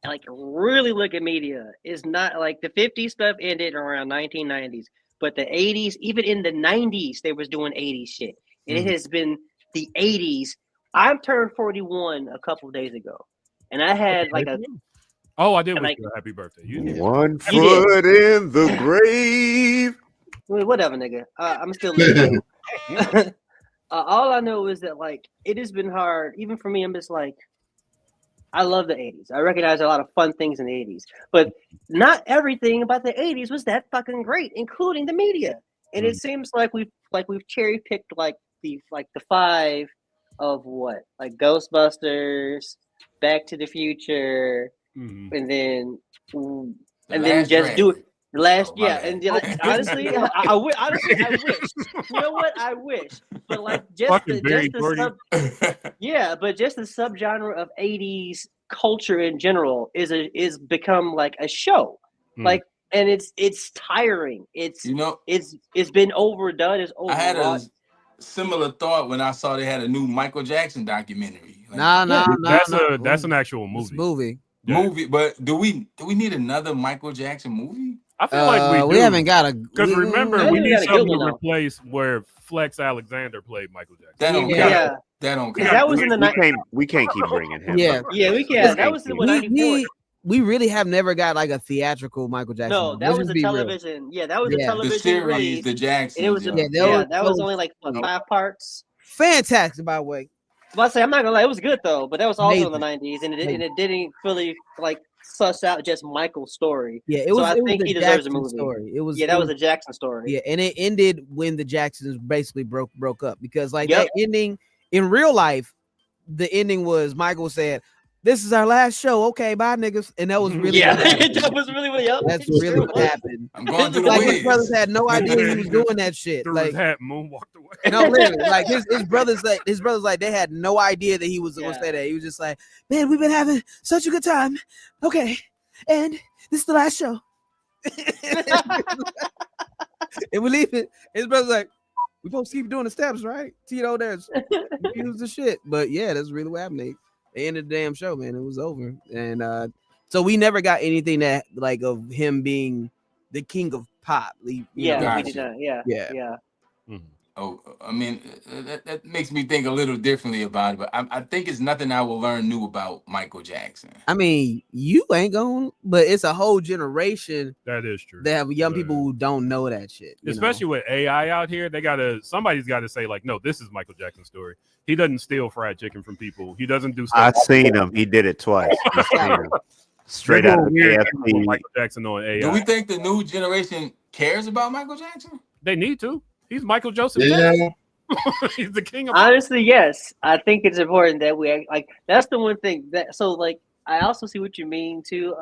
at media. It's not like the 50s stuff ended around 1990s, but the 80s, even in the 90s, they was doing 80s shit. And it has been the 80s. I turned 41 a couple of days ago, and I had like a. Oh, I did wish you a happy birthday. You did. One foot in the grave. Whatever, nigga. I'm still living. All I know is that like it has been hard, even for me. I'm just like, I love the 80s. I recognize a lot of fun things in the 80s, but not everything about the 80s was that fucking great, including the media. And it seems like we've cherry picked like the 5 of what, like Ghostbusters, Back to the Future, and then just do it. And honestly, I wish. You know what? I wish, but like just the subgenre of 80s culture in general is become like a show, like, and it's tiring. It's been overdone. It's overwrought. I had a similar thought when I saw they had a new Michael Jackson documentary. That's an actual movie. Movie, but do we need another Michael Jackson movie? I feel like we haven't got a because remember we need something to replace where Flex Alexander played Michael Jackson. That don't count. That don't count. That was in the we can't keep bringing him. We can't. That was in the 94. We really have never got like a theatrical Michael Jackson. No, that was a television. Yeah, that was a television the series, release. The Jackson. It was that was only like 5 parts. Fantastic, by the way. But I say I'm not gonna lie, it was good though. But that was also in the 90s, and it didn't fully like suss out just Michael's story. Yeah, it was. So I think he deserves a movie. Story. It was. That was a Jackson story. Yeah, and it ended when the Jacksons basically broke up because like that ending in real life, the ending was Michael said, "This is our last show. Okay, bye, niggas." And that was really that was really what That's really what happened. I'm going through the like his brothers had no idea he was doing that shit. Threw like his hat, moonwalked away. No, literally, like his brothers like they had no idea that he was gonna say that. He was just like, "Man, we've been having such a good time. Okay, and this is the last show." And we leave it. His brother's like, "We supposed to keep doing the steps, right?" Tito there's confused the shit. But yeah, that's really what happened. They ended the damn show, man. It was over. And so we never got anything that like of him being the king of pop. We did not. Yeah. Oh, I mean, that makes me think a little differently about it, but I think it's nothing I will learn new about Michael Jackson. I mean, you ain't going, but it's a whole generation. That is true. They have young people who don't know that shit. Especially with AI out here, somebody's got to say like, no, this is Michael Jackson's story. He doesn't steal fried chicken from people. He doesn't do stuff. I've seen him. He did it twice. Straight out of KFC. Michael Jackson on AI. Do we think the new generation cares about Michael Jackson? They need to. He's Michael Joseph Jackson. He's the king of honestly, yes. I think it's important that we like that's the one thing that so like I also see what you mean too,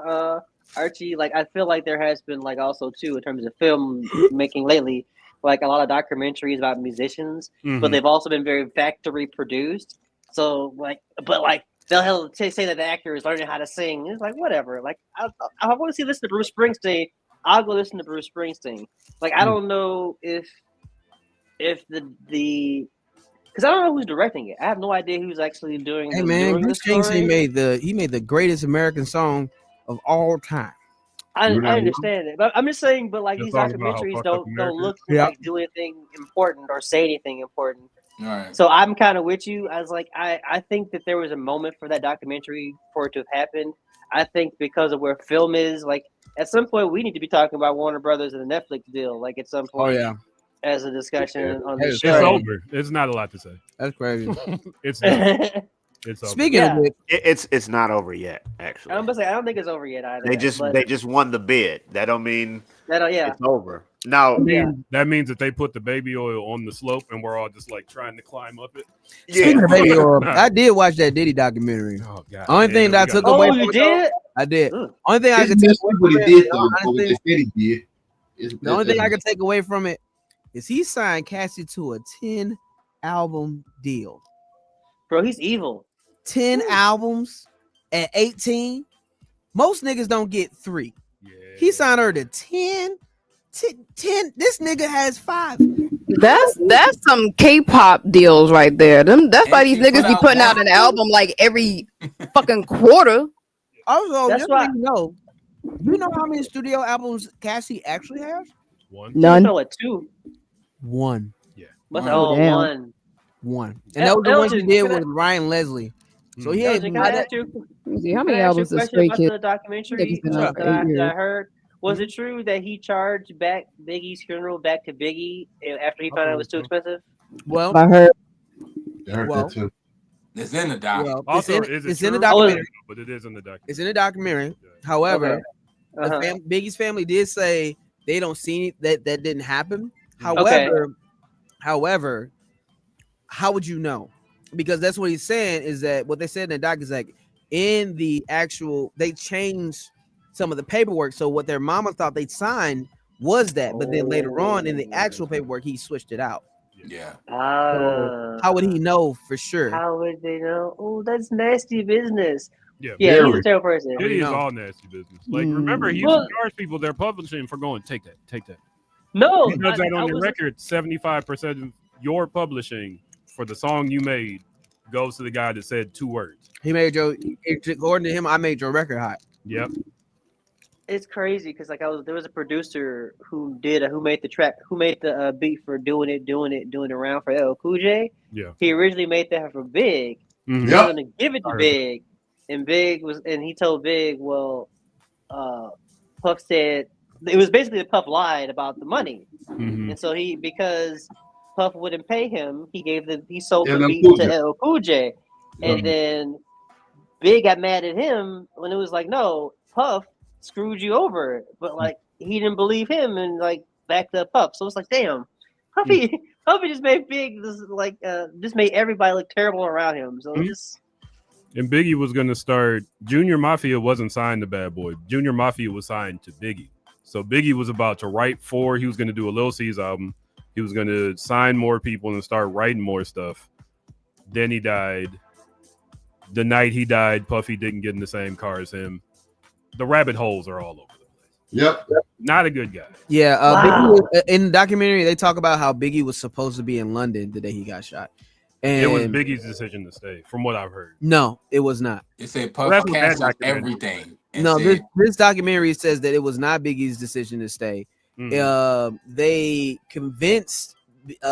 Archie. Like I feel like there has been like also too in terms of film making lately, like a lot of documentaries about musicians, but they've also been very factory produced. So they'll say that the actor is learning how to sing. It's like whatever. Like I want to see listen to Bruce Springsteen. I'll go listen to Bruce Springsteen. Like I don't know if the because I don't know who's directing it. I have no idea who's actually doing. Hey man, Bruce Springsteen made the greatest American song of all time. I understand it, but I'm just saying. But like these documentaries don't look like do anything important or say anything important. All right. So I'm kind of with you. I was like, I think that there was a moment for that documentary for it to have happened. I think because of where film is, like at some point we need to be talking about Warner Brothers and the Netflix deal. Like at some point, as a discussion on the show. It's over. It's not a lot to say. That's crazy. It's done. It's over. Speaking of it, it's not over yet. Actually, I'm gonna say I don't think it's over yet either. They just won the bid. That don't mean it's over. Now, Yeah. that means that they put the baby oil on the slope, and we're all just like trying to climb up it. Speaking of baby oil, I did watch that Diddy documentary. Oh God! Only thing that I took away from you it, did? I did. Only thing I could take away from it, the only thing I could take away from it is he signed Cassie to a 10 album deal. Bro, he's evil. 10 albums at 18. Most niggas don't get 3. Yeah. He signed her to 10. This nigga has 5. That's some K-pop deals right there. That's why these niggas be putting out an album like every fucking quarter. Also, That's why you know how many studio albums Cassie actually has? One. None. No, at 2. 1. Yeah. One. And that was the one she did with Ryan Leslie. So he had Can I ask you How many albums a does question Stray about Kids? the documentary that I heard? Was it true that he charged back Biggie's funeral back to Biggie after he found out it was too expensive? Well, I heard. that too. It's in the doc. Well, Also, it's in the documentary. But it is in the documentary. It's in the documentary. However, Okay. Biggie's family did say they don't see that didn't happen. Okay. However, how would you know? Because that's what he's saying is that what they said in the doc is like in the actual they changed some of the paperwork. So what their mama thought they signed was that, but then later on in the actual paperwork he switched it out. Yeah. So how would he know for sure? How would they know? Oh, that's nasty business. Yeah, he's a terrible person. Diddy is all nasty business. Like, remember, he used to charge people their publishing for going, take that. No, he does that on your record. 75% of your publishing for the song you made goes to the guy that said 2 words. He made according to him, I made your record hot. Yep. It's crazy because there was a producer who made the beat for doing it around for LL Cool J. Yeah. He originally made that for Big. Mm-hmm. He was gonna give it to Big, and he told Big, well, Puff said it was basically that Puff lied about the money, and so because Puff wouldn't pay him, he sold the beat to LL Cool J, and then Big got mad at him when it was like, no, Puff screwed you over, but like he didn't believe him and like backed up Puff. So it's like, damn, Puffy just made Big just made everybody look terrible around him. So And Biggie was gonna start. Junior Mafia wasn't signed to Bad Boy. Junior Mafia was signed to Biggie. So Biggie was about to write he was gonna do a Lil C's album. He was gonna sign more people and start writing more stuff. Then he died. The night he died, Puffy didn't get in the same car as him. The rabbit holes are all over the place. Yep. Not a good guy. Yeah. Biggie, in the documentary, they talk about how Biggie was supposed to be in London the day he got shot. And it was Biggie's decision to stay, from what I've heard. No, it was not. It said Puff canceled everything. No, this documentary says that it was not Biggie's decision to stay. They convinced 2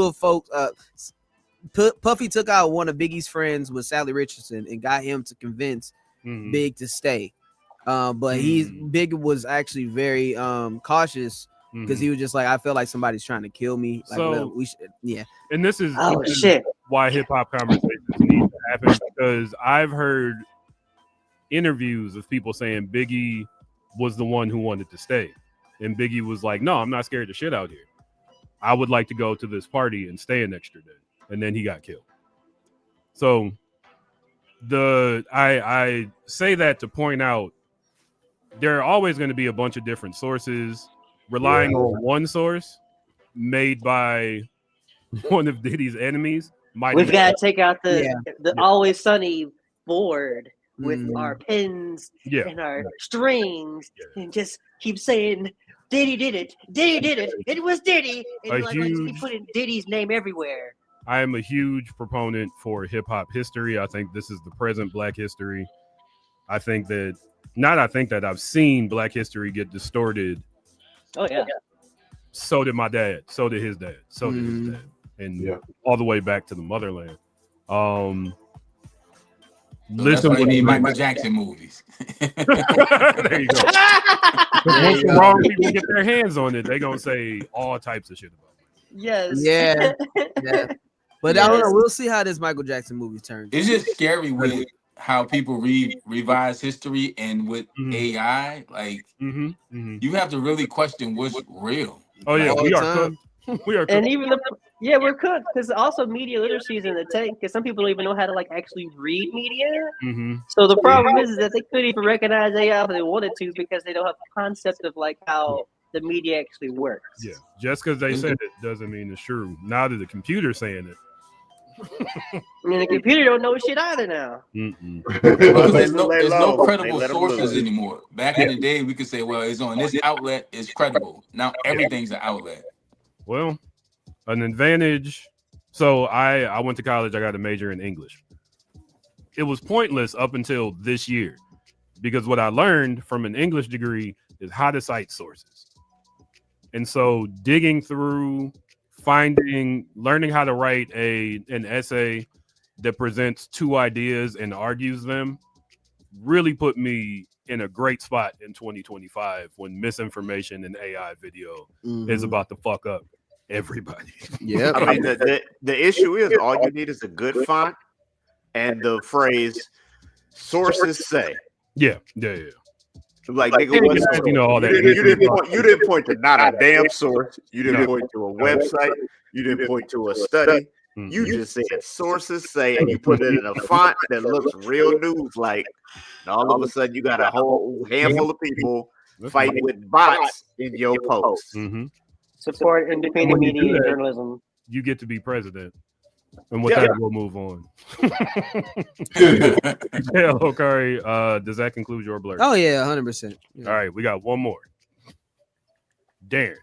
of folks. Puffy took out one of Biggie's friends with Sally Richardson and got him to convince Big to stay. But Big was actually very cautious because he was just like, I feel like somebody's trying to kill me. Like, So we should, yeah. And this is why hip hop conversations need to happen, because I've heard interviews of people saying Biggie was the one who wanted to stay, and Biggie was like, no, I'm not scared to shit out here. I would like to go to this party and stay an extra day. And then he got killed. So I say that to point out there are always going to be a bunch of different sources. Relying on one source made by one of Diddy's enemies. We've got to take out the Always Sunny board with our pens and our strings and just keep saying Diddy did it. Diddy did it. It was Diddy. And let's keep putting Diddy's name everywhere. I am a huge proponent for hip hop history. I think this is the present Black history. I've seen Black history get distorted. Oh yeah. So did my dad. So did his dad. So did his dad. And all the way back to the motherland. So that's Listen, why you what need he Michael meant. Jackson movies. There you go. Once the wrong people get their hands on it, they're gonna say all types of shit about it. Yes. Yeah. But I don't know. We'll see how this Michael Jackson movie turns. It's just scary with how people revise history and with AI. Like you have to really question what's real. Oh yeah, Like, we are cooked. We are cooked. And even we're cooked because also media literacy is in the tank because some people don't even know how to like actually read media. So the problem is that they couldn't even recognize AI if they wanted to because they don't have a concept of like how the media actually works. Yeah, just because they said it doesn't mean it's true. Now that the computer's saying it. I mean, the computer don't know shit either now. Because there's no credible sources anymore. Back in the day, we could say, well, it's on this outlet, it's credible. Now everything's an outlet. Well, an advantage. So I went to college. I got a major in English. It was pointless up until this year because what I learned from an English degree is how to cite sources. And so digging through, learning how to write an essay that presents two ideas and argues them really put me in a great spot in 2025 when misinformation and AI video is about to fuck up everybody. Yeah, I mean the issue is all you need is a good font and the phrase "sources say." Yeah. Like nigga, you didn't point to not a damn source. You didn't point to a website. You didn't point to a study. You just said sources say, and you put it in a font that looks real news like. And all of a sudden, you got a whole handful of people fighting with bots in your posts. Support independent media and journalism. You get to be president. And with that, we'll move on. Yeah, Okari, does that conclude your blur? Oh, yeah, 100%. All right, we got one more. Darren.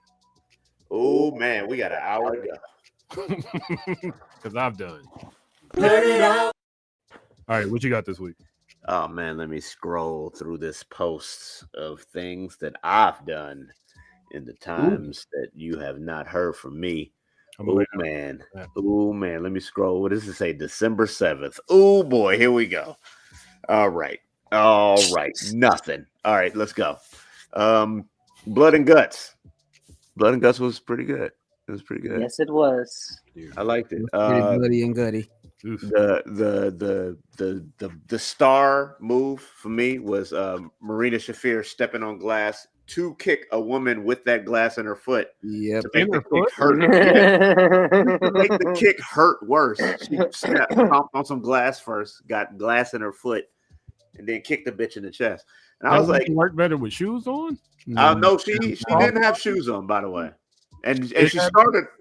Oh, man, we got an hour to go. Because I've done. All right, what you got this week? Oh, man, let me scroll through this post of things that I've done in the times that you have not heard from me. Oh man. Let me scroll. What does it say? December 7th. Oh boy, here we go. All right. Nothing. All right, let's go. Blood and Guts. Blood and Guts was pretty good. It was pretty good. Yes, it was. I liked it. Bloody and gutty. The star move for me was Marina Shafir stepping on glass to kick a woman with that glass in her foot. Yep. To make the kick hurt. To make the kick hurt worse. She stomped on some glass first, got glass in her foot, and then kicked the bitch in the chest. And I was like, work better with shoes on? No, she didn't have shoes on, by the way. And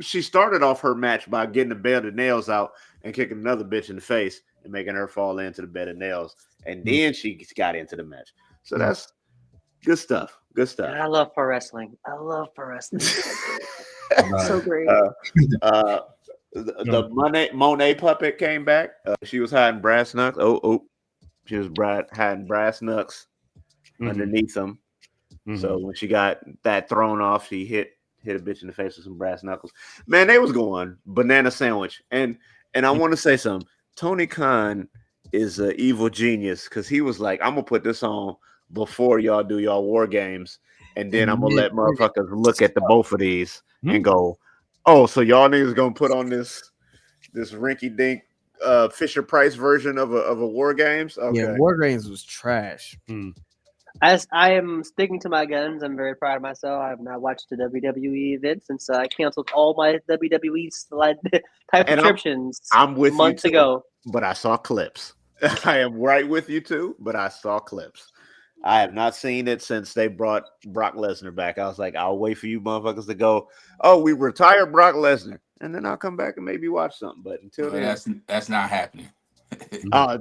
she started off her match by getting the bed of nails out and kicking another bitch in the face and making her fall into the bed of nails. And then she got into the match. So that's good stuff. Good stuff. I love pro wrestling. So great. The Monet puppet came back. She was hiding brass knucks. She was hiding brass knucks underneath them. So when she got that thrown off, she hit a bitch in the face with some brass knuckles. Man, they was going banana sandwich. And I want to say something. Tony Khan is an evil genius because he was like, I'm gonna put this on before y'all do y'all war games, and then I'm gonna let motherfuckers look at the both of these and go, oh, so y'all niggas gonna put on this rinky dink Fisher Price version of a war games? Okay. Yeah, war games was trash. As I am sticking to my guns, I'm very proud of myself. I have not watched the WWE event since I canceled all my WWE type subscriptions. I'm with months you too, ago, but I saw clips. I am right with you too, but I saw clips. I have not seen it since they brought Brock Lesnar back. I was like, I'll wait for you motherfuckers to go, oh, we retired Brock Lesnar, and then I'll come back and maybe watch something. But until then, that's not happening.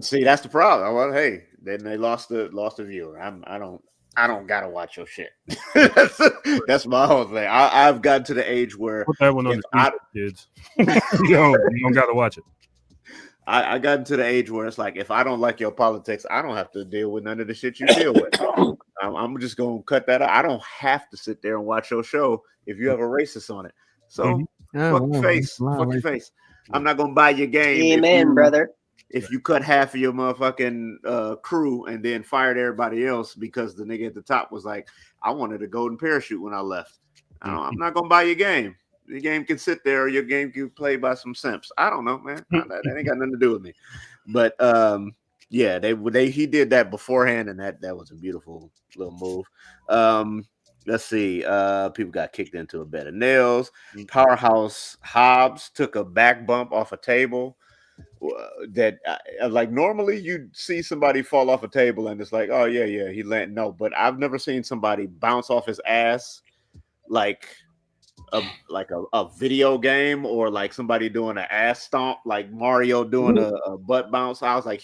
See, that's the problem. Well, hey, then they lost the viewer. I don't gotta watch your shit. That's my whole thing. I've gotten to the age where put that one on the kids. you don't gotta watch it. I got into the age where it's like, if I don't like your politics, I don't have to deal with none of the shit you deal with. I'm just gonna cut that out. I don't have to sit there and watch your show if you have a racist on it. So fuck your face. Fuck your face. I'm not gonna buy your game. Amen, brother. if you cut half of your motherfucking crew and then fired everybody else because the nigga at the top was like, I wanted a golden parachute when I left. I'm not gonna buy your game. Your game can sit there, or your game can play by some simps. I don't know, man. That ain't got nothing to do with me. But yeah, he did that beforehand, and that was a beautiful little move. Let's see. People got kicked into a bed of nails. Powerhouse Hobbs took a back bump off a table. That like normally you'd see somebody fall off a table and it's like, oh yeah, he landed. No, but I've never seen somebody bounce off his ass like a video game, or like somebody doing an ass stomp, like Mario doing a butt bounce. I was like,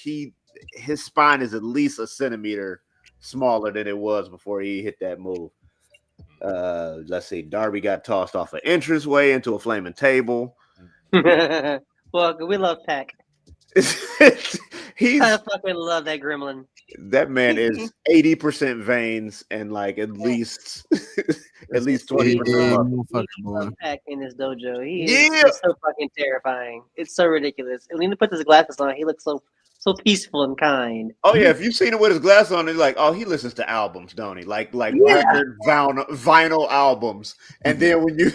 his spine is at least a centimeter smaller than it was before he hit that move. Let's see. Darby got tossed off an entranceway into a flaming table. Well, we love Pac. I fucking love that gremlin. That man is 80% veins and like at least 20% Pac in his dojo. He is so fucking terrifying. It's so ridiculous. And when he puts his glasses on, he looks so peaceful and kind. Oh yeah, if you've seen him with his glasses on, it's like, oh, he listens to albums, don't he? Like record vinyl albums. And then when you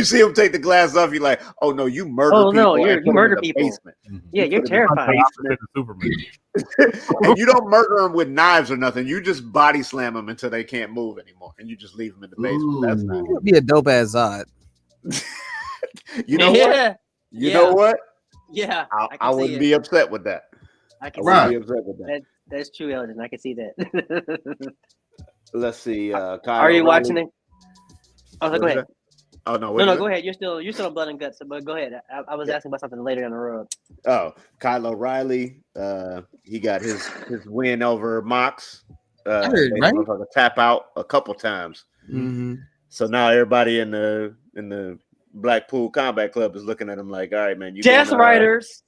see him take the glass off, you're like, oh no, you murder people. Oh no, you murder people. Basement. Yeah, you're terrifying. And you don't murder them with knives or nothing. You just body slam them until they can't move anymore, and you just leave them in the basement. That's not. It'd be a dope ass Zod. You know what? You know what? Yeah, I wouldn't be upset with that. I can be upset with that. That's true, Elgin. I can see that. Let's see. Kyle Are you watching it? Oh, go ahead. Oh no! No, go ahead. You're still on Blood and Guts, but go ahead. I was asking about something later down the road. Oh, Kyle O'Reilly. He got his win over Mox. Right? Tap out a couple times. Mm-hmm. So now everybody in the Blackpool Combat Club is looking at him like, all right, man, you Death Riders.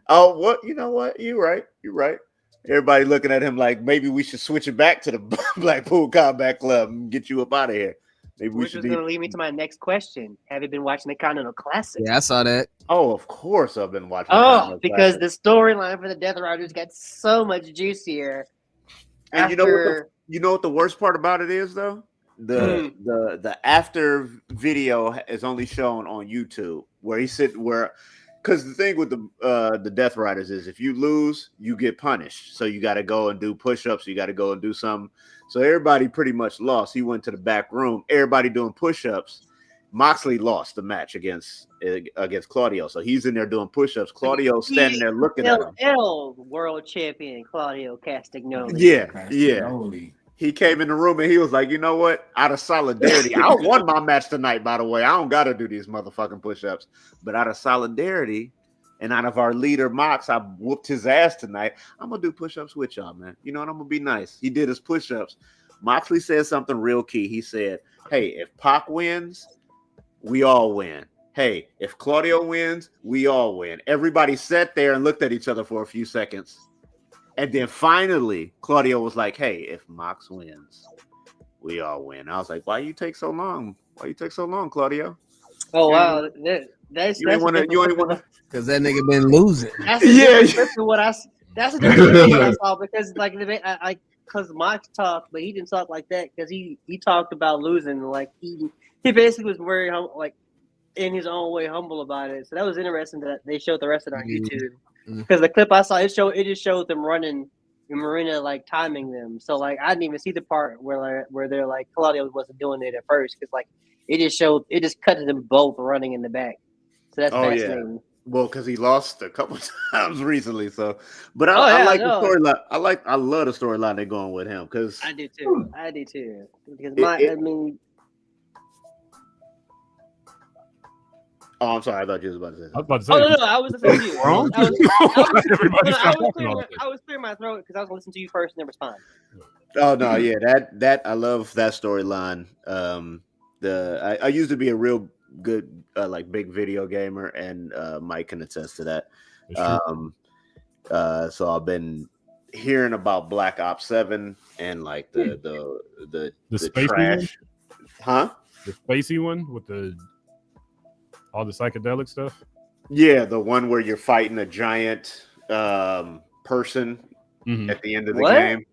Oh, what? You know what? You're right. Everybody looking at him like, maybe we should switch it back to the Blackpool Combat Club and get you up out of here. Maybe Which is going to lead me to my next question. Have you been watching the Continental Classic? Yeah, I saw that. Oh, of course I've been watching. Because the storyline for the Death Riders got so much juicier. And you know what the worst part about it is though? The after video is only shown on YouTube because the thing with the Death Riders is if you lose, you get punished. So you got to go and do push-ups. You got to go and do something. So everybody pretty much lost. He went to the back room. Everybody doing push-ups. Moxley lost the match against Claudio. So he's in there doing push-ups. Claudio standing there looking at him. World champion Claudio Castagnoli. Yeah. He came in the room and he was like, you know what? Out of solidarity, I won my match tonight, by the way. I don't got to do these motherfucking push-ups. But out of solidarity and out of our leader, Mox, I whooped his ass tonight. I'm going to do push-ups with y'all, man. You know what? I'm going to be nice. He did his push-ups. Moxley said something real key. He said, hey, if Pac wins, we all win. Hey, if Claudio wins, we all win. Everybody sat there and looked at each other for a few seconds. And then finally, Claudio was like, hey, if Mox wins, we all win. I was like, why you take so long? Claudio? Oh, wow. That's you ain't want to. Because that nigga been losing. That's a different what I saw because because Mox talked, but he didn't talk like that because he talked about losing. Like he basically was very in his own way humble about it. So that was interesting that they showed the rest of it on YouTube. Because the clip I saw, it just showed them running in Marina, like timing them. So like I didn't even see the part where they're like Claudio wasn't doing it at first because like it just cut to them both running in the back. So that's fascinating. Yeah. Well, because he lost a couple times recently. So, but I like the storyline. I love the storyline they're going with him because I do too. Because oh, I'm sorry. I thought you was about to say that. I was about to say. Oh, no, I was listening to you. I was clearing my throat because I was listening to you first and then respond. Oh no, yeah, that I love that storyline. I used to be a real good like big video gamer, and Mike can attest to that. So I've been hearing about Black Ops 7 and like the trash, one? The spacey one with all the psychedelic stuff. Yeah, the one where you're fighting a giant person at the end of the game.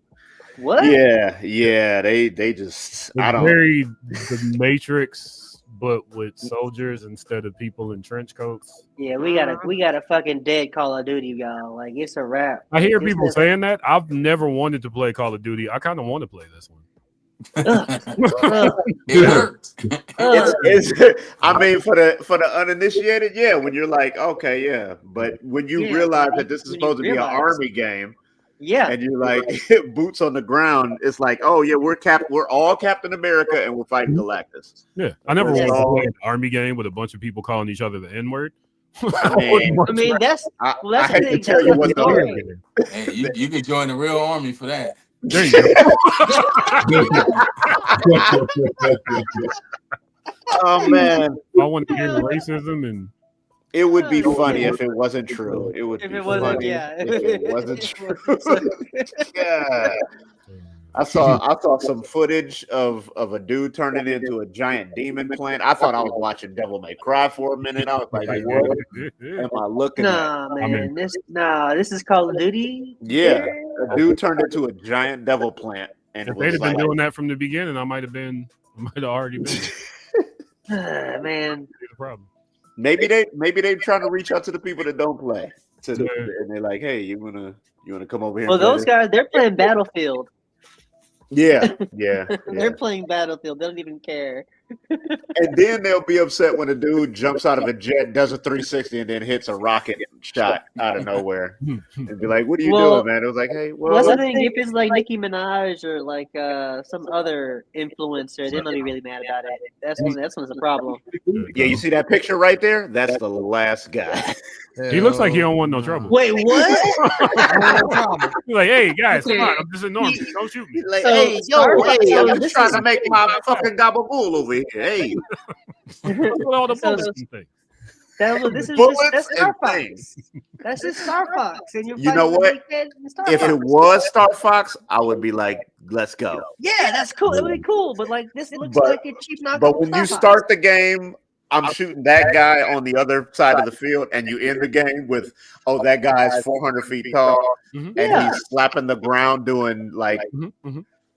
What? Yeah. They just I don't. Very the Matrix, but with soldiers instead of people in trench coats. Yeah, we got a fucking dead Call of Duty, y'all. Like it's a wrap. I hear This people is- saying that. I've never wanted to play Call of Duty. I kind of want to play this one. It works. I mean, for the uninitiated, yeah. When you're like, okay, yeah, but when you realize that this is supposed to be an army game, and you're like boots on the ground, it's like, oh yeah, we're all Captain America, and we're fighting Galactus. Yeah, I never wanted to play an army game with a bunch of people calling each other the N-word. I mean, that's I the hate to thing. tell you what the Hey, you can join the real army for that. There you go. Oh man, I want to hear racism, and it would be funny if it wasn't true. It would If be it wasn't, funny yeah. if it wasn't true. Yeah. I saw some footage of a dude turning into a giant demon plant. I thought I was watching Devil May Cry for a minute. I was like, what am I looking Nah, at? man, this is Call of Duty. Yeah, a dude turned into a giant devil plant, and if it they'd was have like, been doing that from the beginning, I might have already been. Man, The problem. maybe they're trying to reach out to the people that don't play, and they're like, hey, you wanna come over here? well, and play those this? guys, they're playing Battlefield. Yeah. They're playing Battlefield. They don't even care. And then they'll be upset when a dude jumps out of a jet, does a 360, and then hits a rocket shot out of nowhere, and be like, "What are you doing, man?" It was like, "Hey, well, that's the thing. If it's like Nicki Minaj or like some other influencer, they're not be really mad about it. That's when it's a problem. Yeah, you see that picture right there? That's the last guy. He looks like he don't want no trouble. Wait, what? He's like, hey guys, come on, I'm just a normie. Don't shoot me. Like, So, hey, so I'm this trying is- to make my fucking gabagool over here. Hey, Put all the So- bullets and things. This is Bullets just, that's and Star Fox. things. That's just Star Fox, and you're You know fighting the what? big kid in Star If Fox. it was Star Fox, I would be like, "Let's go." Yeah, that's cool. It would be cool, but like this looks But- like a cheap knockoff. But of when Star you Fox. start the game, I'm shooting that guy on the other side of the field, and you end the game with, "Oh, that guy's 400 feet tall, and he's slapping the ground doing like."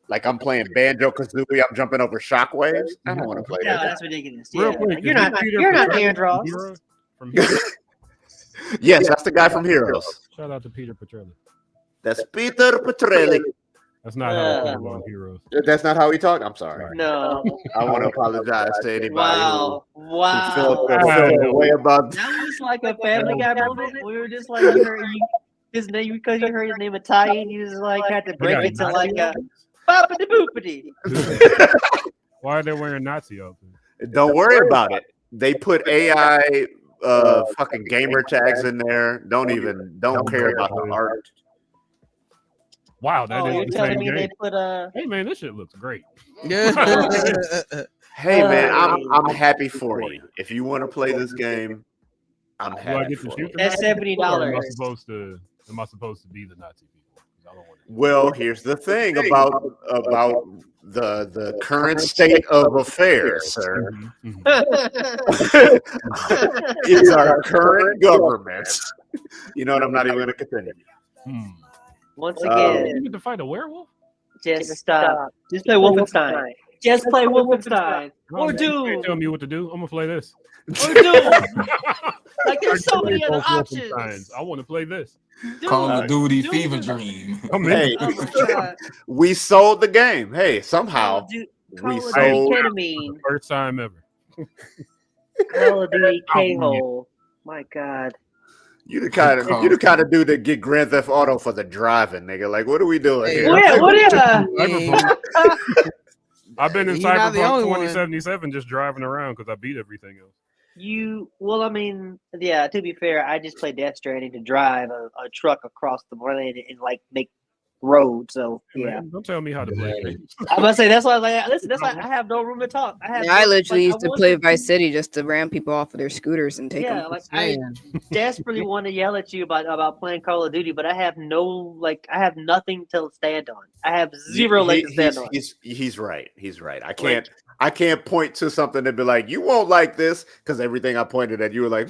Like I'm playing Banjo Kazooie, I'm jumping over shockwaves. I don't want to play No, that. that's ridiculous. Real Yeah. quick, You're is not. he Peter You're not Petrelli Andros. from Heroes? Yes, that's the guy from Heroes. Shout out to Peter Petrelli. That's Peter Petrelli. That's not how it goes on Heroes. That's not how he talked. I'm sorry. No. I want to apologize to anybody Wow. who Wow. felt a way about. That was like a Family Guy moment. We were just like, you heard his name because you heard his name Italian. You just like had to break it to like a boppity boopity. Why are they wearing Nazi outfits? Don't worry about it. They put AI fucking gamer tags in there. Don't care about the art. Wow, that is you're the telling same me game. they put Hey man, this shit looks great. Hey man, I'm happy for you. If you want to play this game, I'm Do I happy get to for shoot you. the That's Nazi people, or $70. Am I supposed to be the Nazi people? 'Cause I don't want to. Well, here's the thing about the current state of affairs, sir. Is our current government. You know what? I'm not even going to continue. Once You again, get to fight a werewolf? just stop. Just play Wolfenstein. Just play Wolfenstein. Or You Doom. can't tell me what to do. I'm gonna play this. Or Doom. Like there's so many other options. I want to play this. Call of Duty Fever Dream. Hey, Oh my God. we sold the game. Hey, somehow Call we of Duty sold. ketamine. First time ever. Call of Duty K-hole. My God. You the kind of dude that get Grand Theft Auto for the driving, nigga. Like, what are we doing here? I've been in You're not the Cyberpunk only one. 2077 just driving around because I beat everything else. I mean, yeah, to be fair, I just play Death Stranding to drive a truck across the morning and like make roads. So yeah. Man, don't tell me how to play games. I'm about to say that's why I was like, listen, that's why I have no room to talk. I literally used to play Vice City just to ram people off of their scooters and take Yeah, them. like I desperately want to yell at you about playing Call of Duty, but I have nothing to stand on. I have zero leg to stand on. He's right. He's right. I can't point to something and be like, you won't like this, because everything I pointed at, you were like,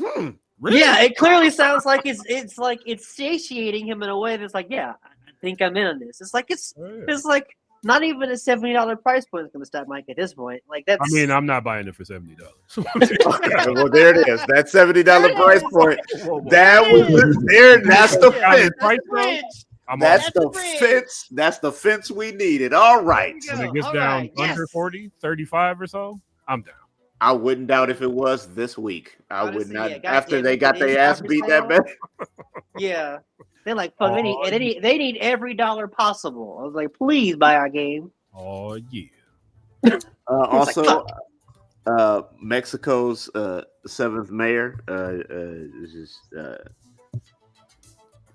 Really? Yeah, it clearly sounds like it's like it's satiating him in a way that's like, yeah, I think I'm in on this. It's like it's like not even a $70 price point is going to stop Mike at this point. Like that's. I mean, I'm not buying it for $70. Well, there it is. That $70 price point. That was there. That's the fence. That's the fence. That's the fence we needed. All right. When it gets down under 40, 35 or so, I'm down. I wouldn't doubt if it was this week. I would not. After they got their ass beat that bad. Yeah. They're like, fuck, they need every dollar possible. I was like, please buy our game. Oh, yeah. Also, Mexico's 7th mayor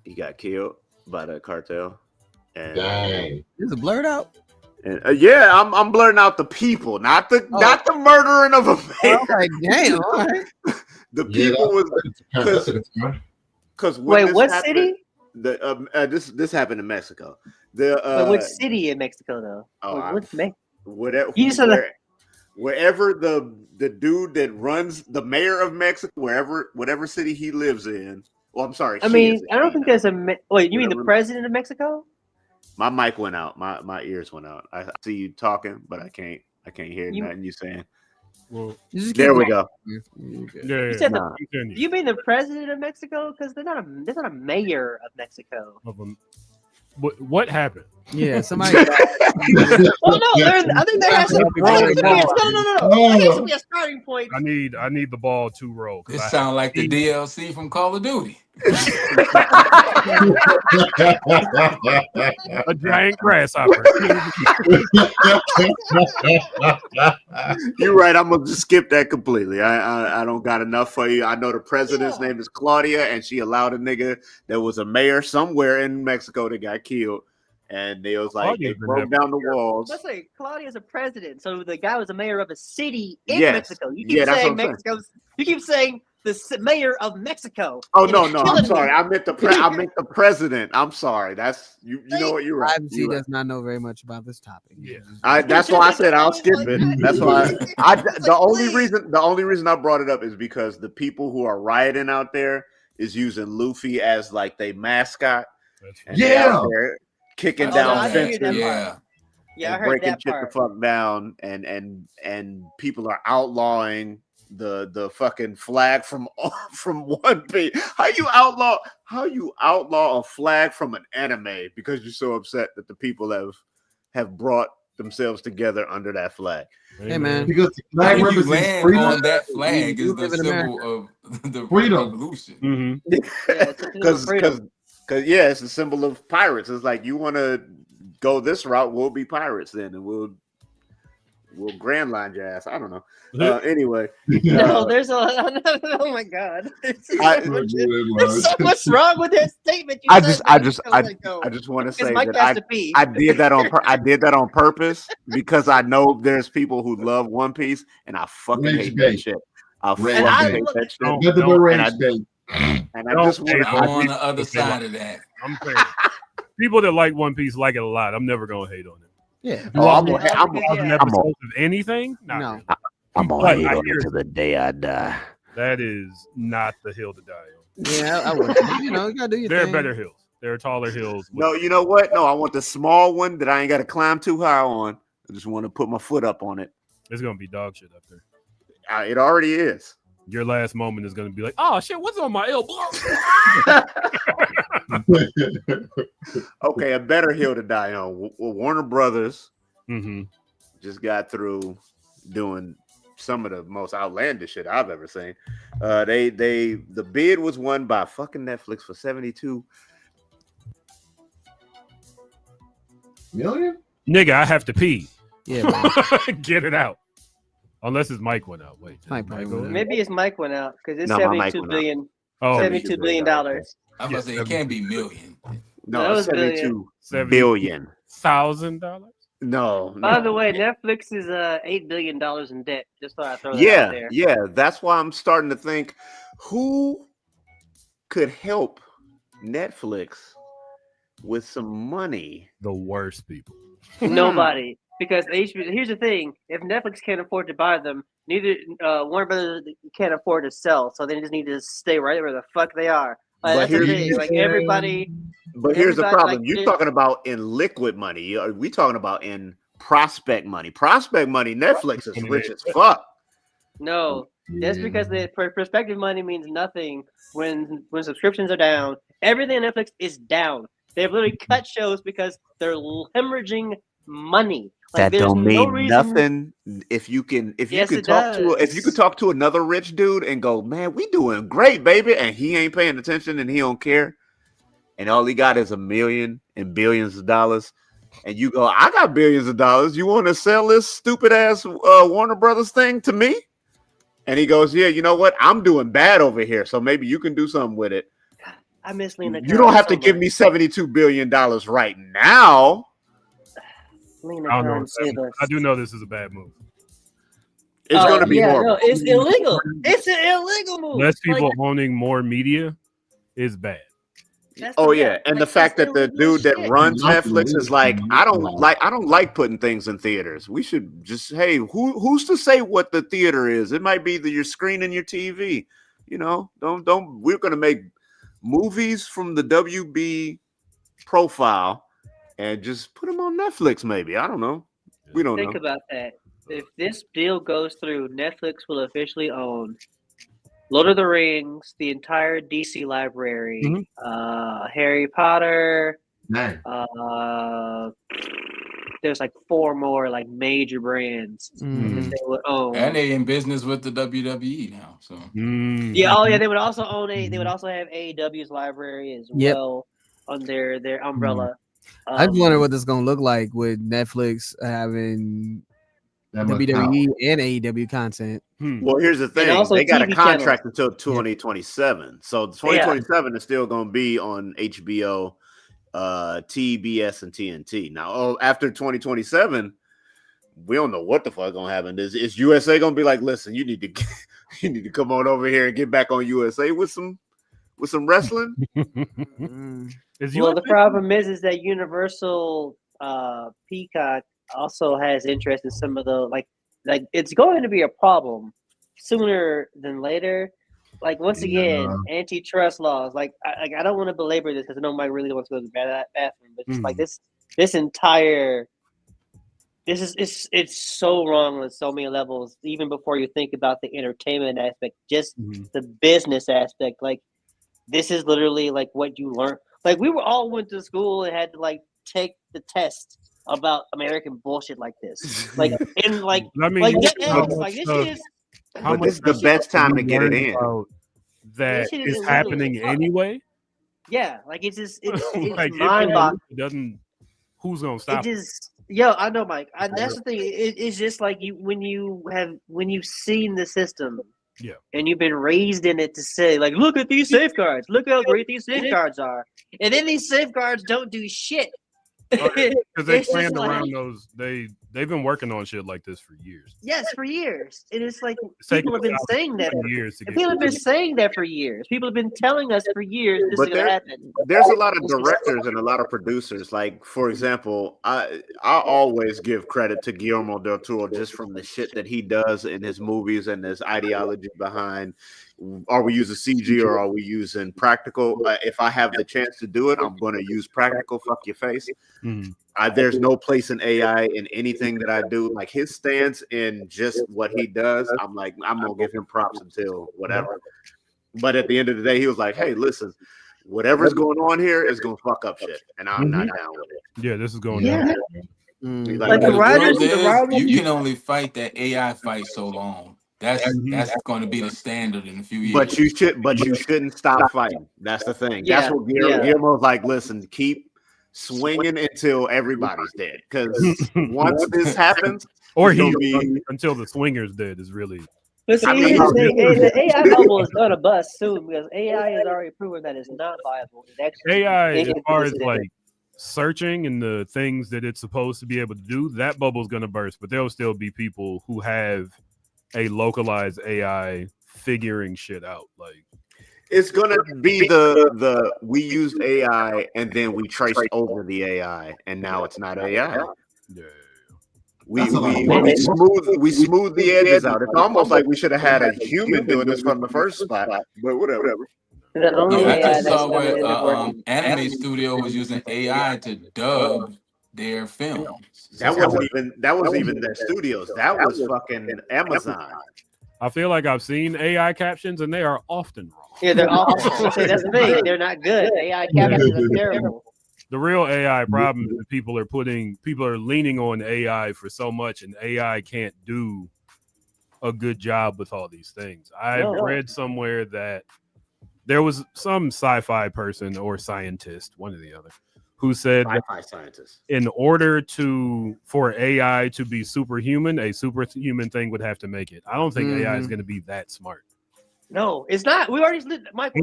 he got killed by the cartel. And, Dang. Is it blurred out? And, yeah, I'm blurring out the people, not the murdering of a mayor. Okay, damn. All right. The people was because wait, what city? This happened in Mexico. Which city in Mexico though? Wherever the dude that runs the mayor of Mexico, whatever city he lives in. Well, I'm sorry. I mean, I don't think there's a. Wait, you mean the president of Mexico? My mic went out. My ears went out. I see you talking, but I can't hear nothing you saying. Well, there we go. You mean the president of Mexico? Because there's not a mayor of Mexico. What happened? Yeah, somebody. Well, no, I think there has to be a starting point. I need the ball to roll. This sounds like the DLC from Call of Duty. A giant grasshopper. You're right. I'm gonna just skip that completely. I don't got enough for you. I know the president's name is Claudia, and she allowed a nigga that was a mayor somewhere in Mexico that got killed, and they was like they broke down the walls. Let's say Claudia's a president, so the guy was a mayor of a city in Yes. Mexico. You keep saying Mexico's. You keep saying the mayor of Mexico. Oh no, I'm sorry. I meant the president. I'm sorry. That's you know what? You're right. Privacy does not know very much about this topic. Yeah, that's why I said I'll skip it. That's why the only reason I brought it up is because the people who are rioting out there is using Luffy as like their mascot. And they're kicking down fences. Yeah, I heard breaking that shit part. the fuck down, and people are outlawing the fucking flag from One Piece. How you outlaw a flag from an anime because you're so upset that the people have brought themselves together under that flag. Hey man, because the flag represents freedom. On that flag is the symbol of the revolution. Because it's a symbol of pirates. It's like you want to go this route, we'll be pirates then, and we'll grand line your ass. I don't know. Anyway, no, there's a. Oh my god! There's so much wrong with that statement. I just want to say that I did that on purpose because I know there's people who love One Piece, and I fucking hate that shit. I fucking hate that shit. And I just want I'm on the other side of that. I'm saying people that like One Piece like it a lot. I'm never gonna hate on it. Yeah. I'm episodes of anything. No. I'm gonna hate on it to the day I die. That is not the hill to die on. Yeah, I would. You gotta do your There thing. are better hills. There are taller hills. No, you know what? No, I want the small one that I ain't got to climb too high on. I just want to put my foot up on it. It's gonna be dog shit up there. It already is. Your last moment is gonna be like, oh shit, what's on my elbow? Okay, a better hill to die on. Warner Brothers Mm-hmm. just got through doing some of the most outlandish shit I've ever seen. The bid was won by fucking Netflix for $72 million. Nigga, I have to pee. Yeah, get it out. Unless his mic went out. Wait, maybe his mic went out because it's $72 billion. I was gonna say it can't be million. No, $72 billion. $1,000. No. By the way, Netflix is $8 billion in debt. Just thought I'd throw that out there. Yeah. That's why I'm starting to think who could help Netflix with some money. The worst people. Nobody. because here's the thing: if Netflix can't afford to buy them, neither Warner Brothers can't afford to sell. So they just need to stay right where the fuck they are. That's the thing. Like everybody. But here's the problem: like, you're talking about in liquid money. We talking about in prospect money. Prospect money. Netflix is rich as fuck. No, that's because the prospective money means nothing when subscriptions are down. Everything on Netflix is down. They've literally cut shows because they're hemorrhaging money. Like, That don't mean reason... nothing. If you can talk to another rich dude and go, man, we doing great, baby, and he ain't paying attention and he don't care, and all he got is $1 million and billions of dollars, and you go, I got billions of dollars. You want to sell this stupid ass Warner Brothers thing to me? And he goes, yeah, you know what? I'm doing bad over here, so maybe you can do something with it. I miss Lena. You don't have to give me $72 billion right now. I do know this is a bad move. It's going to be more. No, it's illegal. It's an illegal move. Less people owning more media is bad. Oh yeah, and the fact that the dude that runs Netflix is like, I don't like putting things in theaters. We should just, hey, who's to say what the theater is? It might be that your screen and your TV. You know, don't. We're going to make movies from the WB profile and just put them on Netflix. Maybe, I don't know. We don't think know. About that. If this deal goes through, Netflix will officially own Lord of the Rings, the entire DC library, Harry Potter. There's like 4 more like major brands that they would own, and they in business with the WWE now. So they would also own They would also have AEW's library as well on their umbrella. I just wonder what this is gonna look like with Netflix having WWE and AEW content. Well, here's the thing: they got a contract until 2027, so 2027 is still going to be on HBO, TBS, and TNT. Now, after 2027, we don't know what the fuck going to happen. Is USA going to be like, listen, you need to come on over here and get back on USA with some wrestling? The problem is that Universal Peacock also has interest in some of the like it's going to be a problem sooner than later. Like, once again, antitrust laws. Like I don't want to belabor this because I know Mike really wants to go to the bathroom, but just like this entire it's so wrong on so many levels. Even before you think about the entertainment aspect, just the business aspect. Like, this is literally like what you learn. Like, we all went to school and had to like take the test about American bullshit like this, like in like, I mean, like this shit is. But this is the best time to get it in. That is happening anyway. Yeah, like it's like, mind-boggling. It doesn't. Who's gonna stop? I know, Mike. That's the thing. It's just like when you've seen the system. Yeah. And you've been raised in it to say, like, look at these safeguards. Look how great these safeguards are. And then these safeguards don't do shit. Because they planned around those. They've been working on shit like this for years. Yes, for years. And it's like people have been saying that for years. People have been saying that for years. People have been telling us for years this is going to happen. There's a lot of directors and a lot of producers. Like, for example, I always give credit to Guillermo del Toro just from the shit that he does in his movies and his ideology behind. Are we using CG or are we using practical? If I have the chance to do it, I'm going to use practical. Fuck your face. There's no place in AI in anything that I do. Like, his stance in just what he does, I'm like, I'm going to give him props until whatever. But at the end of the day, he was like, hey, listen, whatever's going on here is going to fuck up shit. And I'm not down with it. Yeah, this is going down. Like the writers, you can only fight that AI fight so long. That's going to be the standard in a few years. But you shouldn't stop fighting. That's the thing. That's what Guillermo's like. Listen, keep swinging until everybody's dead. Because once this happens, or until the swinger's dead is really. But see, the AI bubble is going to bust soon because AI has already proven that it's not viable. AI, as far as like searching and the things that it's supposed to be able to do, that bubble's going to burst. But there'll still be people who have a localized AI figuring shit out. Like, it's gonna be the we used AI and then we traced over the AI and now it's not AI. Yeah. We smooth the edges out. It's almost like we should have had a human doing this from the first spot, but whatever. I just saw where anime studio was using AI to dub their films. That wasn't even their studios. That was fucking Amazon. I feel like I've seen AI captions and they are often wrong. Yeah, they're awful. That's the thing. They're not good. AI captions are terrible. The real AI problem is that people are leaning on AI for so much, and AI can't do a good job with all these things. I've read somewhere that there was some sci-fi person or scientist, one or the other, who said in order for AI to be superhuman, a superhuman thing would have to make it. I don't think AI is going to be that smart. No, it's not. We already Michael.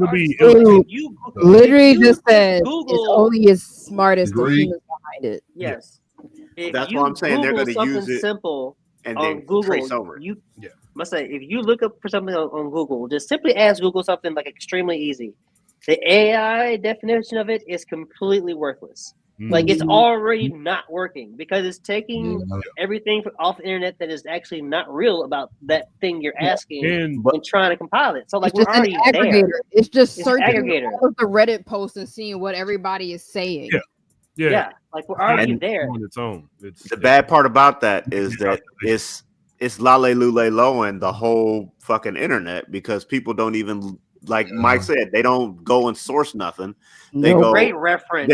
Literally just said it's only as smart as the humans behind it. Yes. That's what I'm saying. They're going to use it simple and on then Google. trace over. Must say, if you look up for something on Google, just simply ask Google something like extremely easy. The AI definition of it is completely worthless. Like it's already not working because it's taking everything off the internet that is actually not real about that thing you're asking and trying to compile it. So like it's we're already an aggregator. there. It's just It's searching aggregator. all of the Reddit posts and seeing what everybody is saying. Yeah. Like we're already there. On its own. The bad part about that is that it's lale lule lowing the whole fucking internet because people don't even, like Mike said, they don't go and source nothing. They go great reference.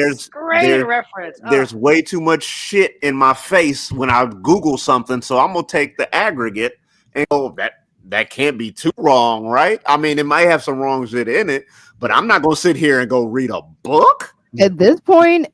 There's way too much shit in my face when I Google something, so I'm gonna take the aggregate and go, that can't be too wrong, right? I mean, it might have some wrong shit in it, but I'm not gonna sit here and go read a book. At this point,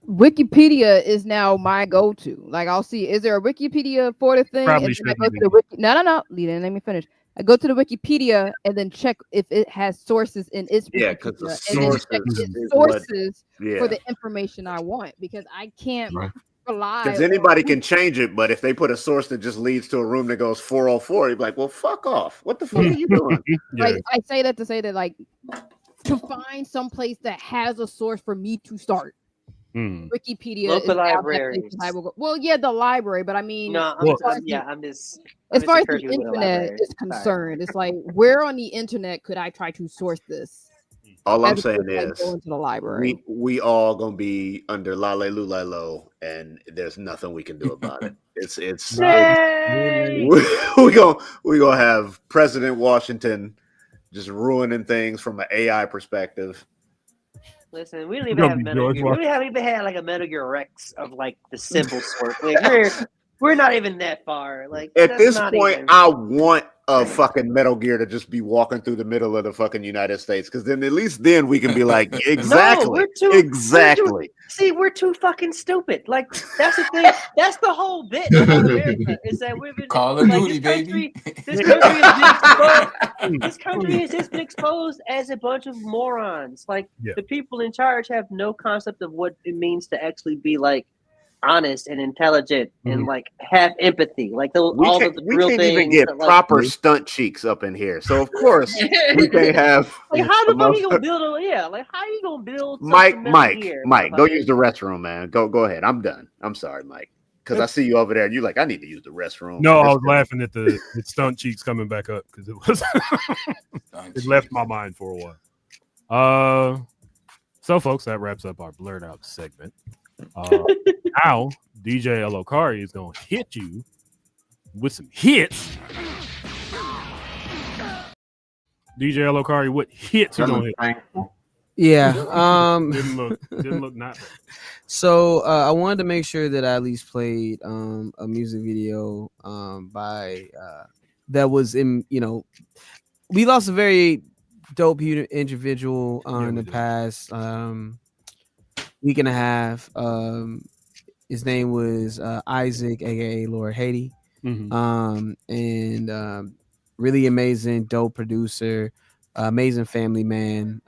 Wikipedia is now my go-to. Like I'll see, is there a Wikipedia for the thing? Probably And then I go to the No. Let me finish. I go to the Wikipedia and then check if it has sources in its because the sources for the information I want because I can't rely. Because anybody can change it, but if they put a source that just leads to a room that goes 404, you'd be like, well, fuck off. What the fuck are you doing? Like I say that to say that like to find some place that has a source for me to start. Wikipedia local libraries. Well, yeah, the library, but I mean, I'm just as far as the internet is concerned, it's like where on the internet could I try to source this? All I'm saying is go into the library. We all gonna be under lale lulalo, and there's nothing we can do about it. We gonna have President Washington just ruining things from an AI perspective. Listen, we don't even have Metal Gear. We haven't even had like a Metal Gear Rex of like the simple sort. Like, we're not even that far. Like at this point, I want a fucking Metal Gear to just be walking through the middle of the fucking United States, because then at least then we can be like, exactly, exactly. We're too fucking stupid. Like that's the thing. That's the whole bit of America is that we've been Call of Duty, baby. This country has just been exposed as a bunch of morons. Like the people in charge have no concept of what it means to actually be like honest and intelligent and like have empathy. Like we can't even get proper stunt cheeks up in here. So of course we can't have. Like how the fuck you gonna build like how you gonna build? Mike, go use the restroom, man. Go ahead. I'm done. I'm sorry, Mike. Because I see you over there and you're like, I need to use the restroom. No, I was laughing at the stunt cheeks coming back up because it was it left my mind for a while. So folks, that wraps up our Blurddot segment. Now DJ Elokari is gonna hit you with some hits. DJ Elokari, what hits you gonna hit? Yeah. Didn't look not bad. So I wanted to make sure that I at least played a music video by that was in, we lost a very dope individual in the past week and a half. His name was Isaac, aka Lord Haiti. And really amazing, dope producer, amazing family man,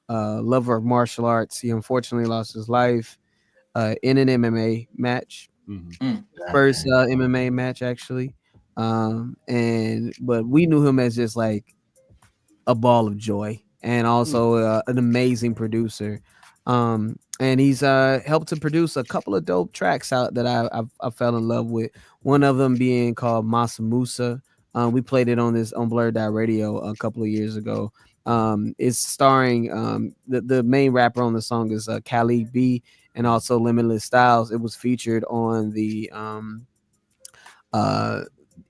lover of martial arts. He unfortunately lost his life in an MMA match. First MMA match, actually. But we knew him as just like a ball of joy, and also an amazing producer. And he's helped to produce a couple of dope tracks out that I fell in love with. One of them being called Masa Musa. We played it on Blurddot Radio a couple of years ago. It's starring the main rapper on the song is Khalid B and also Limitless Styles. It was featured on the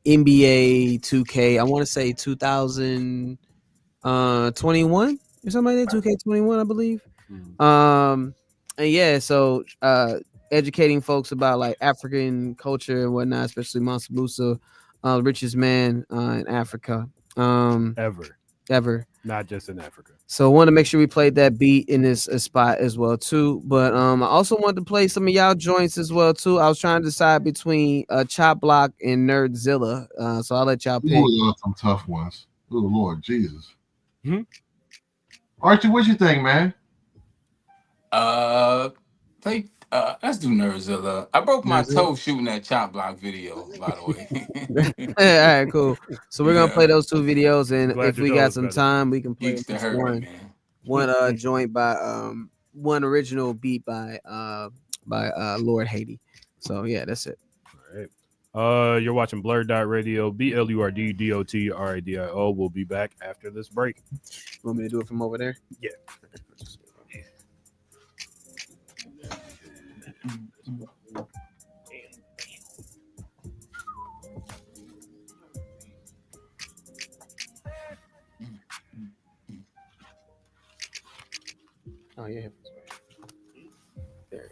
NBA 2K. I want to say 2021 or something like that. 2K21, I believe. And yeah, so educating folks about like African culture and whatnot, especially Mansa Musa, richest man in Africa ever, not just in Africa. So I want to make sure we played that beat in this spot as well too. But I also wanted to play some of y'all joints as well too. I was trying to decide between Chop Block and Nerdzilla, so I'll let y'all pick. Ooh, some tough ones. Oh Lord Jesus. Archie, what you think, man? Let's do Nerdzilla. I broke my toe shooting that Chop Block video, by the way. All right, cool. So we're gonna play those two videos, and if we got some time, we can play one joint by one original beat by Lord Haiti. So yeah, that's it. All right. You're watching Blurddot Radio, BLURDDOT We'll be back after this break. You want me to do it from over there? Yeah. Oh yeah. There.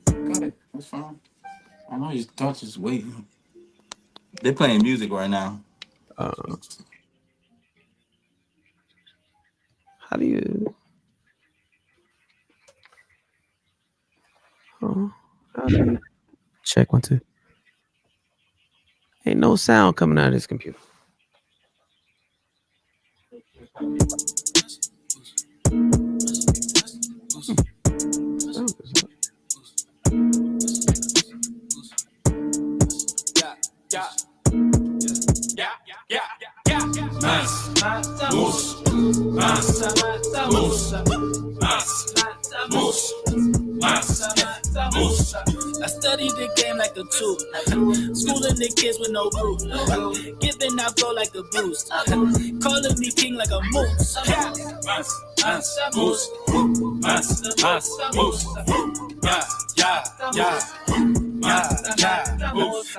Got it. That's fine. I know your thoughts is waiting. They're playing music right now. How do you? How do you check 1 2? Ain't no sound coming out of this computer. I studied the game like a tool, schooling the kids with no rules, giving out go like a boost, calling me king like a moose.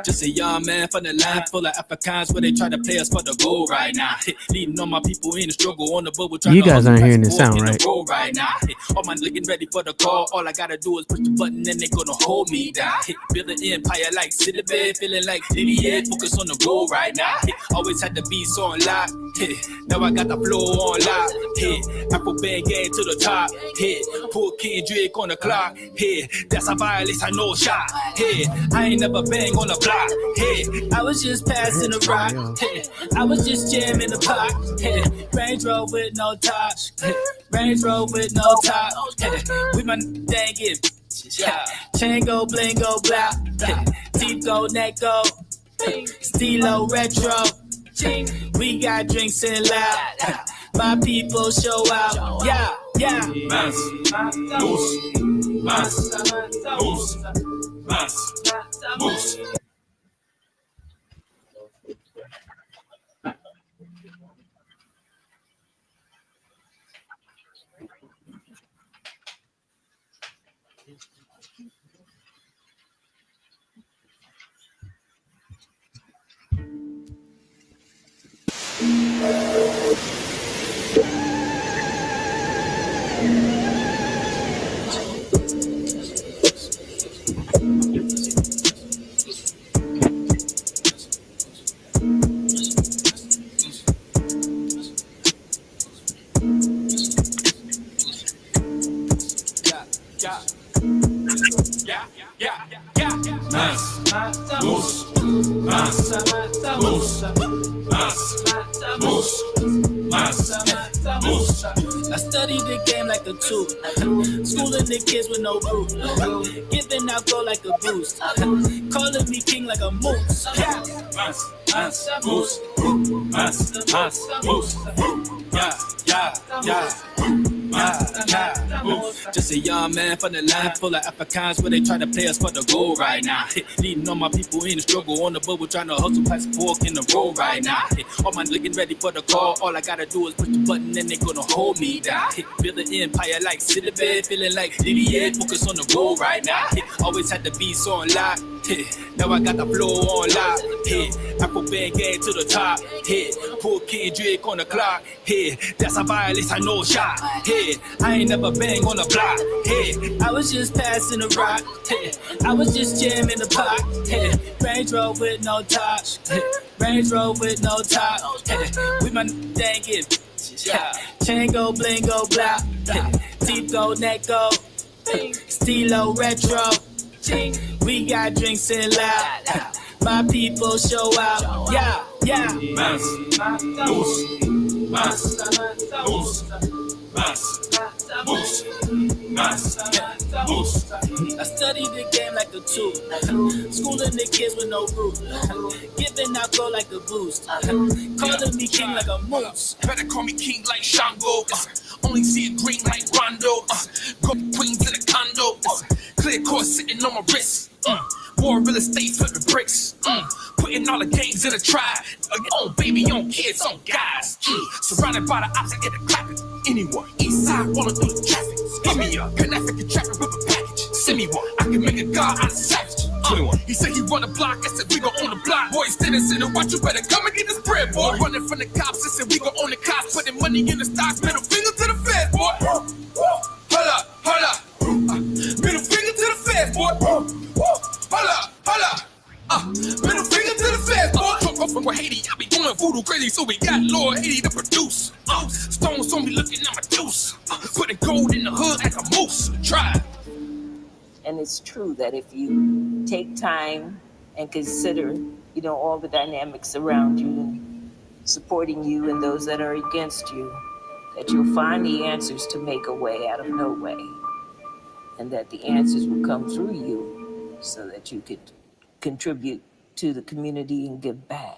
Just a young man from the land full of Africans where they try to play us for the goal right now. Leading all my people in the struggle on the boat. You guys aren't hearing this sound, right? Right now. All my looking ready for the call. All I gotta do is push the button and they gonna hold me down. Build an empire like City Bed, feeling like Didier. Focus on the goal right now. Always had to be so on lock. Now I got the flow on lock. Afro band game to the top. Poor Kendrick on the clock. That's a violence, I know shot. I ain't never bang on the block. I was just passing the rock. I was just jamming the pot. Range Rover with no top. Range Rover with no top. We my dang it. Chain go, bling go, blah. Teeth go, neck go. Stilo retro. We got drinks and loud. My people show out. Yeah, yeah. Moose. I studied the game like a tool, schooling the kids with no rules, giving out gold like a boost, calling me king like a moose. Just a young man from the land full of Africans where they try to play us for the goal right now. Leading all my people in the struggle on the bubble, trying to hustle past pork in the road right now. All my looking ready for the call. All I gotta do is push the button and they gonna hold me down. Build an empire like Citadel, feeling like Didier, focus on the goal right now. Always had to be so on lock. Now I got the flow on lock. Afro band gang to the top. Poor kid Drake on the clock. That's a violence, I know shot. I ain't never bang on the block. I was just passing the rock. I was just jamming the pot. Range Rover with no top. Range Rover with no top. We my dang it. Chain go bling go blah. Teeth go neck go. Stilo retro. We got drinks and loud. My people show out. Yeah, yeah. I studied the game like a tool, schooling the kids with no rules, giving out gold like a boost, calling me king like a moose. Better call me king like Shango. Only see it green like Rondo. Go queens in a condo. Clear course sitting on my wrist. More real estate flipping bricks. Putting all the games in a try. On baby, on kids, on guys. Surrounded by the ops, I get a clapping. Anyone, east side, rolling through the traffic. Hit me up, connect and traffic with a package. Send me one, I can make a god out of savage. 21. He said he run the block, I said we gon' own the block. Boys didn't sit and watch, you better come and get this bread, boy. Running from the cops, I said we gon' own the cops. Putting money in the stocks, middle finger to the feds, boy. Hold up, hold up. Middle finger to the feds, boy. Hold up, hold up. Middle finger to the feds, boy. Talk off from Haiti, I be doing voodoo crazy, so we got Lord Haiti to produce. Stones on me looking at my juice. Putting gold in the hood like a moose. Try. And it's true that if you take time and consider, all the dynamics around you and supporting you and those that are against you, that you'll find the answers to make a way out of no way. And that the answers will come through you so that you could contribute to the community and give back.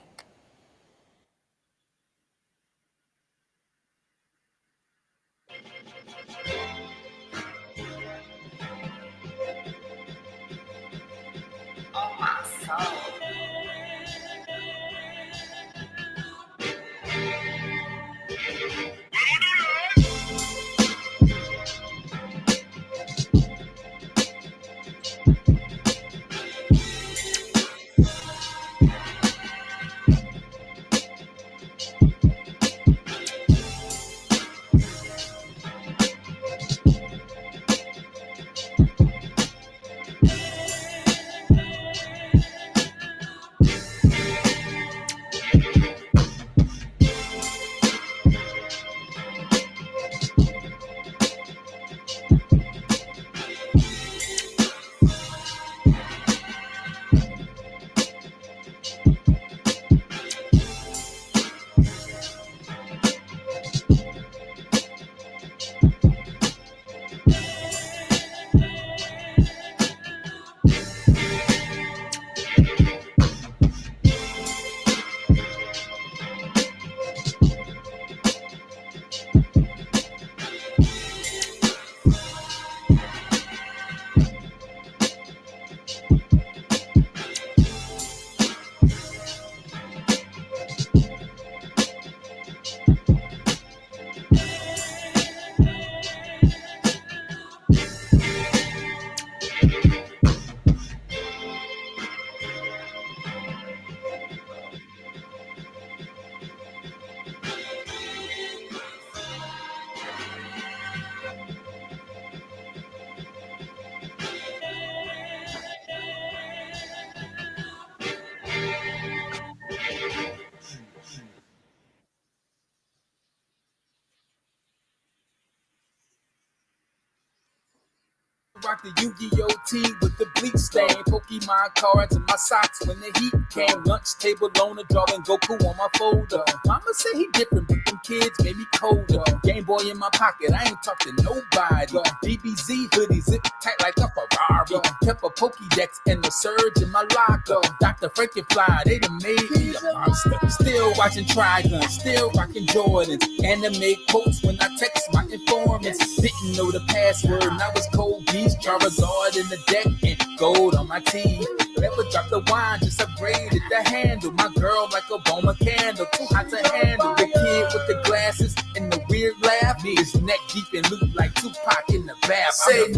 rock the Yu-Gi-Oh! Tee with the bleach stain. Pokemon cards in my socks when the heat came. Lunchtable on the drawing Goku on my folder. Mama say he different, but them kids made me colder. Game Boy in my pocket, I ain't talk to nobody. DBZ hoodie zip tight like a Ferrari. Kept a Pokédex and a surge in my locker. Dr. Frankenfly, they done made me a monster. Still watching Trigun, still rocking Jordans. Anime quotes when I text my informants. Didn't know the password, and I was cold beast. Charizard in the deck and gold on my teeth. Never dropped the wine, just upgraded the handle. My girl like a Boma candle, too hot to handle. The kid with the glasses and the weird laugh. Me is neck deep in loot like Tupac in the bath. Say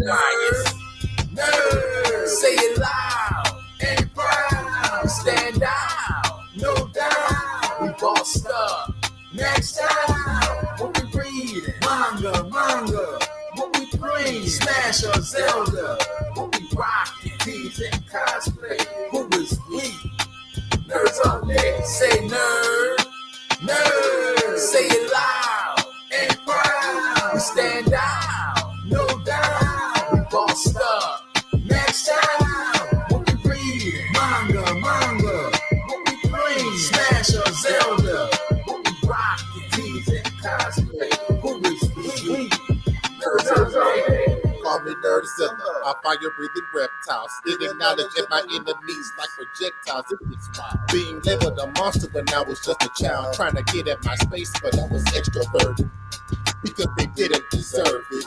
nerd, say it loud and proud. Stand out, no doubt. We bossed up. Next time, what we reading? Manga. What we playing? Smash or Zelda? What we rocking? Tees and cosplay. Who is we? Nerds on there. Say nerd. Say it loud and proud. We stand out, no doubt. We bossed up. Next time, what we reading? Manga. What we playing? Smash or Zelda? Call me Nerdzilla, I fire-breathing reptiles. Spitting knowledge at my enemies like projectiles. It's wild. Being labeled a monster when I was just a child, trying to get at my space, but I was extroverted because they didn't deserve it.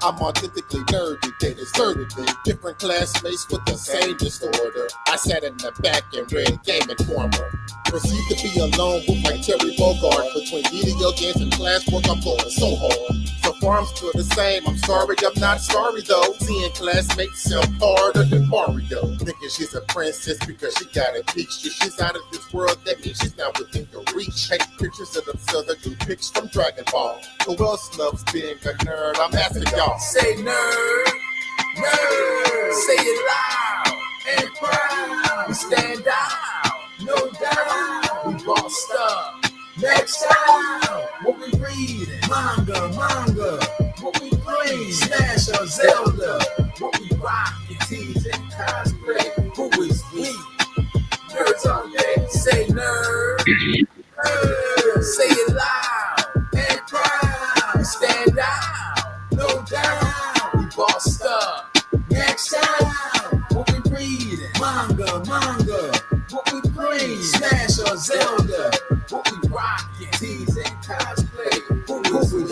I'm authentically nerdy, they deserted me. Different classmates with the same disorder. I sat in the back and read Game Informer. Proceed to be alone with my Terry Bogard. Between video games and classwork, I'm going so hard. So far I'm still the same, I'm sorry, I'm not sorry though. Seeing classmates sound harder than Mario. Thinking she's a princess because she got a peach. If she's out of this world, that means she's not within your reach. Take pictures of themselves that do pics from Dragon Ball. Who else loves being a nerd? I'm asking y'all. Say nerd. Say it loud and proud. We stand out, no doubt. We bossed up. Next time, what we reading? Manga. What we playing? Smash or Zelda? What we rocking? Tees and cosplay. Who is we? Nerds on there. Say nerd. Say it loud and proud. We stand out, no doubt. We bossed up. Next time, what we reading? Manga. What we playing? Smash or Zelda? What we rocking? Tees and cosplay. Who is we?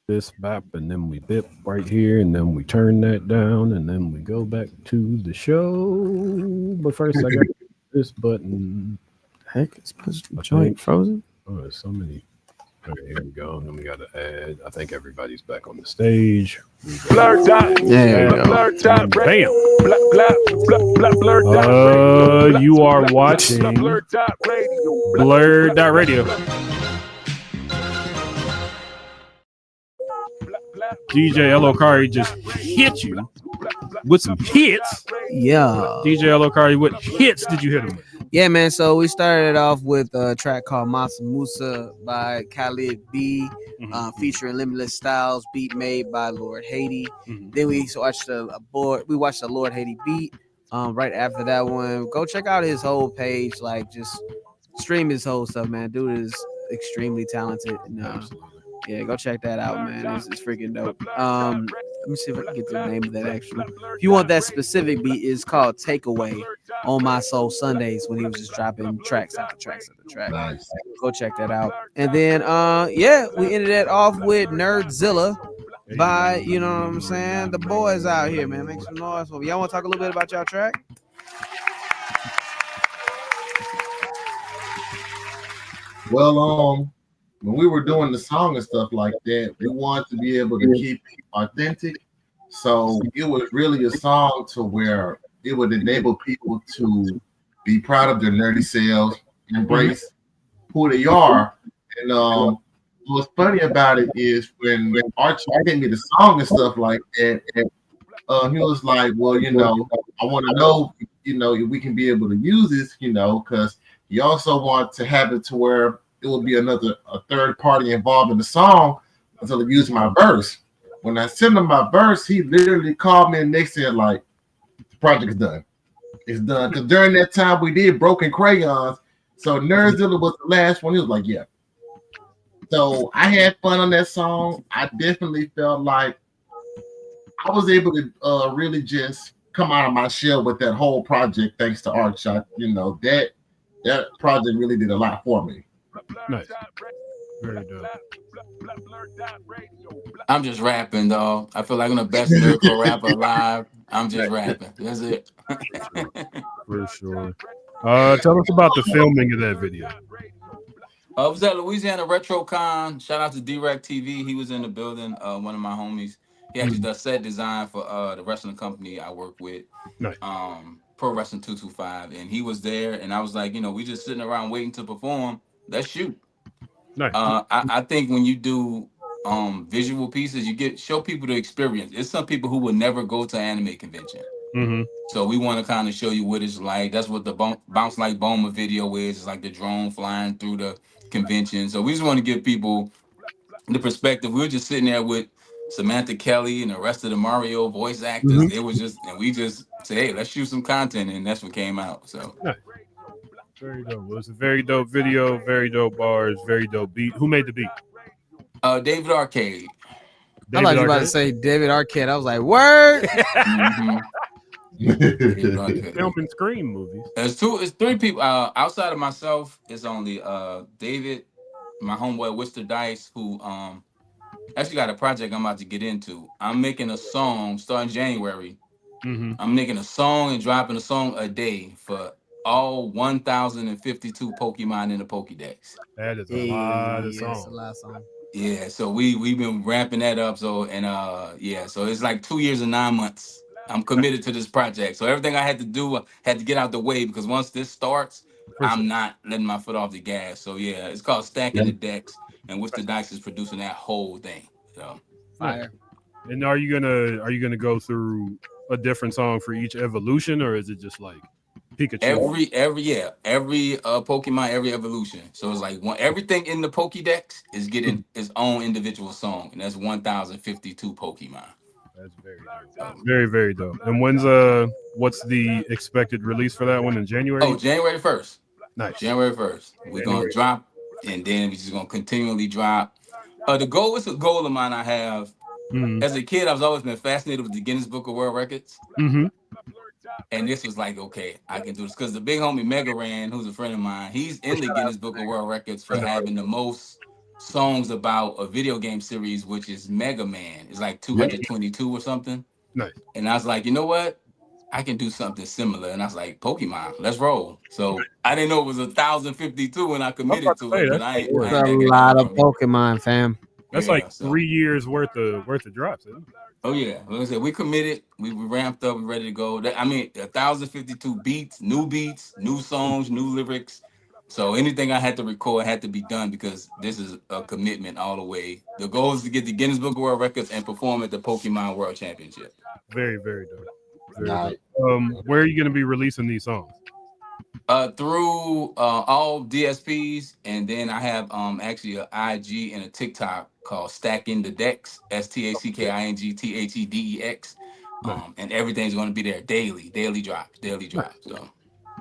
This bap, and then we bip right here, and then we turn that down, and then we go back to the show. But first, I got this button. Heck, it's joint frozen. Oh, there's so many. Okay, here we go. And then we got to add. I think everybody's back on the stage. Blurddot. There you go. Blurddot. Bam. Blurddot. You are watching Blurddot Radio. DJ Elokari just hit you with some hits. Yeah. DJ Elokari, what hits did you hit him with? Yeah, man. So we started off with a track called Masa Musa by Khalid B, featuring Limitless Styles, beat made by Lord Haiti. Then we watched a Lord Haiti beat. Right after that one, go check out his whole page. Like, just stream his whole stuff, man. Dude is extremely talented. And, yeah, go check that out, man. It's freaking dope. Let me see if I can get the name of that actually. If you want that specific beat, it's called Takeaway on My Soul Sundays, when he was just dropping tracks after tracks after track. Nice. Go check that out. And then yeah, we ended that off with Nerdzilla by, you know what I'm saying, the boys out here, man. Make some noise for me. Y'all want to talk a little bit about y'all track? Well, when we were doing the song and stuff like that, we wanted to be able to keep it authentic. So it was really a song to where it would enable people to be proud of their nerdy selves, embrace who they are. And what's funny about it is when Archie gave me the song and stuff like that, and he was like, well, you know, I want to know we can be able to use this, because you also want to have it to where it will be a third party involved in the song until they use my verse. When I sent him my verse, he literally called me and they said, like, the project is done. It's done. Because during that time we did Broken Crayons. So Nerdzilla was the last one. He was like, yeah. So I had fun on that song. I definitely felt like I was able to really just come out of my shell with that whole project thanks to Artshot. That project really did a lot for me. Nice. Very dope. I'm just rapping, dog. I feel like I'm the best lyrical rapper alive. I'm just rapping. That's it. For sure. Tell us about the filming of that video. I was at Louisiana RetroCon. Shout out to Direct TV. He was in the building. One of my homies. He actually does set design for the wrestling company I work with. Nice. Pro Wrestling 225, and he was there. And I was like, we just sitting around waiting to perform. Let's shoot. Nice. I think when you do visual pieces, you show people the experience. It's some people who would never go to an anime convention. Mm-hmm. So we want to kind of show you what it's like. That's what the Bounce Like Boma video is. It's like the drone flying through the convention. So we just want to give people the perspective. We were just sitting there with Samantha Kelly and the rest of the Mario voice actors. Mm-hmm. It was just, and we just say, hey, let's shoot some content, and that's what came out. So nice. Very dope. It was a very dope video, very dope bars, very dope beat. Who made the beat? David Arcade. I thought you were about to say David Arquette. I was like, word. Filming Scream movies. It's three people. Outside of myself, it's only David, my homeboy Wister Dice, who actually got a project I'm about to get into. I'm making a song starting January. Mm-hmm. I'm making a song and dropping a song a day for all 1,052 Pokemon in the Pokédex. That is a lot of songs. That's a lot of songs. Yeah, so we've been ramping that up. So so it's like 2 years and 9 months. I'm committed to this project. So everything I had to do, I had to get out the way because once this starts, I'm not letting my foot off the gas. So yeah, it's called Stacking the Decks, and Wister Dice is producing that whole thing. So fire. And are you gonna go through a different song for each evolution, or is it just like Pikachu? Every Pokemon, every evolution. So it's like everything in the Pokédex is getting its own individual song, and that's 1,052 Pokemon. That's very dope. Very, very dope. And what's the expected release for that one in January? Oh, January 1st. Nice. January 1st. We're gonna drop, and then we're just gonna continually drop. The goal is a goal of mine I have. Mm-hmm. As a kid, I've always been fascinated with the Guinness Book of World Records. Mm-hmm. And this was like, okay, I can do this. Because the big homie Mega Ran, who's a friend of mine, he's in the Guinness Book of World Records for having the most songs about a video game series, which is Mega Man. It's like 222 or something. Nice. And I was like, you know what? I can do something similar. And I was like, Pokemon, let's roll. So I didn't know it was 1,052 when I committed to it. But I It's a lot of Pokemon, fam. That's like 3 years worth of drops, isn't it? Oh yeah, like I said, we committed. We ramped up. We ready to go. 1,052 beats, new songs, new lyrics. So anything I had to record had to be done because this is a commitment all the way. The goal is to get the Guinness Book of World Records and perform at the Pokemon World Championship. Very, very dope. Very dope. Where are you going to be releasing these songs? Through all DSPs, and then I have actually an IG and a TikTok called Stacking the Decks, STACKINGTHEDEX, and everything's going to be there daily drops. So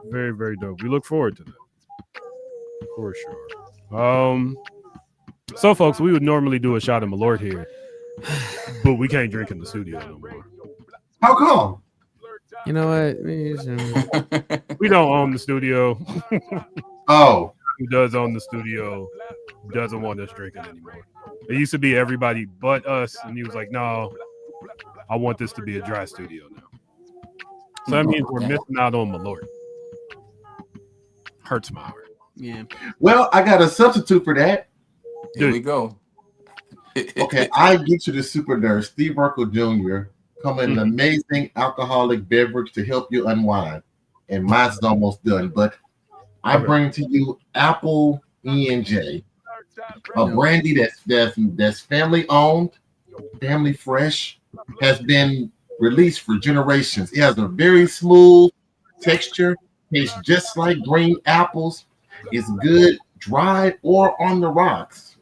very, very dope. We look forward to that for sure. So folks, we would normally do a shot of Malort here, but we can't drink in the studio no more. How come? You know what? We don't own the studio. Oh. Who does own the studio doesn't want us drinking anymore. It used to be everybody but us, and he was like, no, I want this to be a dry studio now. So that means we're missing out on Malort. Hurts my heart. Yeah. Well, I got a substitute for that. Here we go. Okay, I get you the Super Nerd, Steve Urkel Jr., come in an amazing alcoholic beverage to help you unwind. And mine's almost done, but I bring to you Apple E&J, a brandy that's family owned, family fresh, has been released for generations. It has a very smooth, texture, tastes just like green apples. It's good dried or on the rocks.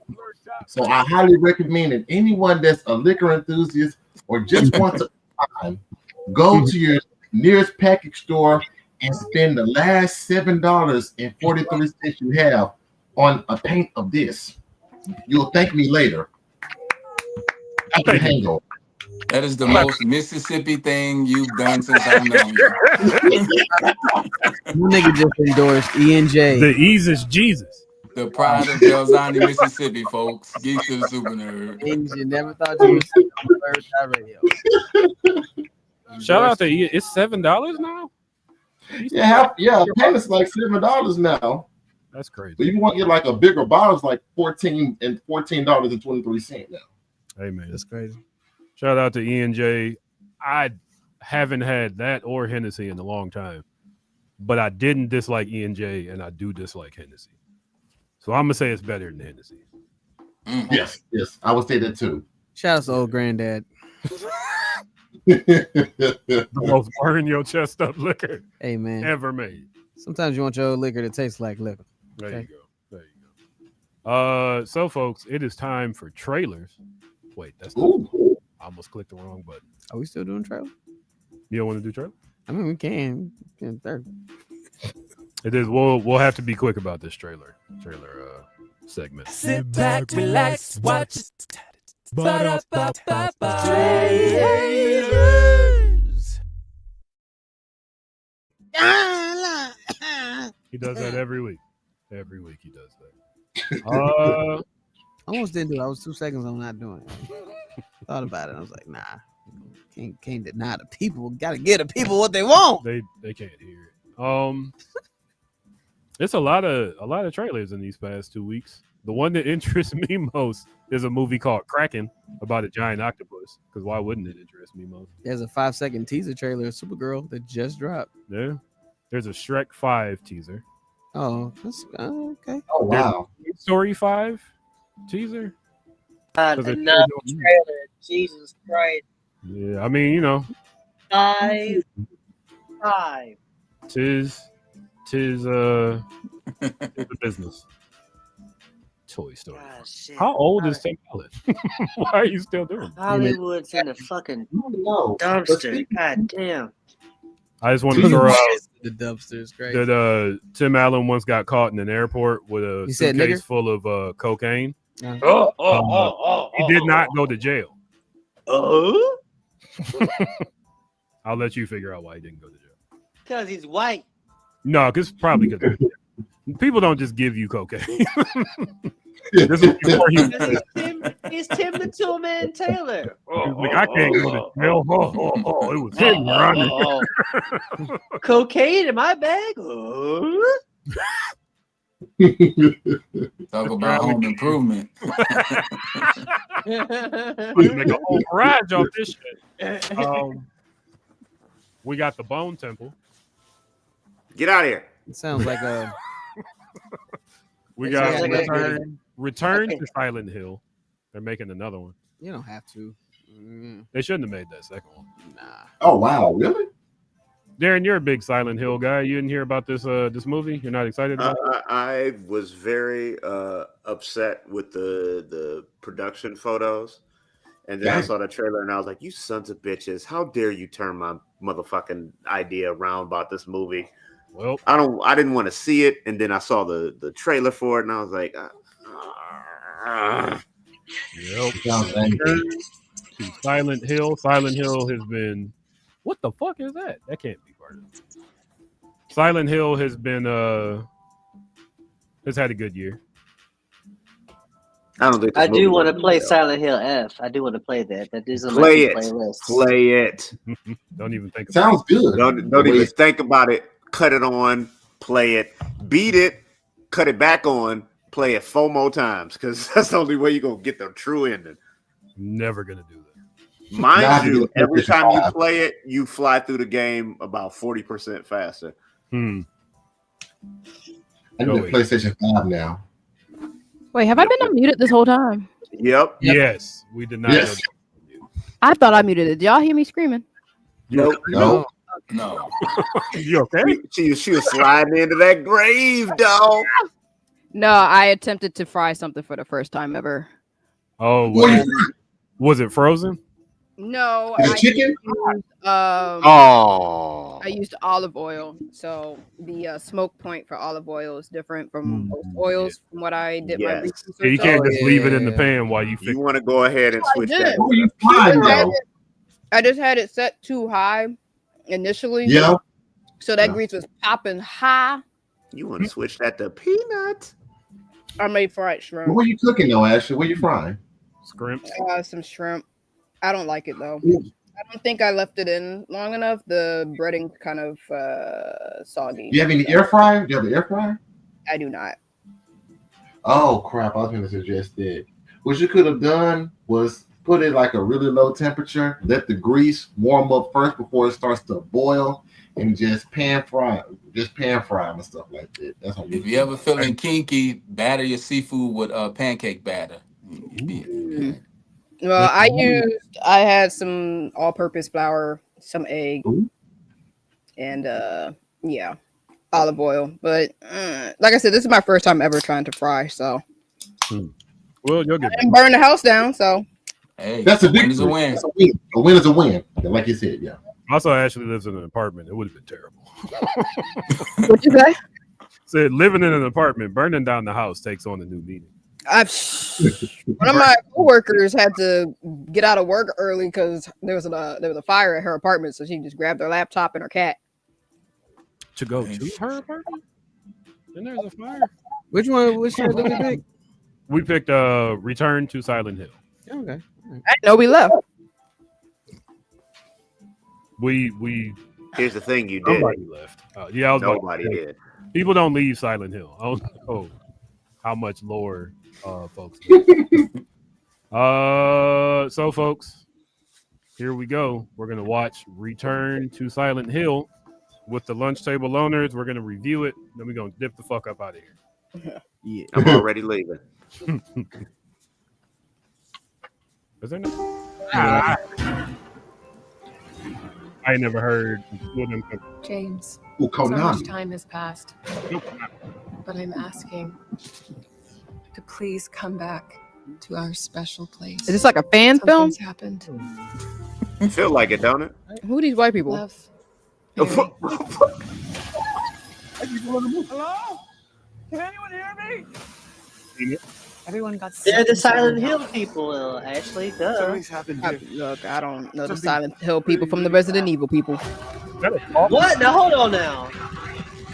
So I highly recommend it. Anyone that's a liquor enthusiast or just wants a time, go to your nearest package store and spend the last $7.43 you have on a pint of this. You'll thank me later. After the hangover. That is the most Mississippi thing you've done since I've known you. You nigga just endorsed E&J. The Ease is Jesus. The pride of Belzani, Mississippi, folks. Geeks to the Super Nerd. Things you never thought you would see on Blurddot Radio. Shout out to E. It's $7 now. Yeah, a pint is like $7 now. That's crazy. So you want to get like a bigger bottle, it's like $14.23 now. Hey man, that's crazy. Shout out to E&J. I haven't had that or Hennessy in a long time, but I didn't dislike E&J, and I do dislike Hennessy. So I'm gonna say it's better than Hennessy. Yes, I would say that too. Shout out to old granddad. The most burn your chest up liquor ever made. Sometimes you want your old liquor to taste like liquor. There you go. So folks, it is time for trailers. Wait, that's not, I almost clicked the wrong button. Are we still doing trailer? You don't want to do trailer? I mean, we can. It is. We'll have to be quick about this trailer segment. Sit back, relax, watch it. He does that every week. Every week he does that. I almost didn't do it. I was 2 seconds on not doing it. Thought about it. I was like, nah, can't deny the people. Got to give the people what they want. They can't hear it. It's a lot of trailers in these past 2 weeks. The one that interests me most is a movie called Kraken about a giant octopus. Because why wouldn't it interest me most? There's a 5-second teaser trailer of Supergirl that just dropped. Yeah. There's a Shrek 5 teaser. Oh, that's okay. Oh wow. There's Story 5 teaser. Another trailer. Jesus Christ. Yeah, I mean, you know. 5. Tis the business. Toy Story. How old is Tim Allen? Why are you still doing it? Hollywood's in the fucking dumpster. God damn. I just want to throw out the dumpster is great. that Tim Allen once got caught in an airport with a suitcase full of cocaine. He did not go to jail. I'll let you figure out why he didn't go to jail. Because he's white. No, because probably because people don't just give you cocaine. This is before It's Tim the Toolman Taylor. Like, I can't go to jail. It was him, Ronnie. Cocaine in my bag? Talk about home improvement. We make a whole garage off this shit. We got the Bone Temple. Get out of here. It sounds like a. We got Return to Silent Hill. They're making another one. You don't have to. They shouldn't have made that second one. Nah. Oh wow, really? Darren, you're a big Silent Hill guy. You didn't hear about this this movie? You're not excited about it? I was very upset with the production photos. And then I saw the trailer and I was like, you sons of bitches, how dare you turn my motherfucking idea around about this movie? Well, I didn't want to see it, and then I saw the trailer for it, and I was like, Silent Hill. Silent Hill has been. What the fuck is that? That can't be part of it. Silent Hill has been has had a good year. I don't think I do want to play Silent Hill F. I do want to play that. That is on my play it. playlist. Play it. Don't even think. Sounds good. Don't even think about it. Cut it on. Play it. Beat it. Cut it back on. Play it 4 more times because that's the only way you're gonna get the true ending. Never gonna do that. Mind you, every time you play it, you fly through the game about 40% faster. I need a PlayStation 5 now. Wait, have I been unmuted this whole time? Yep. Yes, we did not. Yes. I thought I muted it. Did y'all hear me screaming? Nope. No. No. You okay? She was sliding into that grave, dog. No, I attempted to fry something for the first time ever. Oh, was it frozen? No, Is it chicken? Oh. I used olive oil. So the smoke point for olive oil is different from most oils. From what I did my Yes. research. Yeah, you can't just leave it in the pan while you fix. You want to go ahead and switch that. What are you frying though? I just had it set too high initially. Yeah. So that grease was popping high. You want to switch that to peanut? I made fried shrimp. What are you cooking though, Ashley? What are you frying? Shrimp. Some shrimp. I don't like it though. I don't think I left it in long enough. The breading kind of soggy. Do you have any air fryer? Do you have an air fryer? I do not. Oh crap! I was going to suggest that. What you could have done was put it like a really low temperature. Let the grease warm up first before it starts to boil, and just pan fry them and stuff like that. That's how If you ever feeling kinky, batter your seafood with pancake batter. Well, I had some all-purpose flour, some egg, and olive oil. But like I said, this is my first time ever trying to fry, so well, you'll get and burn the house down. So hey, that's a win is a win. A win is a win, like you said. Yeah. Also, Ashley lives in an apartment. It would have been terrible. What'd you say? Said living in an apartment, burning down the house takes on a new meaning. One of my coworkers had to get out of work early because there was a fire at her apartment, so she just grabbed her laptop and her cat to go to her apartment. And there's a fire. Which one did we pick? We picked Return to Silent Hill. Okay. I didn't know we left. We. Here's the thing, you did. Nobody left. Yeah, I was nobody did. People don't leave Silent Hill. I don't know how much lore folks. So folks, here we go. We're gonna watch Return to Silent Hill with the Lunchtable owners. We're gonna review it, then we're gonna dip the fuck up out of here. Yeah, I'm already leaving. Is there no? I never heard. James, Ooh, so much time has passed, but I'm asking to please come back to our special place. Is this like a fan film? Something's happened. You feel like it, don't it? Who are these white people? Love. Hello? Can anyone hear me? Everyone got They're the Silent Hill people, Ashley. Duh. Something's happened here. Look, I don't know the Silent Hill people from the Resident Evil people. What? Now hold on now.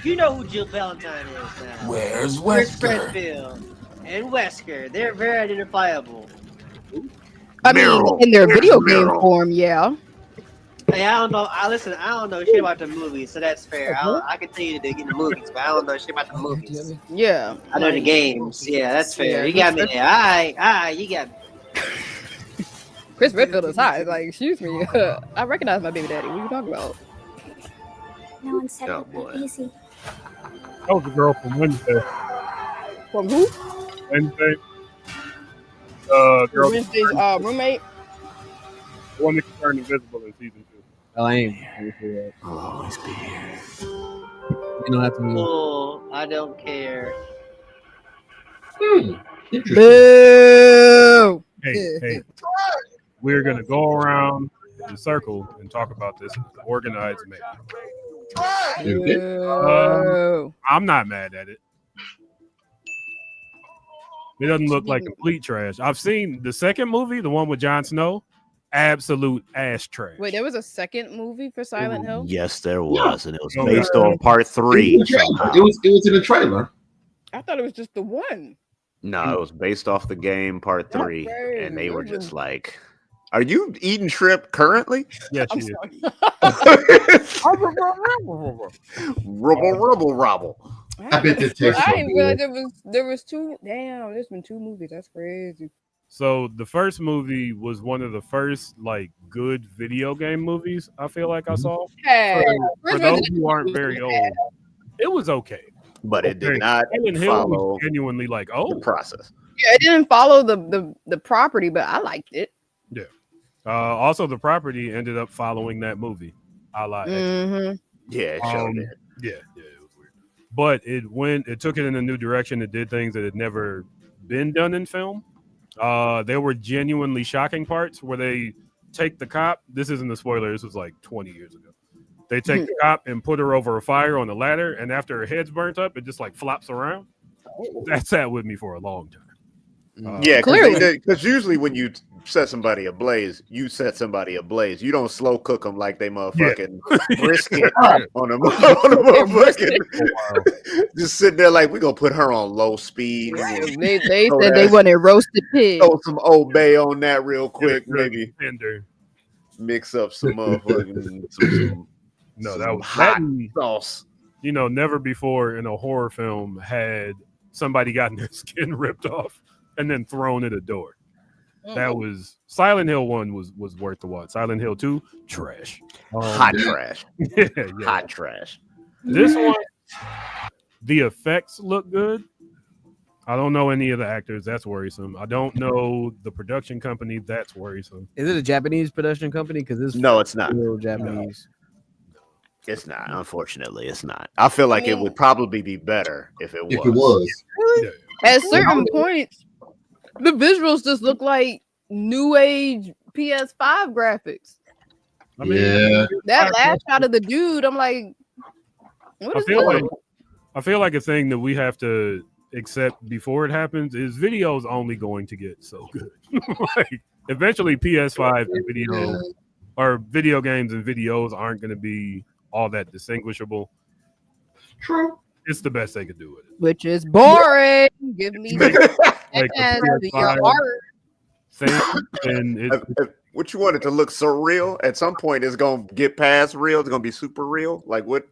You know who Jill Valentine is now. Where's Chris Wesker? Redfield and Wesker. They're very identifiable. I mean, in their video game form, yeah. Hey, I don't know. I don't know shit about the movies, so that's fair. I can tell you to get in the movies, but I don't know shit about the movies. Yeah. I know the games. Yeah, that's fair. Yeah, You got me there. All right, you got me. Chris Redfield is hot. Like, excuse me. I recognize my baby daddy. What are you talking about? No one said it would be easy. That was the girl from Wednesday. From who? Wednesday. Girl. Wednesday's roommate. The one that can turn invisible in season 2. Oh, I ain't. I'll always be here. You don't have to move. Oh, I don't care. Boo! Hey. We're gonna go around the circle and talk about this in an organized manner. I'm not mad at it. It doesn't look like complete trash. I've seen the second movie, the one with Jon Snow, absolute ass trash. Wait, there was a second movie for Silent Hill? Yes, there was, and it was based on part 3. It was in the trailer. I thought it was just the one. No, it was based off the game part 3, Okay. and they were just like, "Are you eating shrimp currently?" Yes, she is. Rubble. I bet this tastes I so didn't good. realize there was two. Damn, there's been 2 movies. That's crazy. So the first movie was one of the first like good video game movies I feel like I saw. Hey, For those who aren't very old, it was okay. But it did not Silent Hill follow was genuinely like, the process. Yeah, it didn't follow the property, but I liked it. Yeah. Also, the property ended up following that movie. a la Yeah, it showed it. Yeah, it was weird. But it took it in a new direction. It did things that had never been done in film. There were genuinely shocking parts where they take the cop. This isn't a spoiler. This was like 20 years ago. They take the cop and put her over a fire on a ladder, and after her head's burnt up, it just like flops around. That sat with me for a long time. Yeah, because usually when you set somebody ablaze, you don't slow cook them like they motherfucking brisket on a motherfucking. Just sitting there like, we're going to put her on low speed. They said they wanted roasted pig. Throw some Old Bay on that real quick, maybe. Mix up some motherfucking some that was hot sauce. You know, never before in a horror film had somebody gotten their skin ripped off and then thrown at a door. That was Silent Hill 1 was worth the watch. Silent Hill 2, trash. Hot trash. Yeah. Hot trash. This one, the effects look good. I don't know any of the actors. That's worrisome. I don't know the production company. That's worrisome. Is it a Japanese production company? Because it's no, it's not. Real Japanese. It's not. Unfortunately, it's not. I feel like it would probably be better if it was. If it was. Really? At certain points, the visuals just look like new age PS5 graphics. I mean, that last shot of the dude, I'm like, what is that? I feel like a thing that we have to accept before it happens is videos only going to get so good. Like, eventually, PS5 video or video games and videos aren't going to be all that distinguishable. True. It's the best they could do with it. Which is boring. Give me like your art. What you want it to look surreal? At some point, it's gonna get past real. It's gonna be super real. Like what?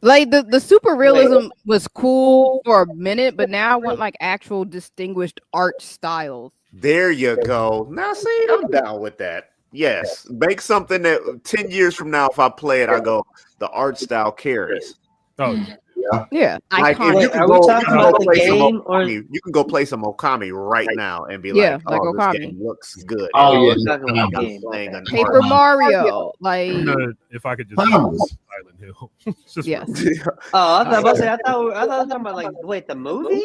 Like the super realism was cool for a minute, but now I want like actual distinguished art styles. There you go. Now see, I'm down with that. Yes, make something that 10 years from now, if I play it, I go, the art style carries. Oh, yeah. Like if you can you can go play some Okami right now and be like, like oh, Okami. this game looks good. Oh, I'm playing an Paper Mario, like if I could just Silent Hill. Yes. Oh, I thought I was talking about like wait, the movie?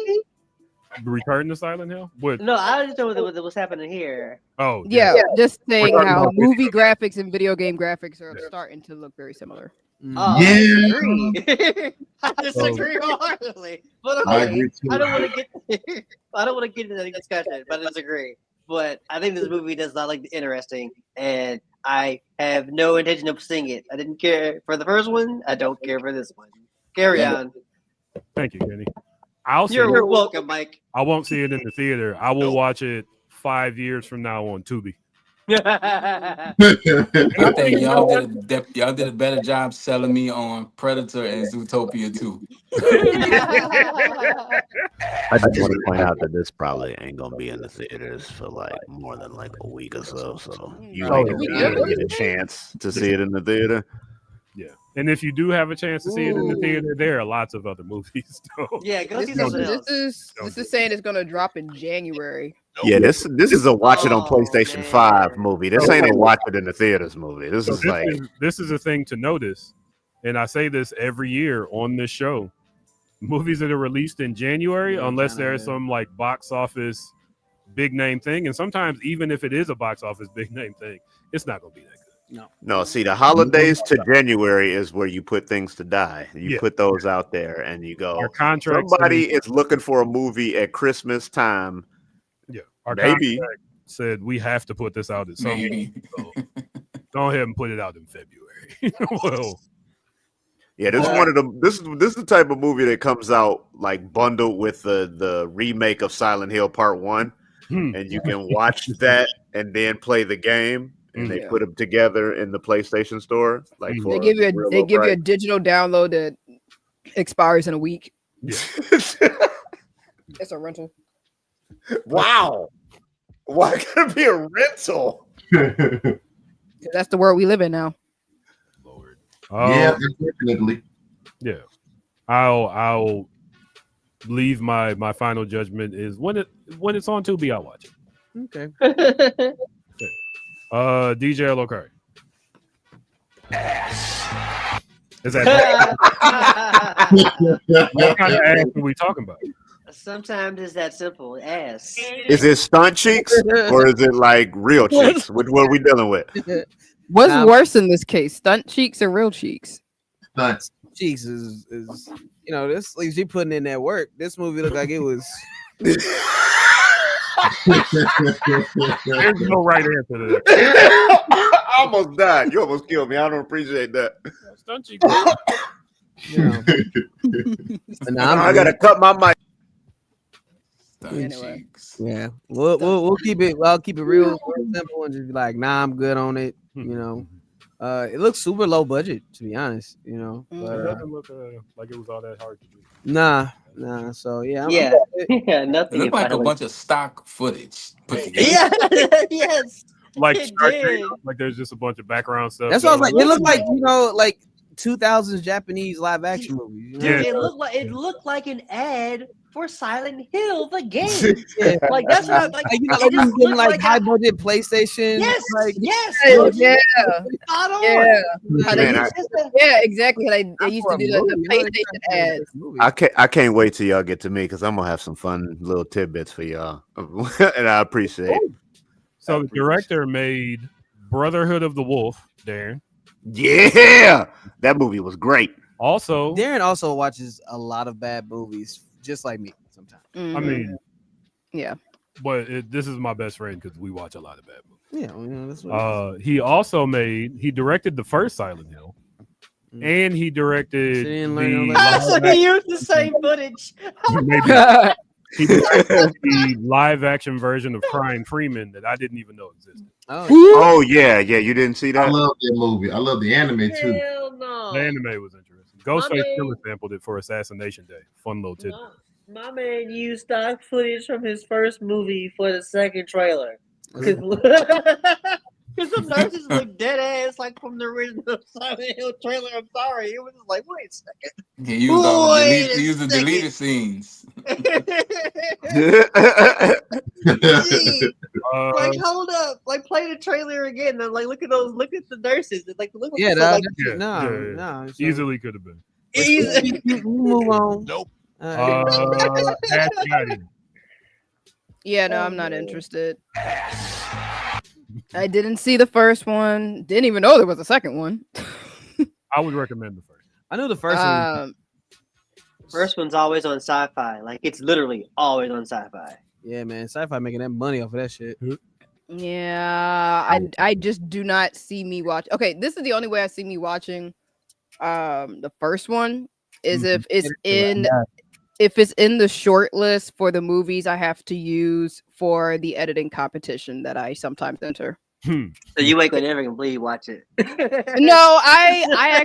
Return to Silent Hill? What? No, I just know what's happening here. Oh, yeah. Just saying how movie graphics and video game graphics are starting to look very similar. Oh, I disagree wholeheartedly. But I agree too. I don't want to get into that discussion, but I disagree. But I think this movie does not look interesting, and I have no intention of seeing it. I didn't care for the first one. I don't care for this one. Carry on. Thank you, Kenny. You're welcome, Mike. I won't see it in the theater. I will watch it 5 years from now on Tubi. I think y'all did a better job selling me on Predator and Zootopia 2. I just want to point out that this probably ain't gonna be in the theaters for like more than like a week or so. So you ain't gonna get a chance to see it in the theater. Yeah, and if you do have a chance to see it in the theater, there are lots of other movies. Yeah, go see something else. This is saying it's gonna drop in January. Yeah, this is a watch it on PlayStation 5 movie. This ain't a watch it in the theaters movie. This is a thing to notice, and I say this every year on this show. Movies that are released in January, unless there's some like box office big name thing, and sometimes even if it is a box office big name thing, it's not gonna be that good. No. See, the holidays to January is where you put things to die. You put those out there, and you go. Somebody is looking for a movie at Christmas time. Yeah, our maybe contract said we have to put this out at some point. So go ahead and put it out in February. Well. Yeah, this is one of the this is the type of movie that comes out like bundled with the remake of Silent Hill Part 1, and you can watch that and then play the game, and they put them together in the PlayStation Store. Like they give you a digital download that expires in a week. Yeah. It's a rental. Wow, why gotta be a rental? That's the world we live in now. Yeah, unfortunately. Yeah, I'll leave my final judgment is when it's on Tubi, I'll watch it. Okay. DJ Lokari. Is that what kind of ass are we talking about? Sometimes it's that simple. Ass. Is it stunt cheeks or is it like real cheeks? What are we dealing with? What's worse in this case, stunt cheeks or real cheeks? Stunt cheeks is this like she putting in that work. This movie looked like it was. There's no right answer to that. I almost died. You almost killed me. I don't appreciate that. Stunt cheeks. I gotta cut my mic. Anyway, yeah, we'll keep it. I'll keep it real simple and just be like, nah, I'm good on it. It looks super low budget, to be honest. It doesn't look like it was all that hard to do. Nah. So yeah, nothing. It looked like a bunch of stock footage put together. Yeah, yes. Like It Star Trek, did. like there's just a bunch of background stuff. That's what I was like. It looked like like 2000s Japanese live action movies. It looked like an ad for Silent Hill, the game. Like that's what like you know, like high budget PlayStation. Yes, like, yes, Yeah. spot on. Yeah, exactly. They used to do the PlayStation ads. I can't wait till y'all get to me because I'm gonna have some fun little tidbits for y'all, and I appreciate it. So the director made Brotherhood of the Wolf, Darren. Yeah, that movie was great. Also, Darren also watches a lot of bad movies, just like me sometimes. I mean, yeah, but this is my best friend because we watch a lot of bad movies. Yeah, that's what he directed the first Silent Hill, and he directed So he used the same footage. He directed the live action version of Crying Freeman that I didn't even know existed. Oh yeah, you didn't see that? I love that movie. I love the anime too. Hell no. The anime was interesting. Ghostface Killer sampled it for Assassination Day. Fun little tidbit. My man used stock footage from his first movie for the second trailer. Because the nurses look dead ass like from the original Silent Hill trailer. I'm sorry. It was just like, wait a second. He used the deleted scenes. Like, hold up. Like, play the trailer again. And, like, look at the nurses. Like, look Yeah, no. Easily could have been. Easy. Move on. Nope. Yeah, no, I'm not interested. I didn't see the first one. Didn't even know there was a second one. I would recommend the first. I know the first one. First one's always on Sci-Fi. Like, it's literally always on Sci-Fi. Yeah, man. Sci-Fi making that money off of that shit. Yeah, I just do not see me watch. Okay, this is the only way I see me watching the first one is if it's in the short list for the movies I have to use for the editing competition that I sometimes enter. So you ain't gonna never completely watch it. No, I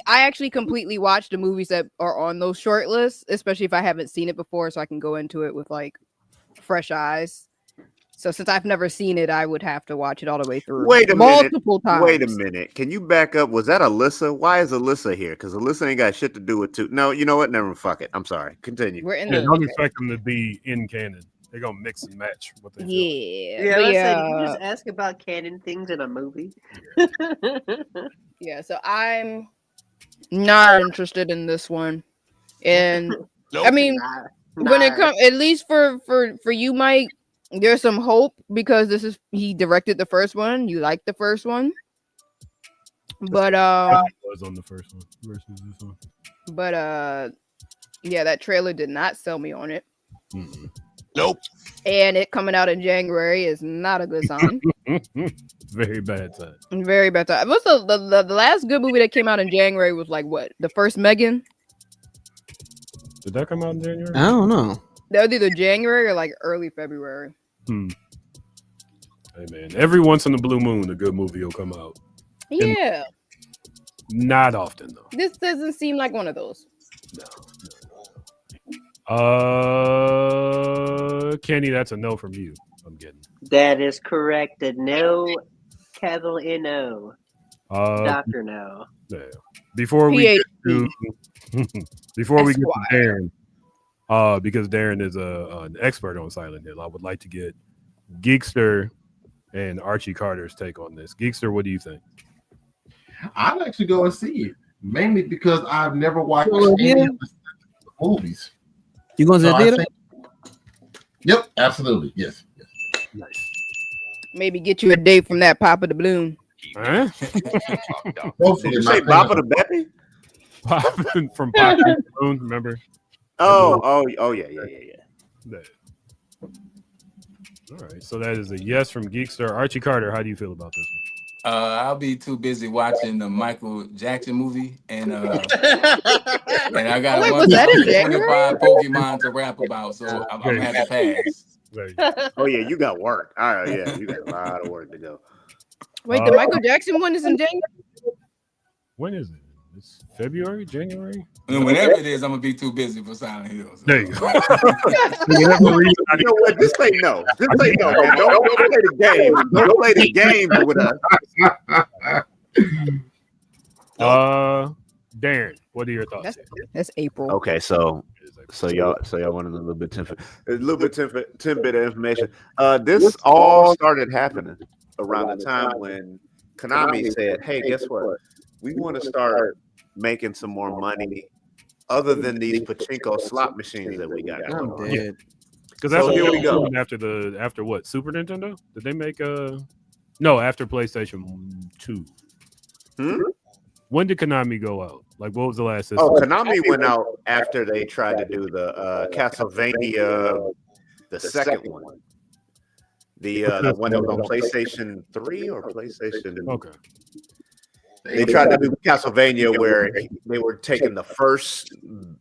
actually completely watch the movies that are on those short lists, especially if I haven't seen it before, so I can go into it with like fresh eyes. So since I've never seen it, I would have to watch it all the way through. Multiple times. Wait a minute. Can you back up? Was that Alyssa? Why is Alyssa here? Because Alyssa ain't got shit to do with two. No, you know what? Never. Fuck it. I'm sorry. Continue. We're in don't expect them to be in canon. They're gonna mix and match what they You just ask about canon things in a movie. Yeah, so I'm not interested in this one. And I mean, when it comes, at least for you, Mike, there's some hope because he directed the first one. You like the first one, but was on the first one versus this one. But yeah, that trailer did not sell me on it. Nope. And it coming out in January is not a good sign. Very bad sign. Very bad sign. What's the last good movie that came out in January was like what? The first Megan? Did that come out in January? I don't know. That was either January or like early February. Hey man, every once in a blue moon, a good movie will come out. Yeah. Not often though. This doesn't seem like one of those. Kenny, that's a no from you. I'm getting. That is correct. A no, capital N-O. Dr. No. Yeah. Before we get to Darren, because Darren is an expert on Silent Hill, I would like to get Geekster and Archie Carter's take on this. Geekster, what do you think? I'd actually go and see it, mainly because I've never watched any of the movies. You going to the theater? Yep, absolutely. Yes. Nice. Maybe get you a date from that Papa the Bloom. Huh? Did you say Papa the Beppy? From Papa the Bloom, remember? Oh, yeah. All right, so that is a yes from Geekster. Archie Carter, how do you feel about this one? I'll be too busy watching the Michael Jackson movie, and I got 125 Pokemon to rap about, so I'm gonna have to pass. Oh yeah, you got work. All right, yeah, you got a lot of work to go. Wait, the Michael Jackson one is in January? When is it? It's February, January? And whenever it is, I'm gonna be too busy for Silent Hill. So. There you go. You know what? Just say no. Just say no, man. Don't play the game. Don't play the game with us. Darren, what are your thoughts? That's April. Okay, so y'all wanted a little bit 10 bit of information. This all started happening around the time when Konami said, "Hey, guess what? We want to start making some more money other than these pachinko slot machines that we got." Because that's what here we go. After what? Super Nintendo? Did they make after PlayStation 2? When did Konami go out? Like, what was the last system? Konami went out after they tried to do the Castlevania, the second one. The one that was on PlayStation 3 or PlayStation. Okay. They tried to do Castlevania where they were taking the first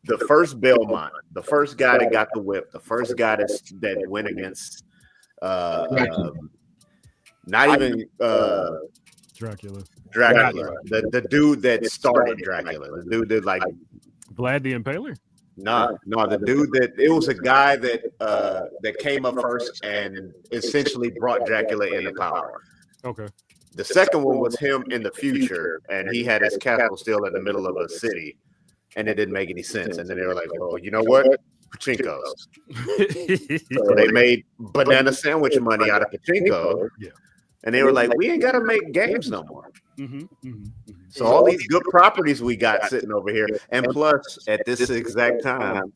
Belmont, the first guy that got the whip, the first guy that went against not even Dracula. The dude that started Dracula. The dude that like Vlad the Impaler? No, the dude it was a guy that came up first and essentially brought Dracula into power. Okay. The second one was him in the future, and he had his castle still in the middle of a city, and it didn't make any sense. And then they were like, "Oh, you know what? Pachinkos." So they made banana sandwich money out of pachinko. Yeah. And they were like, "We ain't got to make games no more." So all these good properties we got sitting over here, and plus at this exact time,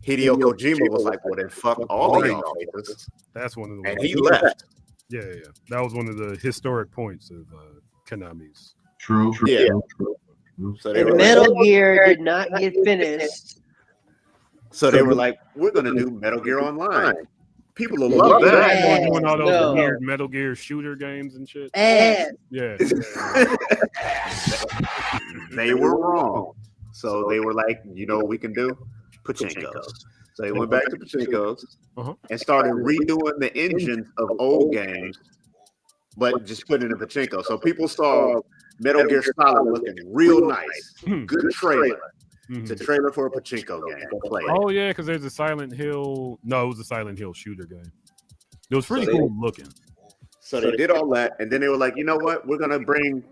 Hideo Kojima was like, "Well, then fuck all y'all." That's one of the. And he left. Yeah. That was one of the historic points of Konami's. True. Yeah. So Metal Gear did not get finished. So they were like, "We're gonna do Metal Gear Online." People will love that. They were doing all those weird Metal Gear shooter games and shit. Yeah. They were wrong. So they were like, "You know what we can do? Pachinkos." So they went back to Pachinkos and started redoing the engines of old games, but just put it in Pachinko. So people saw Metal Gear Solid looking real nice. Good trailer. It's a trailer for a Pachinko game. Go play it. Oh yeah, because there's a Silent Hill. No, it was a Silent Hill shooter game. It was pretty cool looking. So they did all that, and then they were like, "You know what? We're gonna bring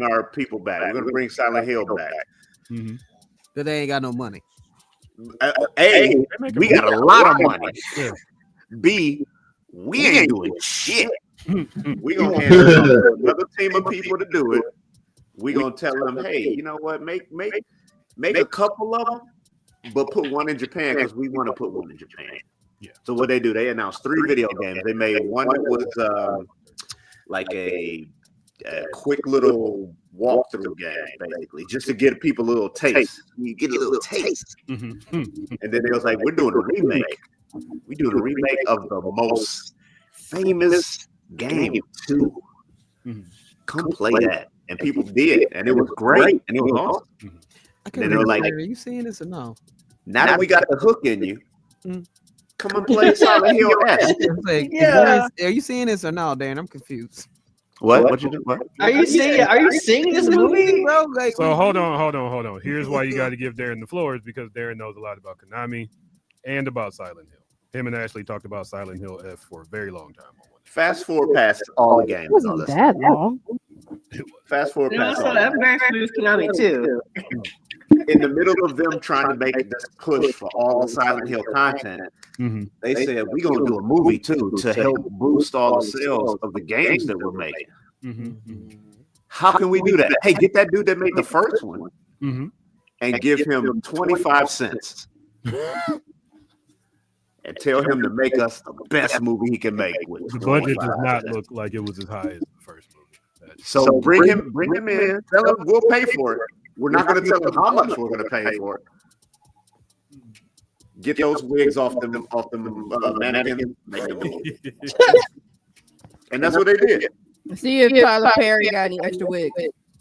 our people back. We're gonna bring Silent Hill back." But they ain't got no money. A, we got a lot of money. B, we ain't doing shit. We gonna hand it to another team of people to do it. We gonna tell them, "Hey, you know what? Make a couple of them, but put one in Japan because we want to put one in Japan." Yeah. So what they do? They announced 3 video games. They made one that was like a quick little walkthrough game, basically, just to get people a little taste. You get a little taste. And then they was like, "We're doing a remake. We doing a remake of the most famous game too. Come play that." And people did, and it was great, and it was awesome. And then they were like, "Are you seeing this or no?" Now that we got the hook in you, come and play Silent Hill S. Are you seeing this or no, Dan? I'm confused. What you do? What? Are you seeing this movie, bro? Like, so hold on. Here's why you got to give Darren the floor, is because Darren knows a lot about Konami and about Silent Hill. Him and Ashley talked about Silent Hill F for a very long time. Fast forward past all the games. It wasn't that long. Fast forward past all. I'm very familiar with Konami too. In the middle of them trying to make this push for all the Silent Hill content, they said, "We're going to do a movie too to help boost all the sales of the games that we're making." How can we do that? Hey, get that dude that made the first one and give him 25 cents. And tell him to make us the best movie he can make. With the budget does not look like it was as high as the first movie. So bring him in. Tell him we'll pay for it. We're not going to tell him how much we're going to pay for it. Get those wigs off them mannequins. And that's what they did. See if Tyler Perry got any extra wigs.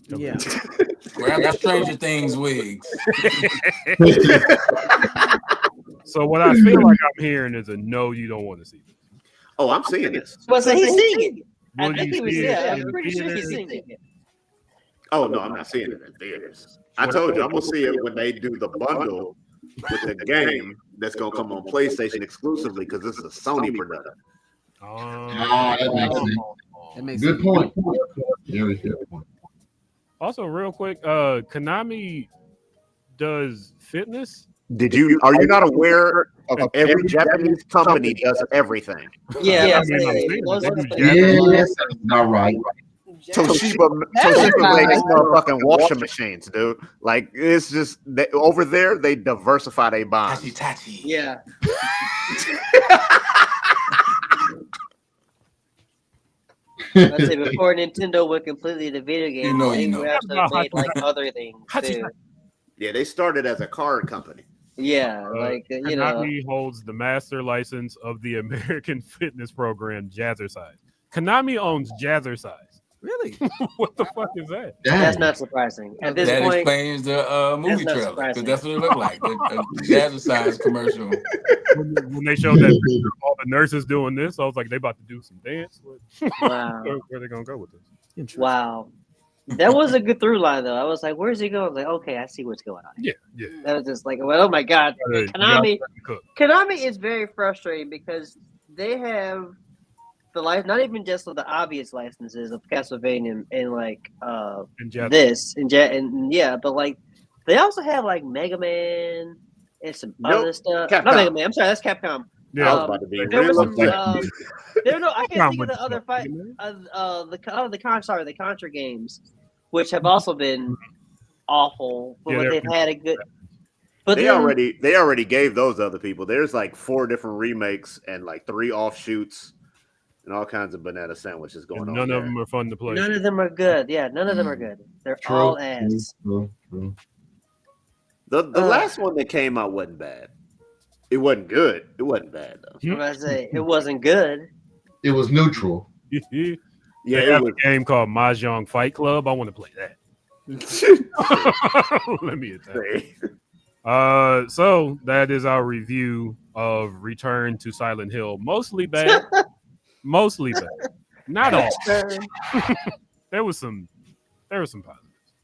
Yeah. Grab the Stranger Things wigs. So what I feel like I'm hearing is a no, you don't want to see this. Oh, I'm seeing this. Well, so he's seeing it. I Will think you he was. see it Yeah, in I'm pretty sure theaters? he's seeing it. Oh no, I'm not seeing it in theaters. I told you I'm gonna see it when they do the bundle with the game that's gonna come on PlayStation exclusively because this is a Sony production. That makes sense. Good point. Very good point. Also, real quick, Konami does fitness. Are you not aware of every Japanese company does everything? Yeah, yes, not right. Toshiba makes motherfucking washing machines, dude. Like it's just over there they diversify their bonds. Yeah. I'd say before Nintendo went completely to video games, they actually made like other things too. Yeah, they started as a card company. Yeah, Konami holds the master license of the American fitness program Jazzercise. Konami owns Jazzercise. Really? What the fuck is that? That's not surprising. At this that point, explains the movie trailer because that's what it looked like. The Jazzercise commercial. When they showed that picture of all the nurses doing this, I was like, they about to do some dance. Wow. Where are they gonna go with this? Wow. That was a good through line though. I was like, where's he going? I was like, okay, I see what's going on. Yeah. That was just like, well, oh my god. Konami is very frustrating because they have the life, not even just the obvious licenses of Castlevania and like but like they also have like Mega Man and some other stuff. Capcom. Not Mega Man. I'm sorry, that's Capcom. Yeah, I was about to be there was real some, upset. I can't think of the other fight. The Contra games, which have also been awful, but they've had a good. But they already gave those other people. There's like 4 different remakes and like 3 offshoots and all kinds of banana sandwiches going on. None of them are fun to play. None of them are good. Yeah, none of them are good. They're all ass. The last one that came out wasn't bad. It wasn't good. It wasn't bad though. What I say, it wasn't good. It was neutral. Yeah, they have a game called Mahjong Fight Club. I want to play that. Let me attack. So that is our review of Return to Silent Hill. Mostly bad. Mostly bad. Not all. There was some positives.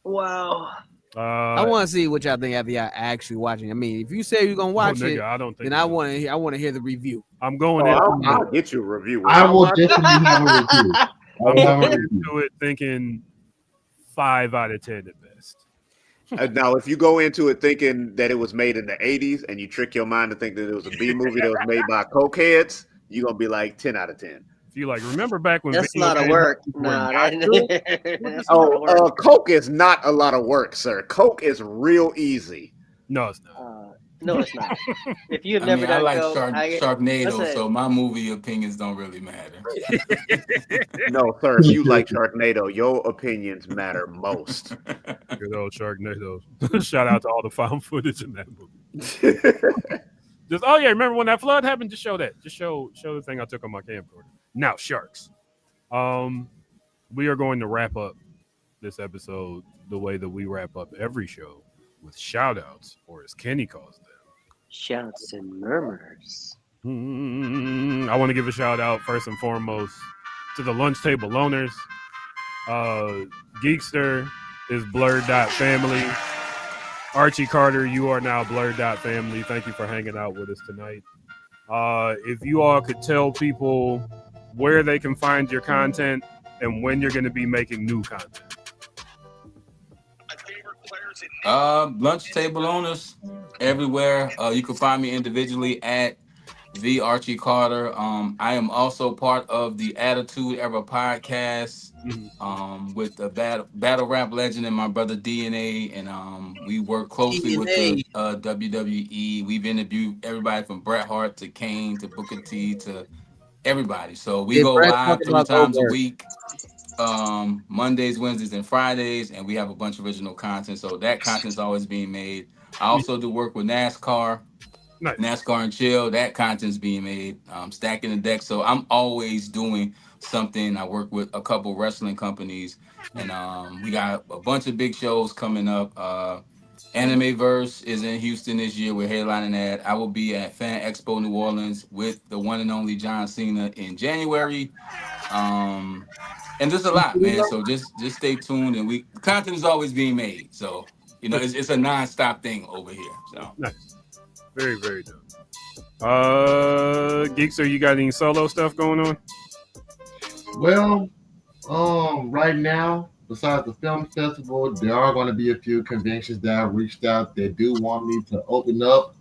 Wow. I want to see what y'all think after y'all actually watching. I mean, if you say you're gonna watch it, I don't think then I want to hear the review. I'm going. I'll get you a review. I will definitely have a review. I'm going into it thinking 5 out of 10 at best. Now, if you go into it thinking that it was made in the 80s and you trick your mind to think that it was a B movie that was made by cokeheads, you're gonna be like 10 out of 10. If you like, remember back when that's not a work. Coke is not a lot of work, sir. Coke is real easy. No, it's not. No, it's not. If you've never done I like Coke, Sharknado, so my movie opinions don't really matter. No, sir. If you like Sharknado, your opinions matter most. Good old Sharknado. Shout out to all the found footage in that movie. Just remember when that flood happened? Just show that. Just show the thing I took on my camcorder. Now, sharks. We are going to wrap up this episode the way that we wrap up every show, with shout outs, or as Kenny calls them, shouts and murmurs. I want to give a shout out first and foremost to the Lunchtable Loners. Geekster is Blurddot family. Archie Carter, you are now Blurrdot family. Thank you for hanging out with us tonight. If you all could tell people where they can find your content and when you're going to be making new content. Lunchtable Owners everywhere. You can find me individually at the Archie Carter. I am also part of the Attitude Era podcast with the battle rap legend and my brother DNA, and we work closely with the WWE. We've interviewed everybody from Bret Hart to Kane to Booker T to everybody. So we go live 3 times a week. Mondays, Wednesdays, and Fridays, and we have a bunch of original content. So that content's always being made. I also do work with NASCAR. Nice. NASCAR and Chill, that content's being made. Stacking the deck. So I'm always doing something. I work with a couple wrestling companies, and we got a bunch of big shows coming up. Animeverse is in Houston this year. We're headlining that. I will be at Fan Expo New Orleans with the one and only John Cena in January. And there's a lot, man. So just stay tuned, and the content is always being made. So it's a non-stop thing over here. So nice. Very, very dope. Geekster, you got any solo stuff going on? Well, right now, besides the film festival, there are going to be a few conventions that I've reached out that do want me to open up.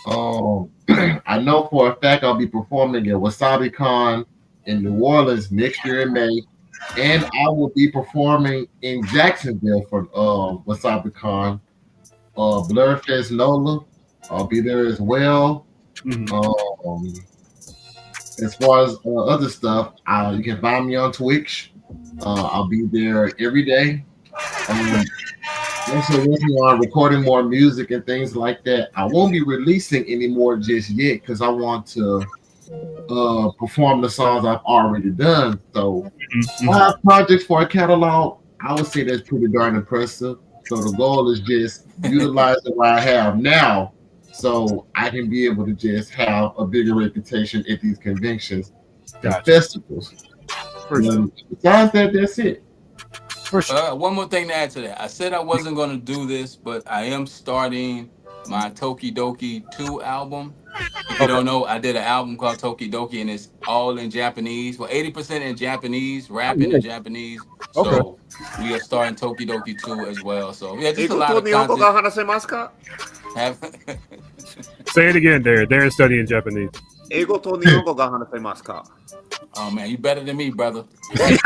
I know for a fact I'll be performing at WasabiCon in New Orleans next year in May, and I will be performing in Jacksonville for WasabiCon. Blurfest Lola, I'll be there as well. As far as other stuff, you can find me on Twitch. I'll be there every day. Also working on recording more music and things like that. I won't be releasing any more just yet because I want to perform the songs I've already done. So 5 projects for a catalog, I would say that's pretty darn impressive. So the goal is just utilizing what I have now so I can be able to just have a bigger reputation at these conventions and festivals. Besides that, that's it. One more thing to add to that. I said I wasn't going to do this, but I am starting my Tokidoki 2 album. If you don't know, I did an album called Tokidoki, and it's all in Japanese. Well, 80% in Japanese, rapping in Japanese. So we are starting Tokidoki 2 as well. So yeah, just a lot of content. Say it again, Darren. Darren's studying Japanese. Oh man, you better than me, brother. You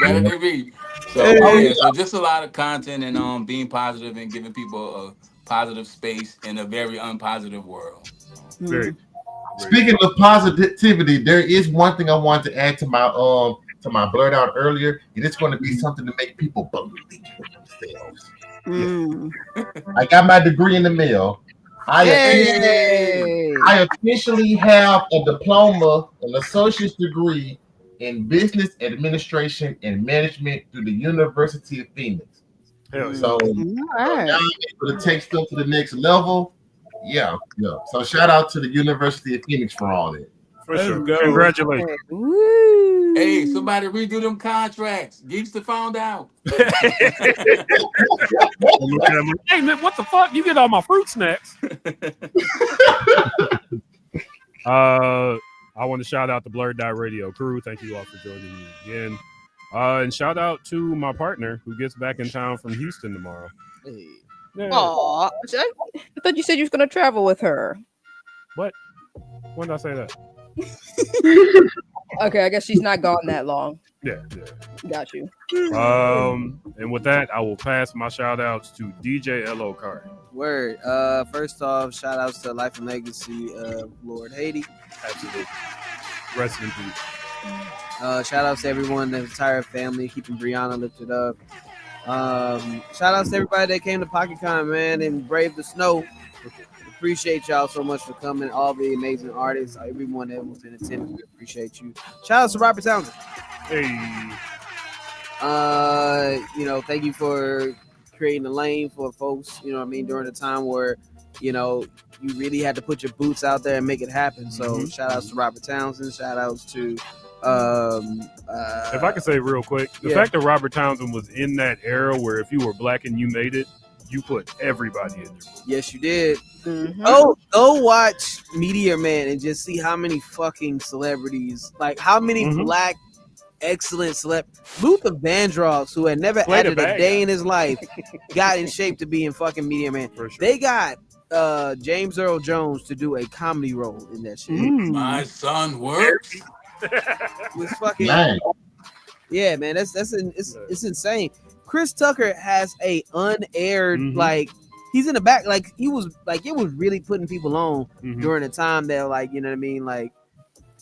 better than me. So yeah, so just a lot of content and being positive and giving people a positive space in a very unpositive world. Very. Speaking of positivity, there is one thing I want to add to my Blurddot earlier, and it's going to be something to make people believe in themselves. I got my degree in the mail. I officially have a diploma, an associate's degree in business administration and management through the University of Phoenix. So now I'm able to take stuff to the next level. Yeah. So shout out to the University of Phoenix for all that. For sure. Congratulations. Hey, somebody redo them contracts. Geekster found out. Hey man, what the fuck? You get all my fruit snacks. I want to shout out the Blurddot Radio crew. Thank you all for joining me again. And shout out to my partner who gets back in town from Houston tomorrow. Hey. Yeah. Aw, I thought you said you was gonna travel with her. What? When did I say that? Okay, I guess she's not gone that long. Yeah. Got you. And with that, I will pass my shout outs to DJ L.O. Carter. Word. First off, shout outs to Life and Legacy of Lord Haiti. Absolutely. Rest in peace. Shout outs to everyone, the entire family, keeping Brianna lifted up. Shout outs to everybody that came to PocketCon, man, and braved the snow. Appreciate y'all so much for coming. All the amazing artists, everyone that was in attendance, we appreciate you. Shout out to Robert Townsend. Hey. Thank you for creating a lane for folks, during the time where, you really had to put your boots out there and make it happen. So shout outs to Robert Townsend. Shout outs to if I could say real quick, the fact that Robert Townsend was in that era where if you were black and you made it, you put everybody in there. Yes, you did. Mm-hmm. Go watch Meteor Man and just see how many fucking celebrities, like how many black excellent celebrities. Luther Vandross, who had never added a day in his life, got in shape to be in fucking Meteor Man. Sure. They got James Earl Jones to do a comedy role in that shit. My son works. It's fucking Nice. yeah, man. It's insane. Chris Tucker has a unaired like he's in the back like he was like it was really putting people on during the time that like you know what I mean like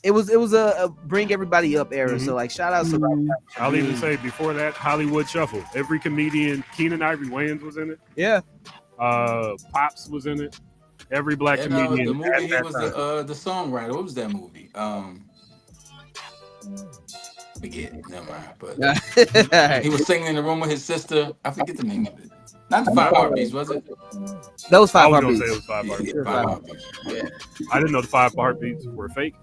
it was a bring everybody up era. So like shout out to I'll even say before that Hollywood Shuffle. Every comedian, Keenan Ivory Wayans was in it. Yeah. Pops was in it. Every black And, comedian. the movie at he that was time. the songwriter. What was that movie? Forget it. Never mind. But he was singing in the room with his sister. I forget the name of it. Not the 5 Heartbeats, was it? That was 5 I was Heartbeats. gonna say it was 5 Heartbeats. Yeah, 5 Heartbeats. Yeah. I didn't know the 5 Heartbeats were fake.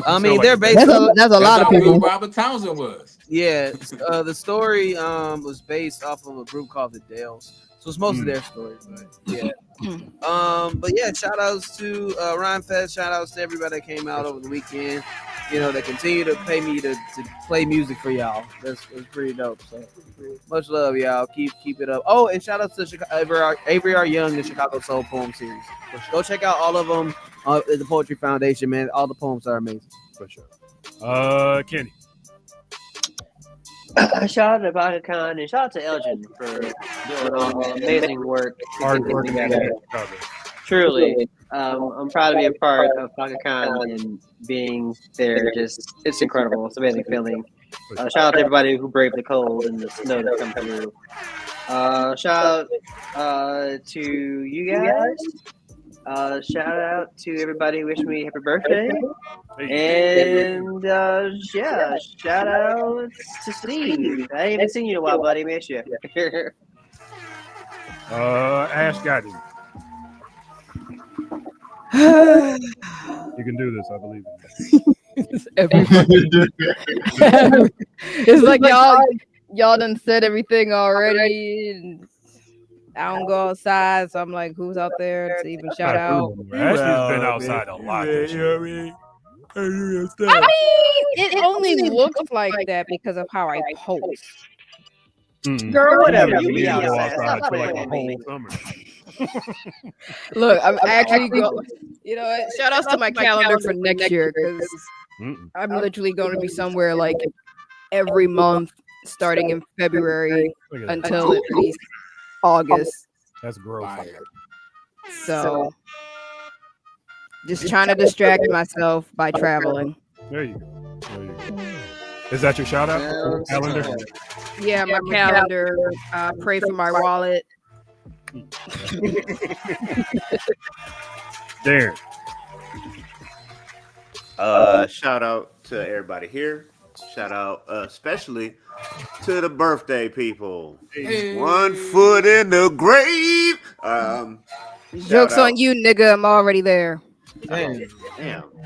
I mean, So, they're like, based. That's a lot of how people. Will Robert Townsend was. Yeah, the story was based off of a group called the Dales, so it's most of their story. But yeah, but yeah, shout outs to Rhyme Fest. Shout outs to everybody that came out over the weekend. You know, they continue to pay me to play music for y'all. That's pretty dope. So much love, y'all. Keep it up. Oh, and shout out to Avery R. Young, the Chicago Soul Poem Series. Go check out all of them at the Poetry Foundation, man. All the poems are amazing. For sure. Kenny. Shout out to Baka Khan and shout out to Elgin for doing amazing work. Hard work together. Truly, I'm proud to be a part of Baka Khan and being there. Just it's incredible. It's an amazing feeling. Shout out to everybody who braved the cold and the snow to come through. Shout out to you guys. Shout out to everybody who wished me happy birthday. And yeah, shout out to Steve. I ain't even seen you in a while, buddy. Miss you. Ash got him. You can do this, I believe in It's like y'all done said everything already. And I don't go outside, so I'm like, who's out there to even shout out? Ashley's been outside a lot. This year. I mean, it only looks like that because of how I post. Girl, whatever. You You be outside. outside Stop for like playing a with whole me. summer. Look, I'm actually going. You know what? Shout outs to my calendar for next year because I'm literally going to be somewhere like every month, starting in February until at least August. That's growth. So, just trying to distract myself by traveling. There you go. Is that your shout out? Calendar? Yeah, my calendar. Pray for my wallet. Darren. Shout out to everybody here. Shout out especially to the birthday people. Hey. 1 foot in the grave. Joke's on you, nigga. I'm already there. Damn,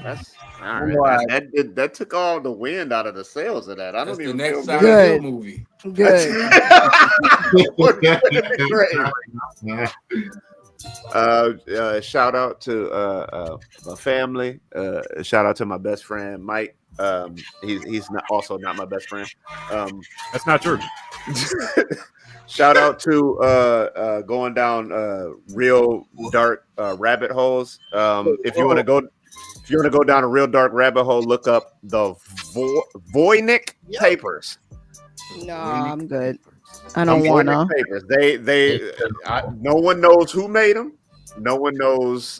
that's all right. That took all the wind out of the sails of that. I don't even feel good. Movie. Good. Shout out to my family. Shout out to my best friend Mike. He's not my best friend. That's not true. Shout out to going down real dark rabbit holes. If you want to go down a real dark rabbit hole, look up the Voynich papers. No, I'm good. I don't want to. Papers. No one knows who made them. No one knows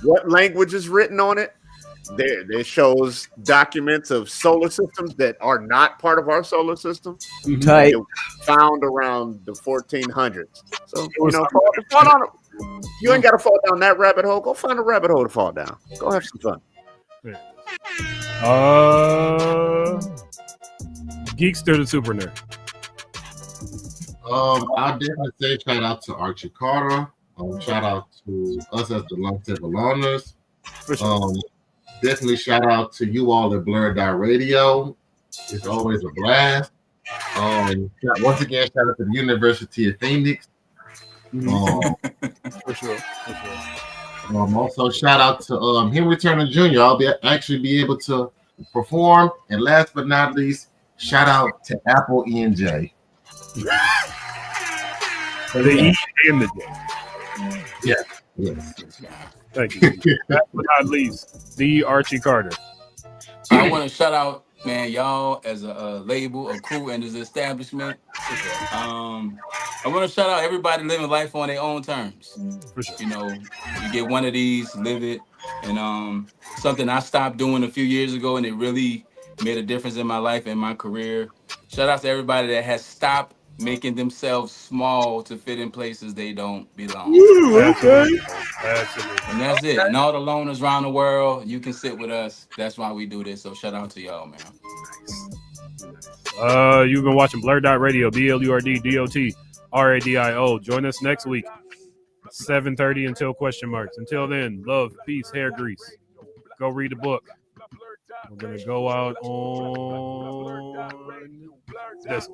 what language is written on it. There shows documents of solar systems that are not part of our solar system. Tight. Found around the 1400s. So fall down. You ain't got to fall down that rabbit hole. Go find a rabbit hole to fall down. Go have some fun. Geekster the Super Nerd. I'll definitely say shout out to Archie Carter. Shout out to us as the Lunchtable owners. Definitely shout out to you all at Blurddot Radio. It's always a blast. Once again, shout out to the University of Phoenix. For sure. Also, shout out to Henry Turner Jr. I'll actually be able to perform. And last but not least, shout out to Apple E&J. The E and the J. Yeah. Yes. Thank you. Last but not least, the Archie Carter. So I want to shout out, man, y'all as a label, a crew, and as an establishment. I want to shout out everybody living life on their own terms. For sure. You know, you get one of these, live it, and something I stopped doing a few years ago, and it really made a difference in my life and my career. Shout out to everybody that has stopped making themselves small to fit in places they don't belong. Absolutely. And that's it. And all the loners around the world, you can sit with us. That's why we do this. So shout out to y'all, man. You've been watching Blurddot Radio, BLURDDOT RADIO. Join us next week, 7:30 until question marks. Until then, love, peace, hair grease. Go read a book. We're gonna go out on this.